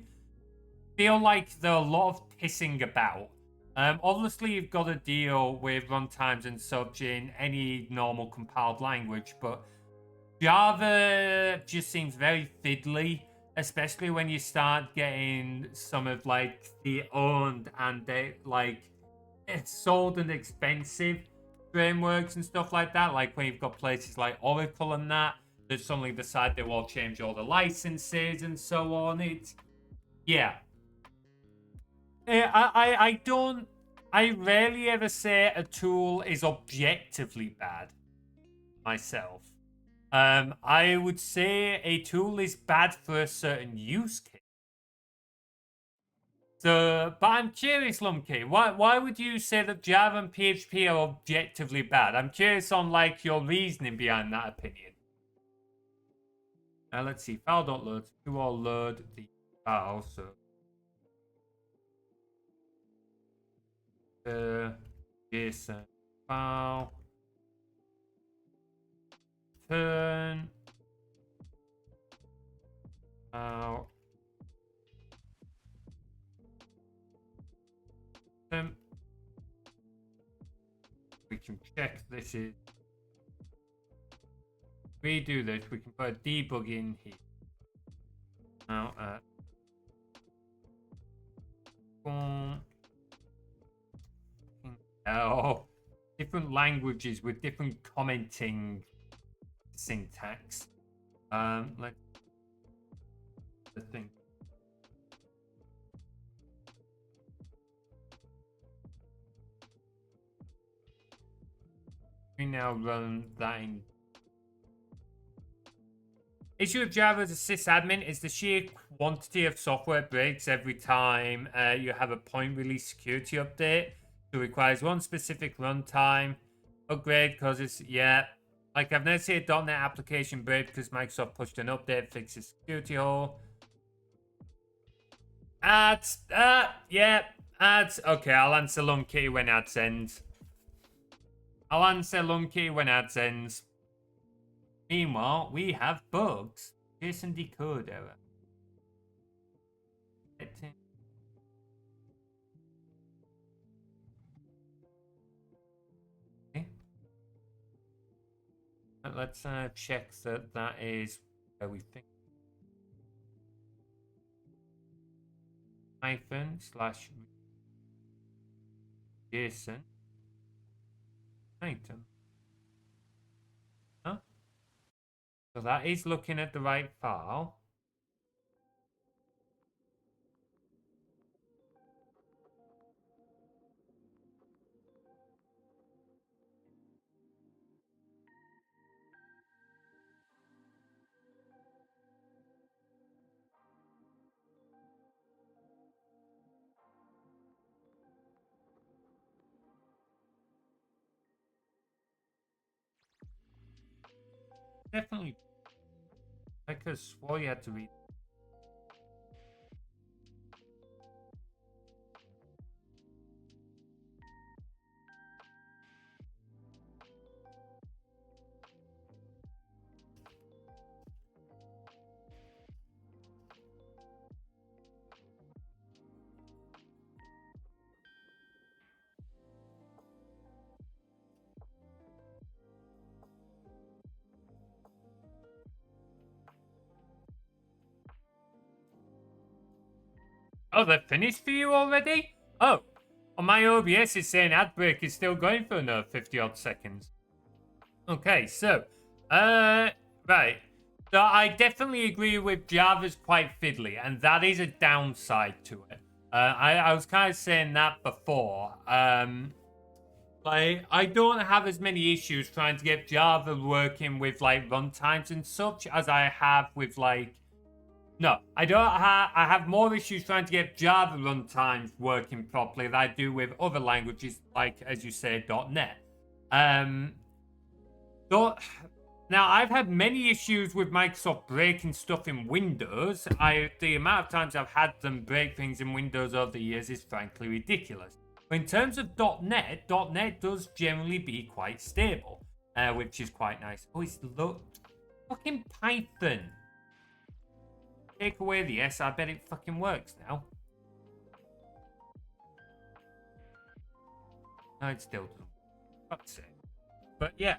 [SPEAKER 1] Feel like there are a lot of pissing about. Obviously, you've got to deal with runtimes and such in any normal compiled language, but Java just seems very fiddly, especially when you start getting some of like the owned and they like it's sold and expensive frameworks and stuff like that. Like when you've got places like Oracle and that suddenly decide they will change all the licenses and so on. It's yeah. I rarely ever say a tool is objectively bad myself. I would say a tool is bad for a certain use case. So, but I'm curious, Lumpy, why would you say that Java and PHP are objectively bad? I'm curious on like your reasoning behind that opinion. Now let's see, file.load, you all load the file, so JSON file turn out we can check this is we do this, we can put a debug in here. Now, oh, different languages with different commenting syntax. Let's think. We now run that in. Issue of Java as a sysadmin is the sheer quantity of software breaks every time you have a point release security update. So it requires one specific runtime. Upgrade causes, yeah. Like I've never seen a .NET application break because Microsoft pushed an update, fixes security hole. Ads, yeah, ads. Okay, I'll answer Lunkey when ads ends. I'll answer Lunkey when ads ends. Meanwhile, we have bugs. JSON decode error. Okay. Let's check that that is where we think. // JSON item. Huh? So that is looking at the right file. Definitely. I could have swore you had to read. Oh, they're finished for you already? Oh, on my OBS is saying ad break is still going for another 50 odd seconds. Okay, so, right. So I definitely agree with Java's quite fiddly, and that is a downside to it. I was kind of saying that before. Like, I don't have as many issues trying to get Java working with, like, runtimes and such as I have with, like, no, I don't have. I have more issues trying to get Java runtimes working properly than I do with other languages, like as you say, .NET. Now I've had many issues with Microsoft breaking stuff in Windows. The amount of times I've had them break things in Windows over the years is frankly ridiculous. But in terms of .NET, .NET does generally be quite stable, which is quite nice. Oh, it's fucking Python. Take away the S, I bet it fucking works now. No, it still doesn't. Fuck's sake. But yeah,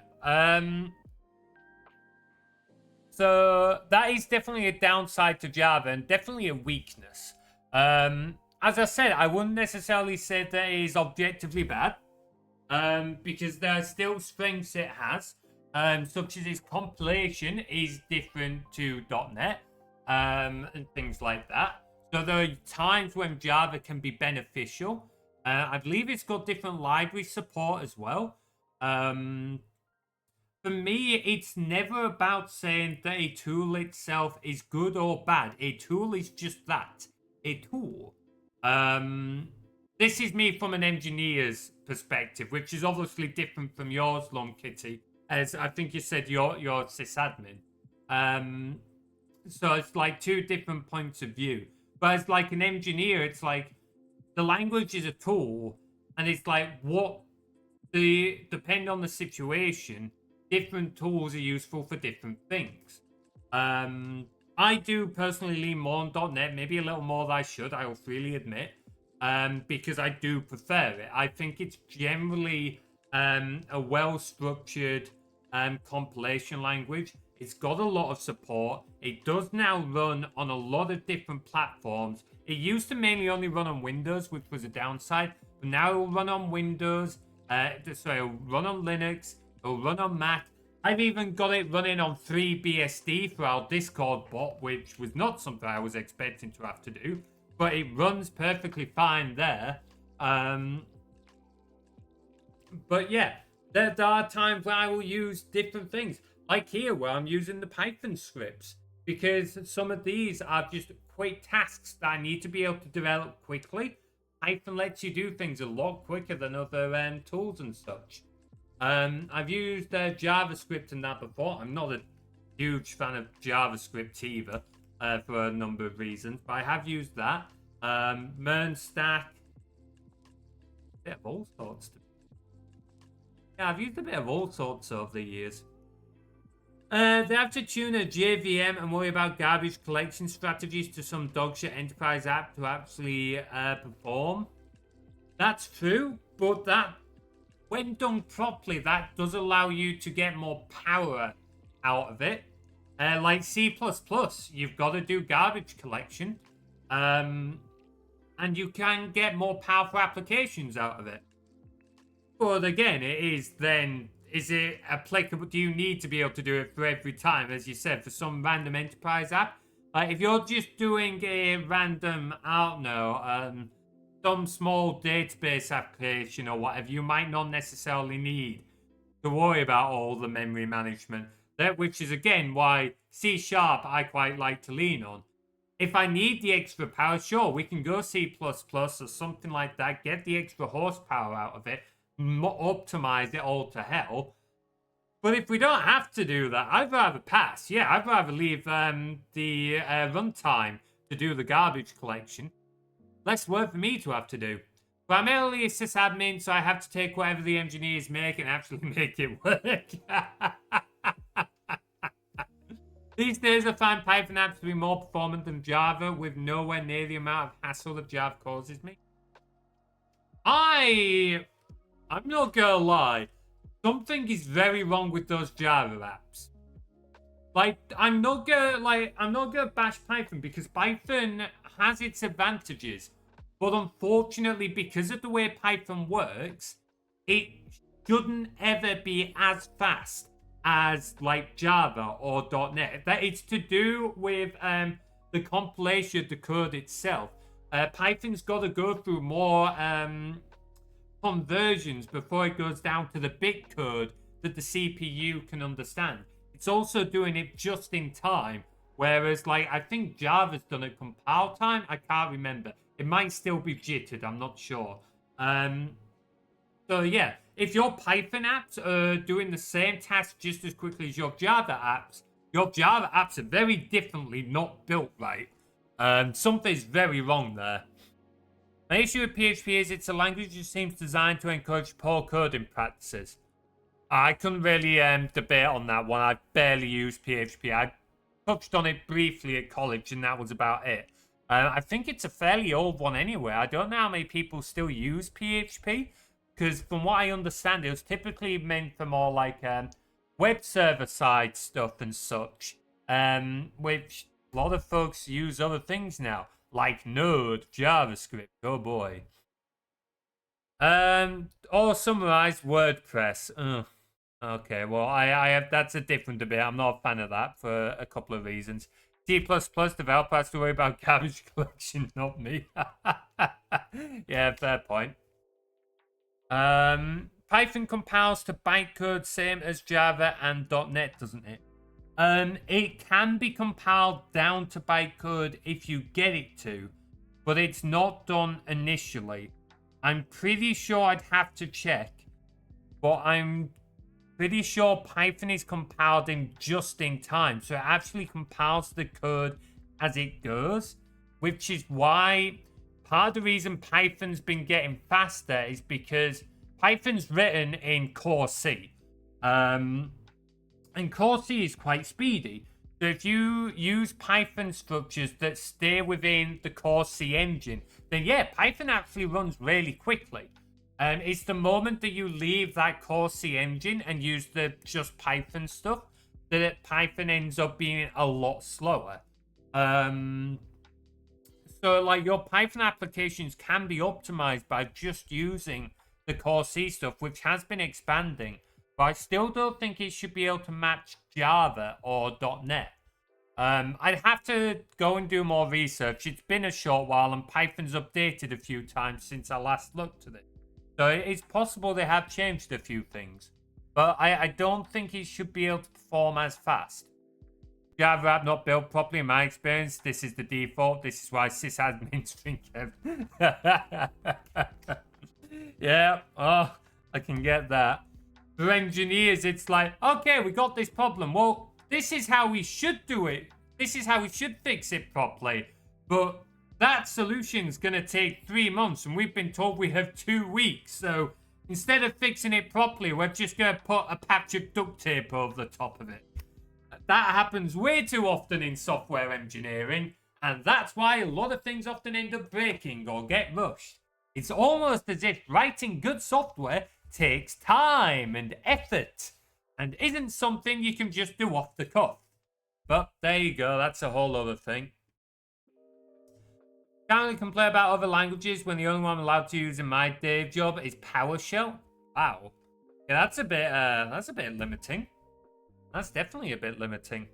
[SPEAKER 1] so that is definitely a downside to Java and definitely a weakness. As I said, I wouldn't necessarily say that it is objectively bad, because there are still strengths it has, such as its compilation is different to .NET. And things like that. So there are times when Java can be beneficial. I believe it's got different library support as well. For me, it's never about saying that a tool itself is good or bad. A tool is just that, a tool. This is me from an engineer's perspective, which is obviously different from yours, Long Kitty, as I think you said you're sysadmin. So it's like two different points of view. But as like an engineer, it's like the language is a tool, and it's like depending on the situation, different tools are useful for different things. I do personally lean more on .NET, maybe a little more than I should, I will freely admit, because I do prefer it. I think it's generally a well-structured compilation language. It's got a lot of support. It does now run on a lot of different platforms. It used to mainly only run on Windows, which was a downside. But now it will run on Windows. It'll run on Linux. It'll run on Mac. I've even got it running on 3BSD for our Discord bot, which was not something I was expecting to have to do. But it runs perfectly fine there. But yeah, there are times where I will use different things. Like here, where I'm using the Python scripts. Because some of these are just quick tasks that I need to be able to develop quickly. Python lets you do things a lot quicker than other tools and such. I've used JavaScript and that before. I'm not a huge fan of JavaScript either, for a number of reasons, but I have used that. Stack, a bit of all sorts. Yeah, I've used a bit of all sorts over the years. They have to tune a JVM and worry about garbage collection strategies to some dogshit enterprise app to actually perform. That's true, but that, when done properly, that does allow you to get more power out of it. Like C++, you've got to do garbage collection. And you can get more powerful applications out of it. But again, it is then, is it applicable? Do you need to be able to do it for every time? As you said, for some random enterprise app? Like if you're just doing a random, I don't know, some small database application or whatever, you might not necessarily need to worry about all the memory management. That, which is again why C# I quite like to lean on. If I need the extra power, sure, we can go C++ or something like that, get the extra horsepower out of it, optimize it all to hell. But if we don't have to do that, I'd rather pass. Yeah, I'd rather leave the runtime to do the garbage collection. Less work for me to have to do. Primarily a sysadmin, so I have to take whatever the engineers make and actually make it work. These days I find Python apps to be more performant than Java with nowhere near the amount of hassle that Java causes me. I'm not gonna lie. Something is very wrong with those Java apps. Like, I'm not gonna bash Python because Python has its advantages. But unfortunately, because of the way Python works, it shouldn't ever be as fast as like Java or .NET. That it's to do with the compilation of the code itself. Python's got to go through more conversions before it goes down to the bit code that the CPU can understand. It's also doing it just in time, whereas like I think Java's done it compile time. I can't remember. It might still be jittered. I'm not sure. So yeah, if your Python apps are doing the same task just as quickly as your Java apps are very differently not built right. Something's very wrong there. My issue with PHP is it's a language that seems designed to encourage poor coding practices. I couldn't really debate on that one. I barely used PHP. I touched on it briefly at college, and that was about it. I think it's a fairly old one anyway. I don't know how many people still use PHP, because from what I understand, it was typically meant for more like web server side stuff and such, which a lot of folks use other things now, like Node, JavaScript. Oh boy. Or summarize WordPress. Ugh. Okay, well, I have, that's a different debate. I'm not a fan of that for a couple of reasons. C++ developer has to worry about garbage collection, not me. Yeah, fair point. Python compiles to bytecode, same as Java and .NET, doesn't it? It can be compiled down to bytecode if you get it to, but it's not done initially. I'm pretty sure I'd have to check, but I'm pretty sure Python is compiled in just in time. So it actually compiles the code as it goes, which is why part of the reason Python's been getting faster is because Python's written in Core C. And Core C is quite speedy. So if you use Python structures that stay within the Core C engine, then yeah, Python actually runs really quickly. It's the moment that you leave that Core C engine and use the just Python stuff, that Python ends up being a lot slower. So like your Python applications can be optimized by just using the core C stuff, which has been expanding, but I still don't think it should be able to match Java or .NET. I'd have to go and do more research. It's been a short while, and Python's updated a few times since I last looked at it. So it's possible they have changed a few things. But I don't think it should be able to perform as fast. Java app not built properly in my experience. This is the default. This is why sysadmin string kept. Yeah, oh, I can get that. For engineers, it's like, okay, we got this problem. Well, this is how we should do it. This is how we should fix it properly. But that solution's going to take 3 months, and we've been told we have 2 weeks. So instead of fixing it properly, we're just going to put a patch of duct tape over the top of it. That happens way too often in software engineering, and that's why a lot of things often end up breaking or get rushed. It's almost as if writing good software takes time and effort, and isn't something you can just do off the cuff. But there you go, that's a whole other thing. Can't complain about other languages when the only one I'm allowed to use in my day job is PowerShell. Wow. Yeah, that's a bit limiting. That's definitely a bit limiting.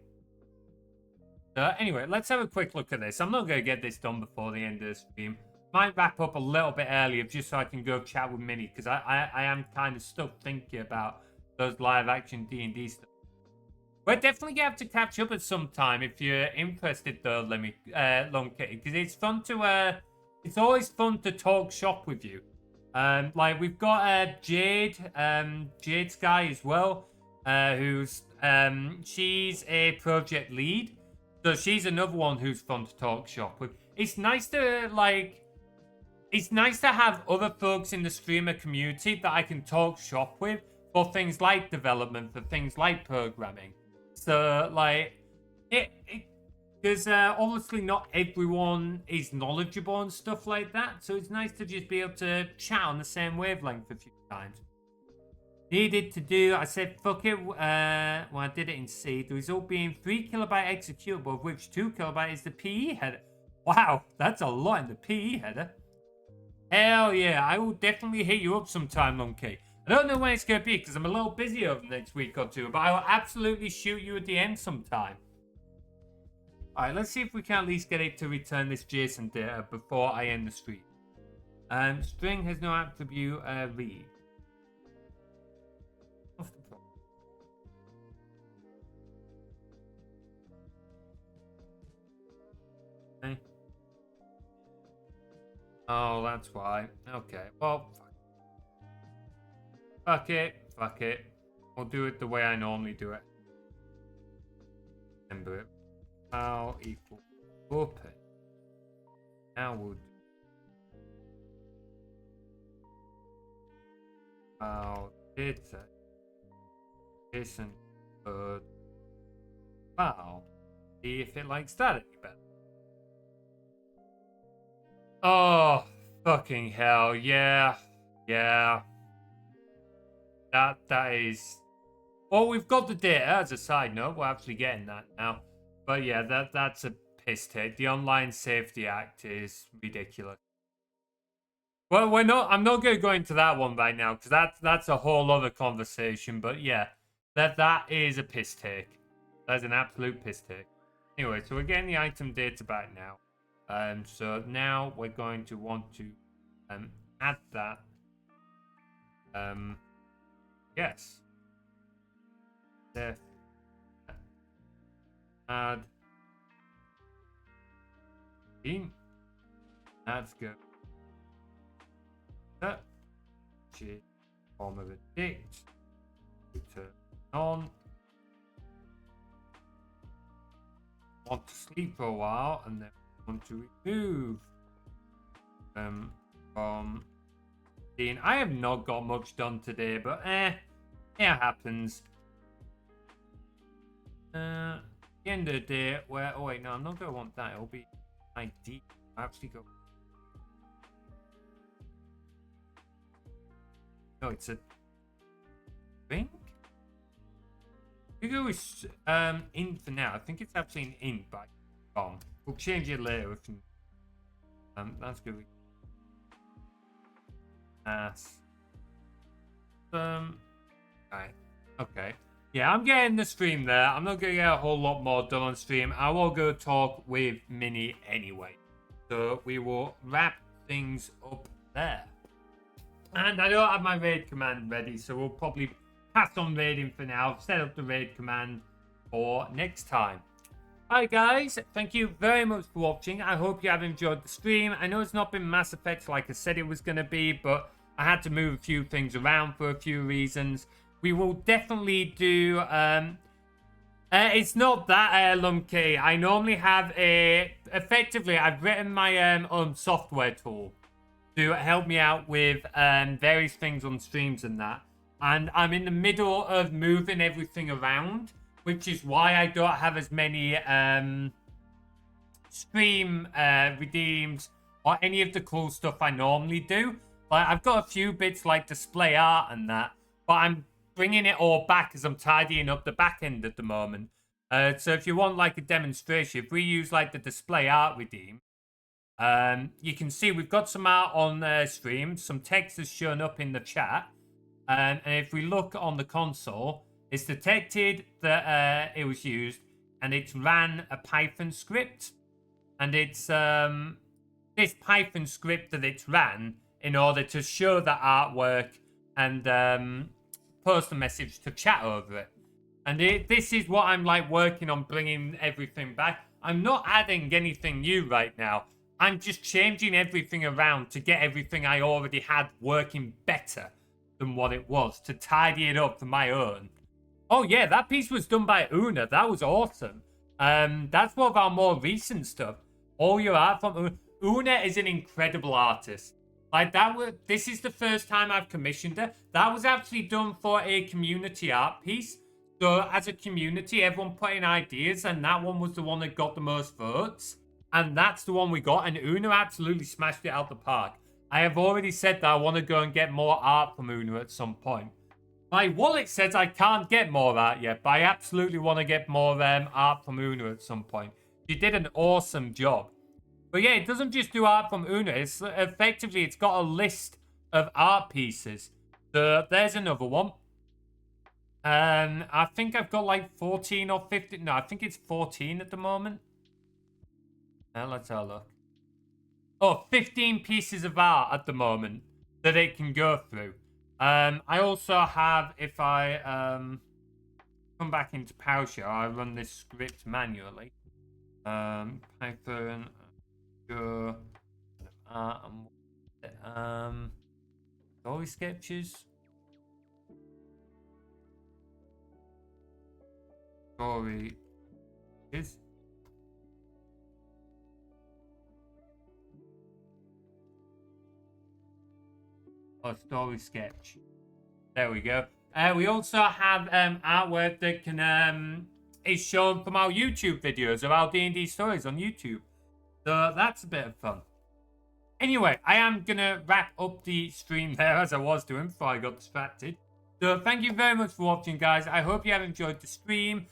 [SPEAKER 1] Anyway, let's have a quick look at this. I'm not going to get this done before the end of the stream. Might wrap up a little bit earlier just so I can go chat with Minnie, because I am kind of stuck thinking about those live action D&D stuff. We're definitely going to have to catch up at some time if you're interested, though, Long Kitty, because it's fun to it's always fun to talk shop with you. Like we've got Jade Sky as well, who's she's a project lead, so she's another one who's fun to talk shop with. It's nice to have other folks in the streamer community that I can talk shop with for things like development, for things like programming. So like because obviously not everyone is knowledgeable and stuff like that, so it's nice to just be able to chat on the same wavelength a few times. Needed to do, I said fuck it when I did it in C. The result being 3 kilobyte executable, of which 2 kilobyte is the PE header. Wow, that's a lot in the PE header. Hell yeah, I will definitely hit you up sometime, Monkey. I don't know when it's going to be because I'm a little busy over the next week or two, but I will absolutely shoot you at the end sometime. Alright, let's see if we can at least get it to return this JSON data before I end the stream. String has no attribute read. What's the problem? Okay. Oh, that's why. Okay, well, fuck it. We'll do it the way I normally do it. Remember it. File equal open. Now we'll do file data JSON code file. See if it likes that any better. Oh, fucking hell, yeah. That is. Well, we've got the data as a side note. We're actually getting that now. But yeah, that's a piss take. The Online Safety Act is ridiculous. Well, I'm not going to go into that one right now because that's a whole other conversation. But yeah, that is a piss take. That's an absolute piss take. Anyway, so we're getting the item data back now. So now we're going to want to add that. Yes. Def add in. That's good. That form of a dict. Return on. Want to sleep for a while and then want to remove them from scene. I have not got much done today, but it happens. The end of the day where oh wait, no, I'm not gonna want that. It'll be ID. I actually go. No, it's a drink. I think it was in for now. I think it's actually an in, but gone. We'll change it later. If that's good. Right. Okay. Yeah, I'm getting the stream there. I'm not going to get a whole lot more done on stream. I will go talk with Minnie anyway. So we will wrap things up there. And I don't have my raid command ready, so we'll probably pass on raiding for now. Set up the raid command for next time. Alright guys, thank you very much for watching. I hope you have enjoyed the stream. I know it's not been Mass Effect like I said it was going to be, but I had to move a few things around for a few reasons. We will definitely do... it's not that lumpy. I normally have a... Effectively, I've written my own software tool to help me out with various things on streams and that. And I'm in the middle of moving everything around, which is why I don't have as many stream redeems or any of the cool stuff I normally do. Like, I've got a few bits like display art and that, but I'm bringing it all back as I'm tidying up the back end at the moment. So if you want like a demonstration, if we use like the display art redeem, you can see we've got some art on stream. Some text has shown up in the chat. And if we look on the console, it's detected that it was used and it's ran a Python script. And it's this Python script that it's ran in order to show the artwork and post a message to chat over it. And this is what I'm like working on, bringing everything back. I'm not adding anything new right now. I'm just changing everything around to get everything I already had working better than what it was, to tidy it up for my own. Oh yeah, that piece was done by Una. That was awesome. That's one of our more recent stuff. All your art from Una. Una is an incredible artist. Like this is the first time I've commissioned her. That was actually done for a community art piece. So as a community, everyone put in ideas, and that one was the one that got the most votes. And that's the one we got, and Una absolutely smashed it out the park. I have already said that I want to go and get more art from Una at some point. My wallet says I can't get more art yet, but I absolutely want to get more art from Una at some point. She did an awesome job. But yeah, it doesn't just do art from Una. It's effectively, it's got a list of art pieces. So there's another one. I think I've got like 14 or 15. No, I think it's 14 at the moment. Let's have a look. Oh, 15 pieces of art at the moment that it can go through. I also have, if I come back into PowerShell, I run this script manually. Python, go, story sketches. Story is. Story sketch. There we go. We also have artwork that can is shown from our YouTube videos of our D&D stories on YouTube. So that's a bit of fun. Anyway, I am gonna wrap up the stream there as I was doing before I got distracted. So thank you very much for watching, guys. I hope you have enjoyed the stream.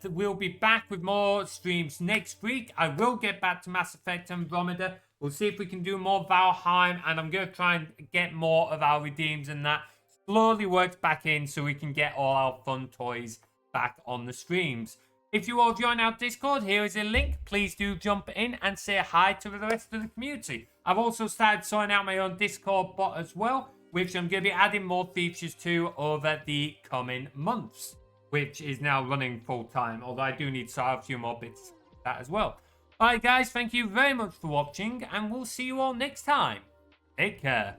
[SPEAKER 1] We'll be back with more streams next week. I will get back to Mass Effect Andromeda. We'll see if we can do more Valheim, and I'm going to try and get more of our redeems and that slowly works back in so we can get all our fun toys back on the streams. If you all join our Discord, here is a link. Please do jump in and say hi to the rest of the community. I've also started sorting out my own Discord bot as well, which I'm going to be adding more features to over the coming months, which is now running full time, although I do need to sort out a few more bits of that as well. Alright guys, thank you very much for watching, and we'll see you all next time. Take care.